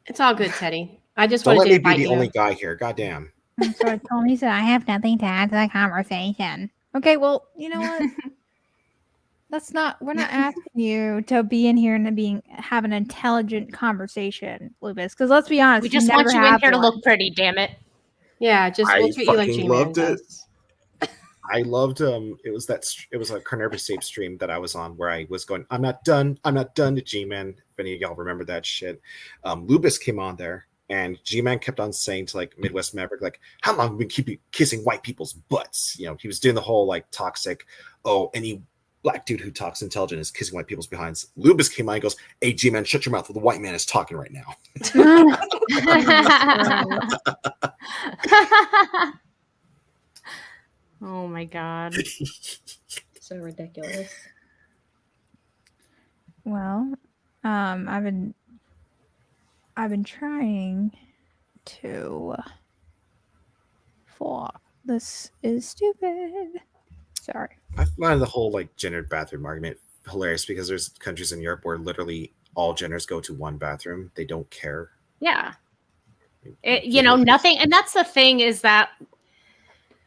It's all good, Teddy. I just Don't wanted let to me be invite the you. only guy here. Goddamn. I'm sorry, Tony said I have nothing to add to the conversation. Okay, well, you know what? We're not asking you to be in here and have an intelligent conversation, Lubis. Because let's be honest, We just want you in here to look pretty, damn it. Yeah, just we'll treat you like G-Man does. I loved it was a Carnivorous Ape stream that I was on where I was going, I'm not done to G-Man. If any of y'all remember that shit. Lubis came on there and G-Man kept on saying to like Midwest Maverick, like, how long have we keep kissing white people's butts? You know, he was doing the whole like toxic, any black dude who talks intelligent is kissing white people's behinds. Lubis came on and goes, hey G-Man, shut your mouth. The white man is talking right now. Oh my god. So ridiculous. Well, I've been trying to fuck. This is stupid. Sorry. I find the whole like gendered bathroom argument hilarious because there's countries in Europe where literally all genders go to one bathroom. They don't care. Yeah. Nothing. And that's the thing is that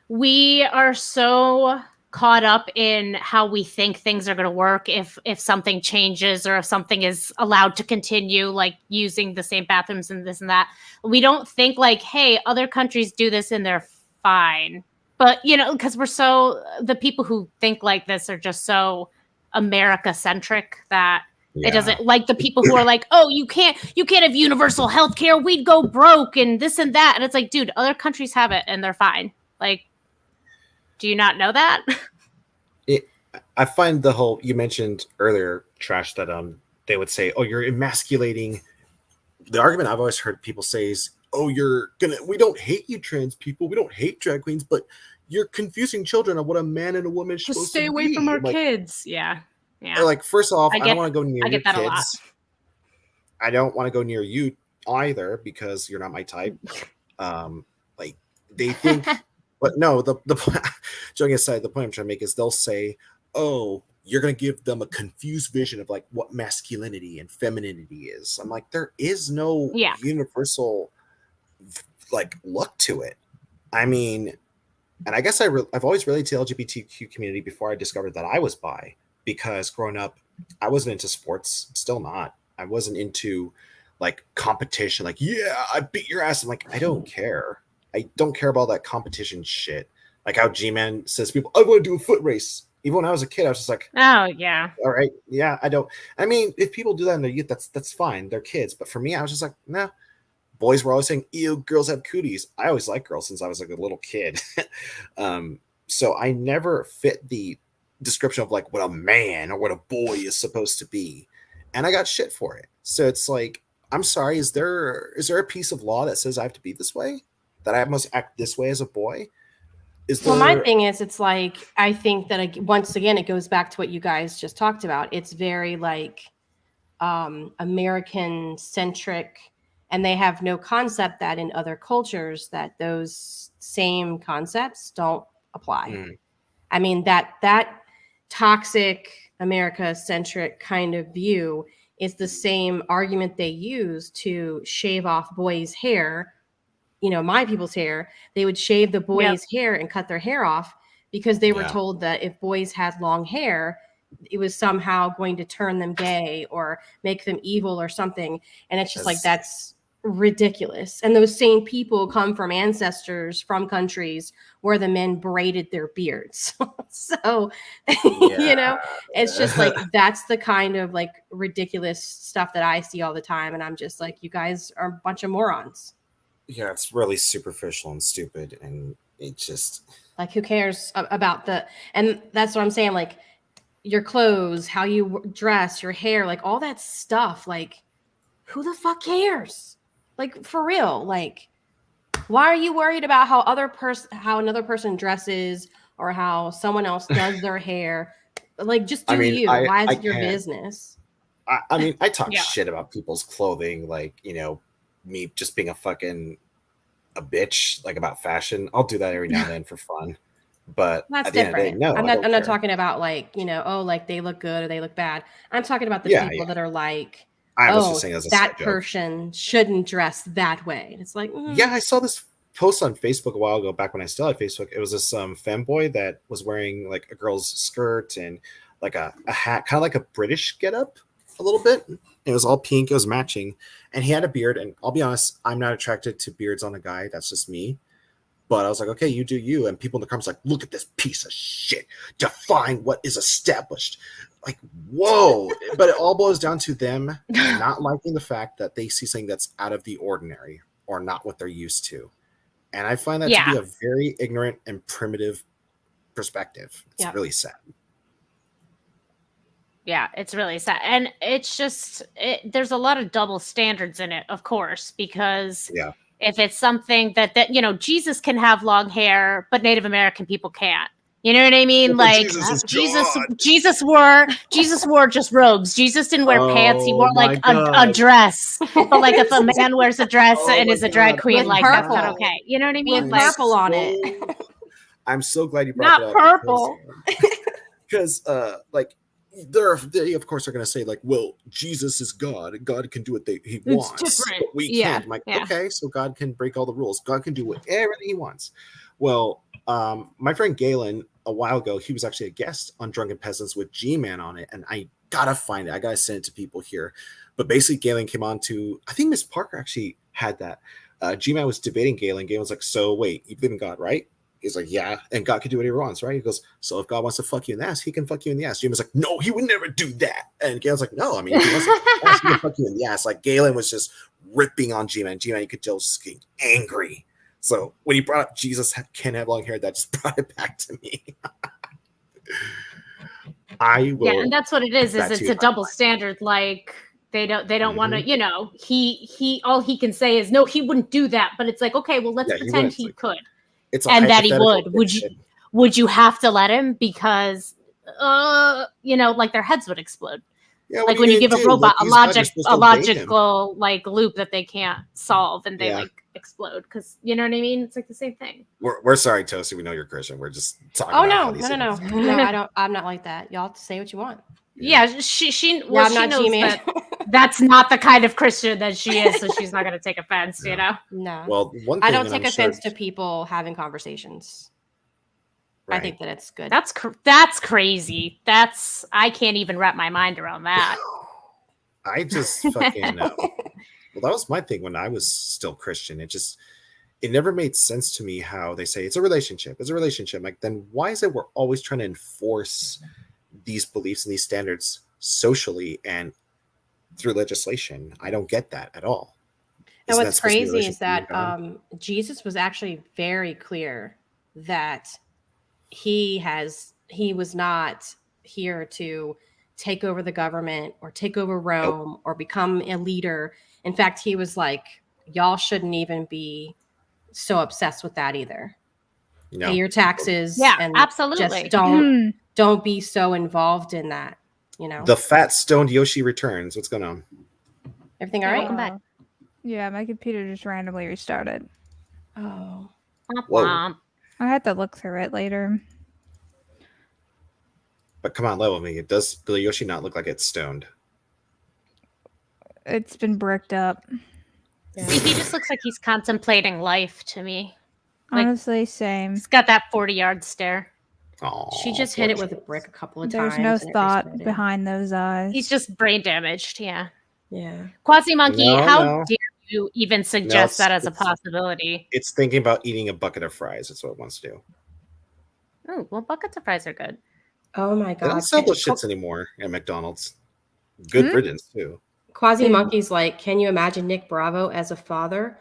we are so caught up in how we think things are going to work if something changes or if something is allowed to continue like using the same bathrooms and this and that. We don't think like, hey, other countries do this and they're fine. But, because the people who think like this are just so America centric that it doesn't like the people who are like, oh, you can't have universal health care. We'd go broke and this and that. And it's like, dude, other countries have it and they're fine. Like, do you not know that? I find the whole, you mentioned earlier, Trash, that they would say, oh, you're emasculating. The argument I've always heard people say is, oh, we don't hate you trans people. We don't hate drag queens, but you're confusing children on what a man and a woman is supposed to be. Stay away from our kids. Yeah. Yeah. Like, first off, I don't want to go near your that kids. A lot. I don't want to go near you either because you're not my type. Like, they think, but no, the joking aside, the point I'm trying to make is they'll say, oh, you're going to give them a confused vision of like what masculinity and femininity is. I'm like, there is no universal like look to it. I mean, and I guess I've always related to the LGBTQ community before I discovered that I was bi, because growing up, I wasn't into sports, still not. I wasn't into like competition, like, yeah, I beat your ass. I'm like, I don't care. I don't care about that competition shit. Like how G-Man says people, I want to do a foot race. Even when I was a kid, I was just like, oh yeah, all right, yeah, I don't. I mean, if people do that in their youth, that's fine. They're kids. But for me, I was just like, nah. Boys were always saying, ew, girls have cooties. I always liked girls since I was like a little kid. So I never fit the description of like what a man or what a boy is supposed to be. And I got shit for it. So it's like, I'm sorry, is there a piece of law that says I have to be this way? That I must act this way as a boy? Well, my thing is, it's like, I think that once again, it goes back to what you guys just talked about. It's very like American centric, and they have no concept that in other cultures that those same concepts don't apply. I mean, that toxic America centric kind of view is the same argument they use to shave off boys' hair. My people's hair, they would shave the boys' hair and cut their hair off because they were told that if boys had long hair, it was somehow going to turn them gay or make them evil or something. And it's just like, that's ridiculous. And those same people come from ancestors from countries where the men braided their beards. So, it's just like, that's the kind of like ridiculous stuff that I see all the time. And I'm just like, you guys are a bunch of morons. Yeah, it's really superficial and stupid, and it just like, who cares about and that's what I'm saying. Like, your clothes, how you dress, your hair, like all that stuff. Like, who the fuck cares? Like, for real. Like, why are you worried about how another person dresses or how someone else does their hair? Like, just do you. Why is it your business? I mean, I talk shit about people's clothing, like, you know, me just being a bitch, like, about fashion. I'll do that every now and then for fun. But that's at the different. End of the day, no, I'm not talking about, like, you know, oh, like they look good or they look bad. I'm talking about the people that are like, I was just saying as a that person shouldn't dress that way. It's like, yeah, I saw this post on Facebook a while ago, back when I still had Facebook. It was this femboy that was wearing like a girl's skirt and like a hat, kind of like a British getup a little bit. It was all pink, it was matching, and he had a beard. And I'll be honest, I'm not attracted to beards on a guy. That's just me. But I was like, okay, you do you. And people in the comments like, look at this piece of shit. Define what is established. Like, whoa. But it all boils down to them not liking the fact that they see something that's out of the ordinary or not what they're used to. And I find that to be a very ignorant and primitive perspective. It's really sad. Yeah, it's really sad. And it's just, there's a lot of double standards in it, of course, because if it's something that, you know, Jesus can have long hair, but Native American people can't. You know what I mean? Like Jesus wore just robes. Jesus didn't wear pants. He wore like a dress. But like if a man wears a dress and is a drag queen, like that's not okay. You know what I mean? With purple on it. I'm so glad you brought that up. Not purple. Because like they of course are going to say like, well, Jesus is God. God can do what he wants. But we can't. I'm like, okay, so God can break all the rules. God can do whatever he wants. Well, my friend Galen, a while ago, he was actually a guest on Drunken Peasants with G-Man on it, and I gotta find it. I gotta send it to people here. But basically, Galen came on to, I think Miss Parker actually had that. G-Man was debating Galen. Galen was like, so wait, you believe in God, right? He's like, yeah, and God can do whatever he wants, right? He goes, so if God wants to fuck you in the ass, he can fuck you in the ass. G-Man's like, no, he would never do that. And Galen's like, no, I mean, if he wants to fuck you in the ass, he can fuck you in the ass. Like, Galen was just ripping on G-Man. G-Man, you could tell, was getting angry. So when he brought up Jesus can have long hair, that just brought it back to me. I will. Yeah, and that's what it is it's a double standard. Like they don't want to, you know, he all he can say is no, he wouldn't do that. But it's like, okay, well, let's pretend he could. And that he would. Would you have to let him? Because you know, like their heads would explode. Yeah, like when you give a robot a logical like loop that they can't solve and they like explode, because you know what I mean? It's like the same thing. We're sorry, Toasty. We know you're Christian. We're just talking. Oh no, no, I'm not like that. Y'all say what you want. Yeah, she knows that's not the kind of Christian that she is, so she's not going to take offense. You know? No. Well, one thing I don't take offense to people having conversations. Right. I think that it's good. That's crazy. I can't even wrap my mind around that. I just fucking know. Well, that was my thing when I was still Christian. It never made sense to me how they say it's a relationship. It's a relationship. Like, then why is it we're always trying to enforce these beliefs and these standards socially and through legislation? I don't get that at all. And what's crazy is that Jesus was actually very clear that he was not here to take over the government or take over Rome or become a leader. In fact, he was like, y'all shouldn't even be so obsessed with that either. No. Pay your taxes. Yeah, and absolutely. Just don't be so involved in that, you know. The fat stoned Yoshi returns. What's going on? Everything all right? Welcome back. Yeah, my computer just randomly restarted. Oh. Whoa. I had to look through it later. But come on, level me. Does Billy Yoshi not look like it's stoned? It's been bricked up. Yeah. See, he just looks like he's contemplating life to me. Like, honestly, same. He's got that 40-yard stare. Oh, she just hit it with a brick a couple of times. There's no thought behind those eyes. He's just brain damaged. Yeah. Yeah. Quasi Monkey, how dare you even suggest that as a possibility? It's thinking about eating a bucket of fries. That's what it wants to do. Oh, well, buckets of fries are good. Oh my god. They don't sell those shits anymore at McDonald's. Good riddance too. Quasi Monkey's like, can you imagine Nick Bravo as a father?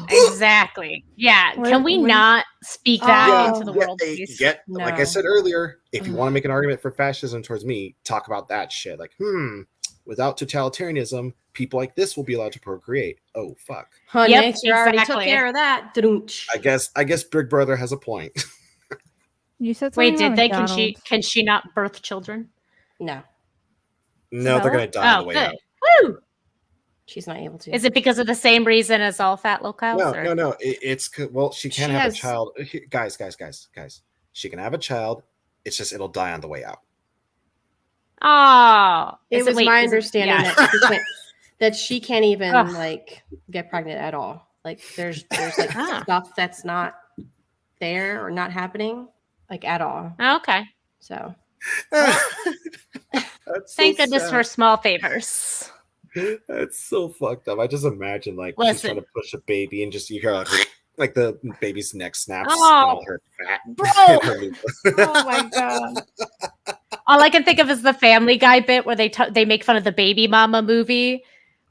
Exactly. Yeah. Can we not speak that into the world, please? Like I said earlier, if you want to make an argument for fascism towards me, talk about that shit. Like, without totalitarianism, people like this will be allowed to procreate. Oh, fuck. Nature already took care of that. I guess Big Brother has a point. You said Wait, something did they? McDonald's. Can she not birth children? No. No, they're gonna die on the way out. Woo! She's not able to. Is it because of the same reason as all fat locales? No. It's she can have a child. Guys. She can have a child. It's just it'll die on the way out. Oh, it was my understanding that she can't even like get pregnant at all. Like there's like stuff that's not there or not happening like at all. Okay. So thank goodness for small favors. That's so fucked up. I just imagine like she's trying to push a baby and just you hear like the baby's neck snaps and all her fat. Bro. Oh my god. All I can think of is the Family Guy bit where they make fun of the Baby Mama movie,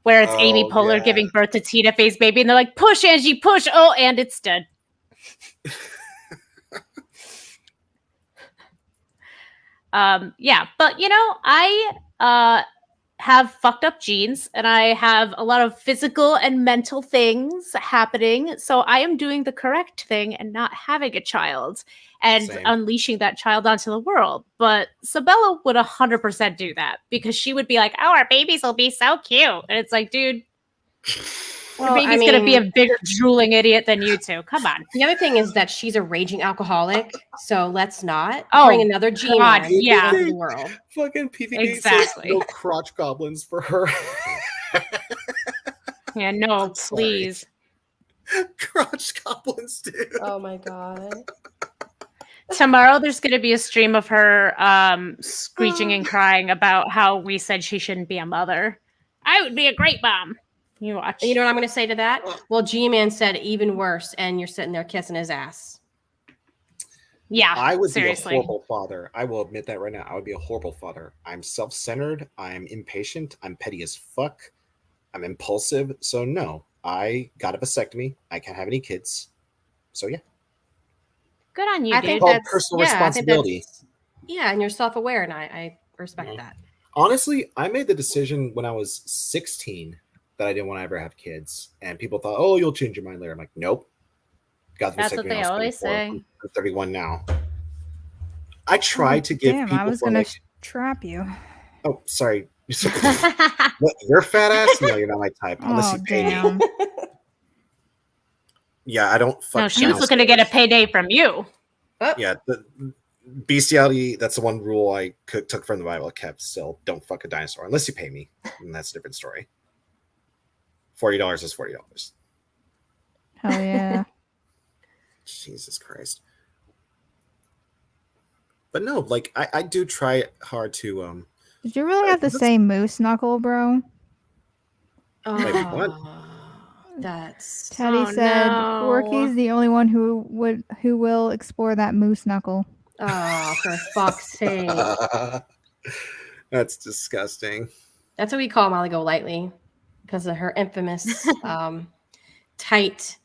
where it's Amy Poehler giving birth to Tina Fey's baby, and they're like, "Push, Angie, push!" Oh, and it's dead. Yeah, but I have fucked up genes, and I have a lot of physical and mental things happening. So I am doing the correct thing and not having a child and unleashing that child onto the world. But Sabella would 100% do that because she would be like, "Oh, our babies will be so cute," and it's like, dude. Your baby's gonna be a bigger drooling idiot than you two. Come on. The other thing is that she's a raging alcoholic, so let's not bring another gene into the world. Fucking PVK exactly. No crotch goblins for her. Yeah, no, please. Crotch goblins, dude. Oh my god. Tomorrow there's gonna be a stream of her screeching and crying about how we said she shouldn't be a mother. I would be a great mom. You watch. You know what I'm going to say to that? Well, G-Man said even worse, and you're sitting there kissing his ass. Yeah, I would seriously. be a horrible father. I will admit that right now. I would be a horrible father. I'm self-centered. I'm impatient. I'm petty as fuck. I'm impulsive. So no, I got a vasectomy. I can't have any kids. So yeah. Good on you, I dude. think called that's personal responsibility. And you're self-aware, and I respect that. Honestly, I made the decision when I was 16 that I didn't want to ever have kids, and people thought, "Oh, you'll change your mind later." I'm like, "Nope." That's what they always say. I'm 31 now. I tried to give people. I was gonna trap you. Oh, sorry. What, you're fat ass? No, you're not my type. Unless you pay me. Yeah, I don't. No, she was looking to get a payday from you. Yeah, the bestiality. That's the one rule I took from the Bible. I kept still. Don't fuck a dinosaur unless you pay me, and that's a different story. $40 is $40. Hell yeah. Jesus Christ. But no, like I do try hard to Did you really have the same moose knuckle, bro? Wait, what? That's Teddy said Orky's the only one who will explore that moose knuckle. Oh, for fuck's sake. That's disgusting. That's what we call Molly Golightly. Because of her infamous tight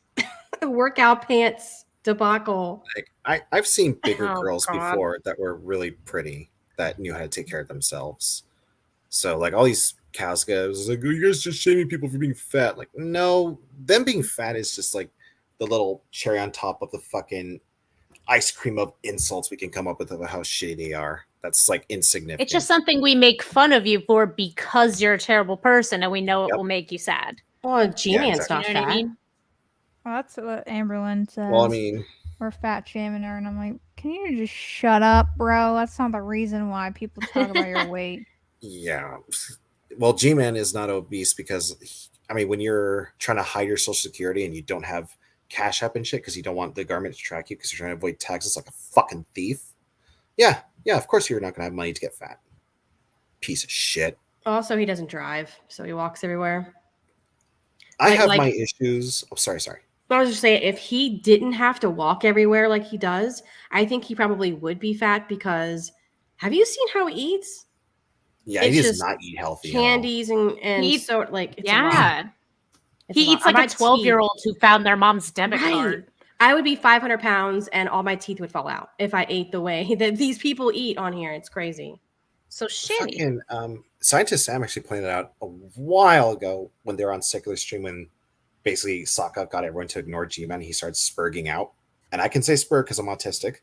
workout pants debacle. Like, I've seen bigger girls before that were really pretty that knew how to take care of themselves. So like all these cows guys like, oh, you guys just shaming people for being fat. Like, no, them being fat is just like the little cherry on top of the fucking ice cream of insults we can come up with about how shitty they are. That's like insignificant. It's just something we make fun of you for because you're a terrible person and we know it will make you sad. Oh, G-Man's not fat. Well, that's what Amberlyn says. Well, I mean, we're fat shaming her, and I'm like, can you just shut up, bro? That's not the reason why people talk about your weight. Yeah. Well, G-Man is not obese because, I mean, when you're trying to hide your social security and you don't have Cash App and shit because you don't want the government to track you because you're trying to avoid taxes like a fucking thief. Yeah, of course you're not going to have money to get fat. Piece of shit. Also, he doesn't drive, so he walks everywhere. I have my issues. Oh, sorry. I was just saying, if he didn't have to walk everywhere like he does, I think he probably would be fat because have you seen how he eats? Yeah, he does not eat healthy. Candies and so like it's He eats like a 12-year-old who found their mom's debit card. I would be 500 pounds and all my teeth would fall out if I ate the way that these people eat on here. It's crazy. So shitty. Fucking, Scientist Sam actually pointed out a while ago when they were on Secular Stream when basically Sokka got everyone to ignore G-Man. He started spurging out. And I can say spur because I'm autistic.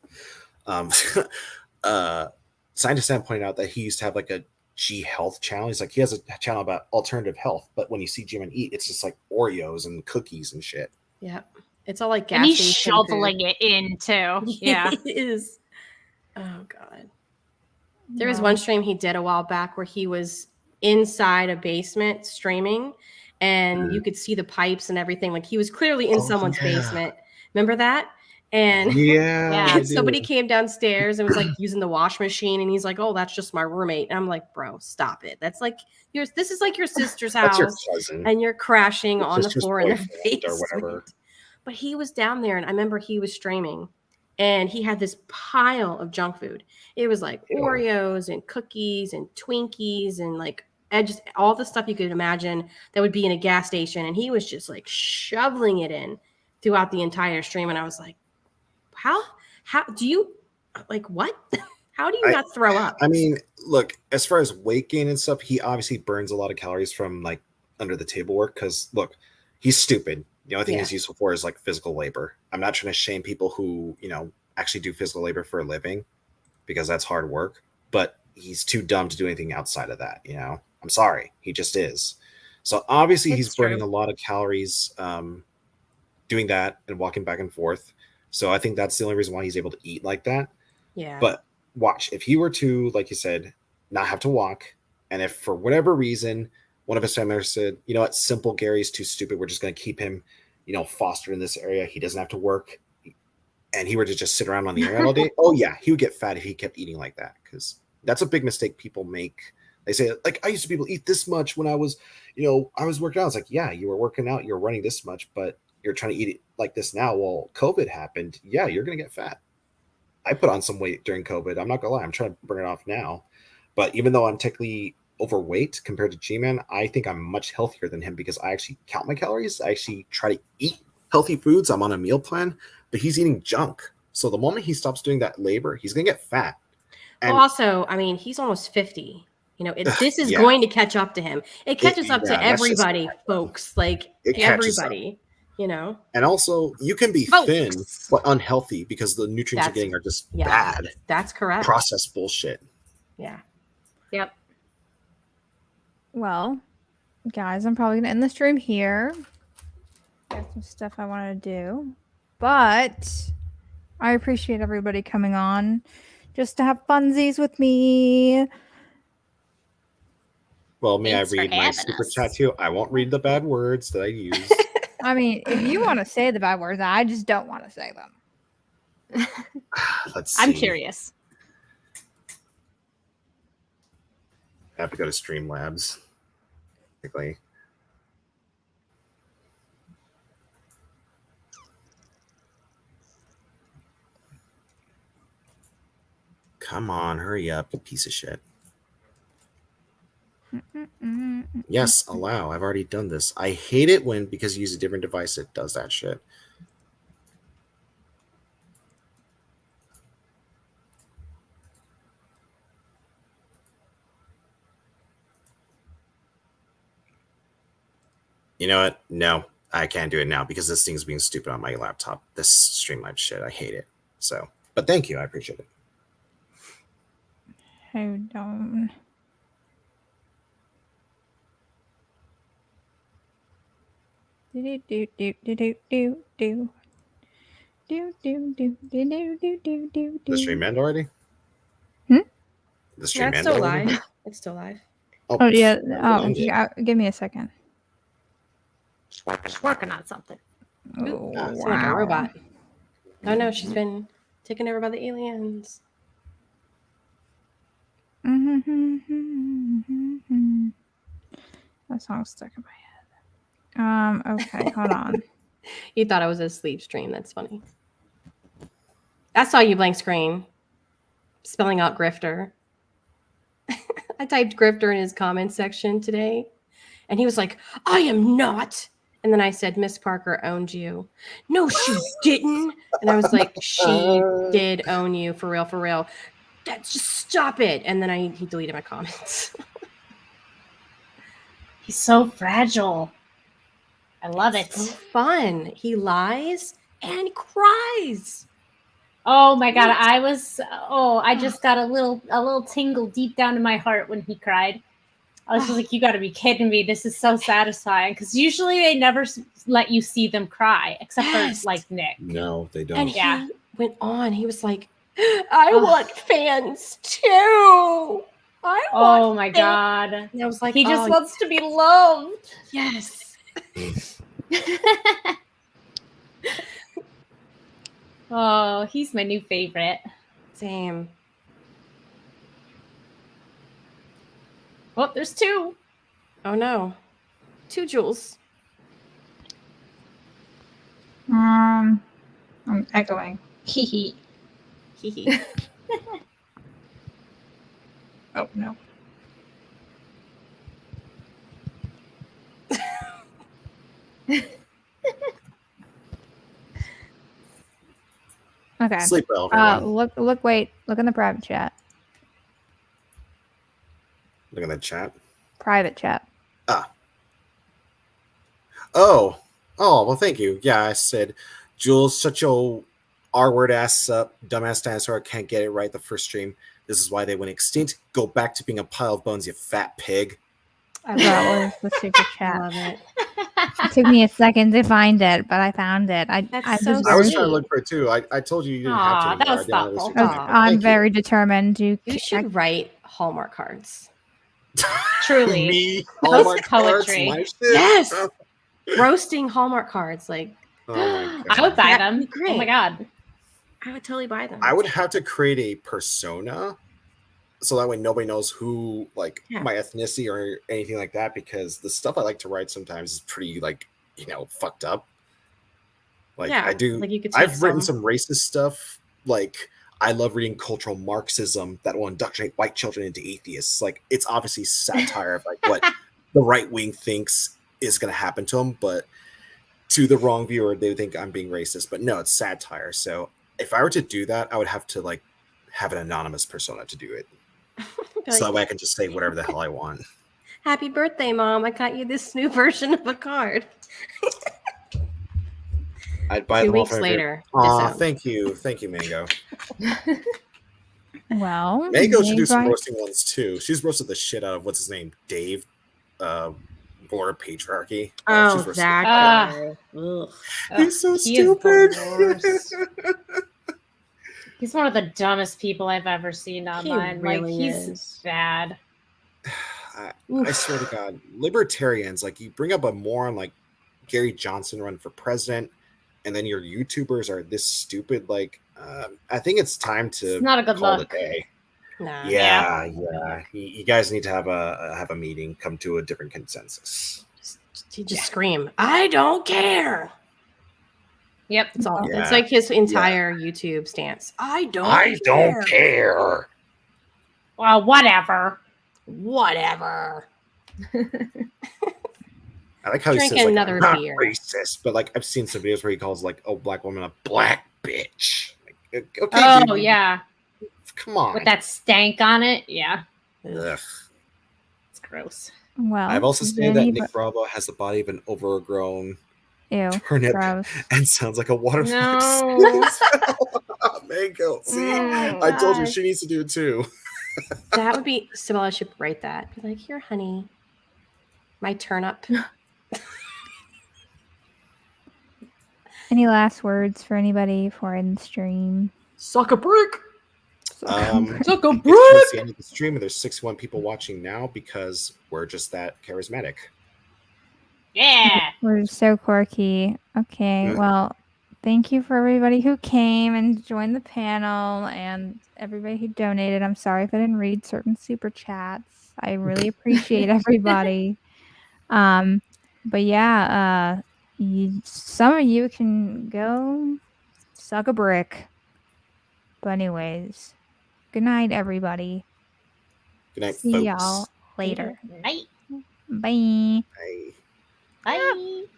Scientist Sam pointed out that he used to have like a G Health channel. He's like, he has a channel about alternative health, but when you see G-Man eat, it's just like Oreos and cookies and shit. Yeah. It's all like gas and he's station shoveling food. it in too. Yeah. It is. Oh God. There was one stream he did a while back where he was inside a basement streaming and you could see the pipes and everything. Like he was clearly in someone's basement. Remember that? And yeah, somebody came downstairs and was like using the wash machine and he's like, oh, that's just my roommate. And I'm like, bro, stop it. That's like this is like your sister's house. That's your cousin. And you're crashing Your on the sister's floor in their boyfriend or basement. whatever. But he was down there and I remember he was streaming and he had this pile of junk food. It was like Oreos and cookies and Twinkies and like just all the stuff you could imagine that would be in a gas station. And he was just like shoveling it in throughout the entire stream. And I was like, how do you like what? How do you not throw up? I mean, look, as far as weight gain and stuff, he obviously burns a lot of calories from like under the table work because look, he's stupid. The only thing he's useful for is like physical labor. I'm not trying to shame people who, actually do physical labor for a living because that's hard work, but he's too dumb to do anything outside of that. I'm sorry. He just is. So obviously he's burning a lot of calories doing that and walking back and forth. So I think that's the only reason why he's able to eat like that. Yeah. But watch, if he were to, like you said, not have to walk, and if for whatever reason one of his family members said, you know what, Simple Gary's too stupid, we're just going to keep him, fostered in this area, he doesn't have to work, and he were to just sit around on the internet all day, oh yeah, he would get fat if he kept eating like that, because that's a big mistake people make. They say, like, I used to be able to eat this much when I was, I was working out. It's like, yeah, you were working out, you're running this much, but you're trying to eat it like this now. Well, COVID happened. Yeah, you're going to get fat. I put on some weight during COVID. I'm not going to lie. I'm trying to burn it off now. But even though I'm technically overweight compared to G-Man, I think I'm much healthier than him because I actually count my calories. I actually try to eat healthy foods. I'm on a meal plan, but he's eating junk. So the moment he stops doing that labor, he's going to get fat. And well, also, I mean, he's almost 50. This is going to catch up to him. It catches up to everybody, folks. Like everybody. And also you can be thin but unhealthy because the nutrients you're getting are just bad. That's correct. Processed bullshit. Yeah. Yep. Well, guys, I'm probably gonna end the stream here. Got some stuff I want to do, but I appreciate everybody coming on just to have funsies with me. Well, may I read my super chat too? I won't read the bad words that I use. I mean, if you want to say the bad words, I just don't want to say them. Let's see. I'm curious. I have to go to Streamlabs. Quickly. Come on, hurry up, you piece of shit. Yes, allow. I've already done this. I hate it when, because you use a different device, it does that shit. You know what? No, I can't do it now because this thing's being stupid on my laptop. This Streamlabs shit, I hate it. So, but thank you. I appreciate it. Hold on. Do do do do do do do do do do do do do do. The stream end already? The stream it's end still already? live. It's still live. Oh yeah. Give me a second. She's working on something. Oh, it's like a robot. Oh no, she's been taken over by the aliens. That song's stuck in my head. Okay, hold on. You thought I was a sleep stream. That's funny. I saw you blank screen spelling out grifter. I typed grifter in his comment section today, and he was like, I am not And then I said, Miss Parker owned you. No, she didn't. And I was like, she did own you, for real, for real. Just stop it. And then he deleted my comments. He's so fragile. I love it. So fun. He lies and cries. Oh my god, I just got a little tingle deep down in my heart when he cried. I was just like, you got to be kidding me. This is so satisfying. Because usually they never let you see them cry, except for like Nick. No, they don't. And he went on. He was like, I want fans too. Oh my god. And I was like, he just wants to be loved. Yes. Oh, he's my new favorite. Same. Oh, there's 2. Oh no. 2 Jules. I'm echoing. Hee hee. Hee hee. Oh no. Okay. Sleep well, everyone. Look, wait. Look in the private chat. Look in the chat. Private chat. Oh, well, thank you. Yeah, I said, Jules, such a R-word ass up, dumbass dinosaur, can't get it right the first stream. This is why they went extinct. Go back to being a pile of bones, you fat pig. That was the super chat. I love it. It took me a second to find it, but I found it. I was trying to look for it too. I told you didn't have to. that was thoughtful. I'm very determined. You should write Hallmark cards. Truly. Me, Hallmark poetry. Cards, yes. Roasting Hallmark cards. Like, I would buy them. Great. Oh my god. I would totally buy them. I would have to create a persona so that way nobody knows who, like, my ethnicity or anything like that, because the stuff I like to write sometimes is pretty, like, fucked up. Like, I do. Like, you could I've written some racist stuff. Like, I love reading cultural Marxism that will indoctrinate white children into atheists. Like, it's obviously satire of like what the right wing thinks is going to happen to them, but to the wrong viewer, they think I'm being racist. But no, it's satire. So if I were to do that, I would have to like have an anonymous persona to do it. So that way I can just say whatever the hell I want. Happy birthday, Mom. I got you this new version of a card. I'd buy 2 them weeks off later. Thank you, Mango. Well, Mango should do some roasting ones too. She's roasted the shit out of what's his name, Dave, Lord of Patriarchy. Oh, that guy. He's so stupid. He's one of the dumbest people I've ever seen online. He's bad. I swear to God, libertarians, like, you bring up a moron like Gary Johnson running for president, and then your YouTubers are this stupid. Like, I think it's time to it's not a good call look. it a day. Nah. Yeah. You guys need to have a meeting, come to a different consensus. Just scream, I don't care. Yep. It's all. It's like his entire YouTube stance. I don't care. Well, whatever. Whatever. I like how he Drink says, like, another I'm not beer. racist, but like I've seen some videos where he calls like a black woman a black bitch. Like, okay, Oh dude, yeah. come on. With that stank on it, yeah. Ugh. It's gross. Well, I've also seen that Nick Bravo has the body of an overgrown turnip gross. and sounds like a waterfox. No. Mango. See, Oh, I told you gosh. she needs to do it too. That would be Sibella should write that. Be like, here, honey, my turnip. Any last words for anybody for in the stream? Suck a brick. Suck a It's brick. towards the end of the stream, and there's 61 people watching now because we're just that charismatic. Yeah. We're so quirky. Okay, well, thank you for everybody who came and joined the panel and everybody who donated. I'm sorry if I didn't read certain super chats. I really appreciate everybody. But yeah, some of you can go suck a brick. But anyways, good night, everybody. Good night, See folks. y'all later. Night. Bye. Bye. Bye.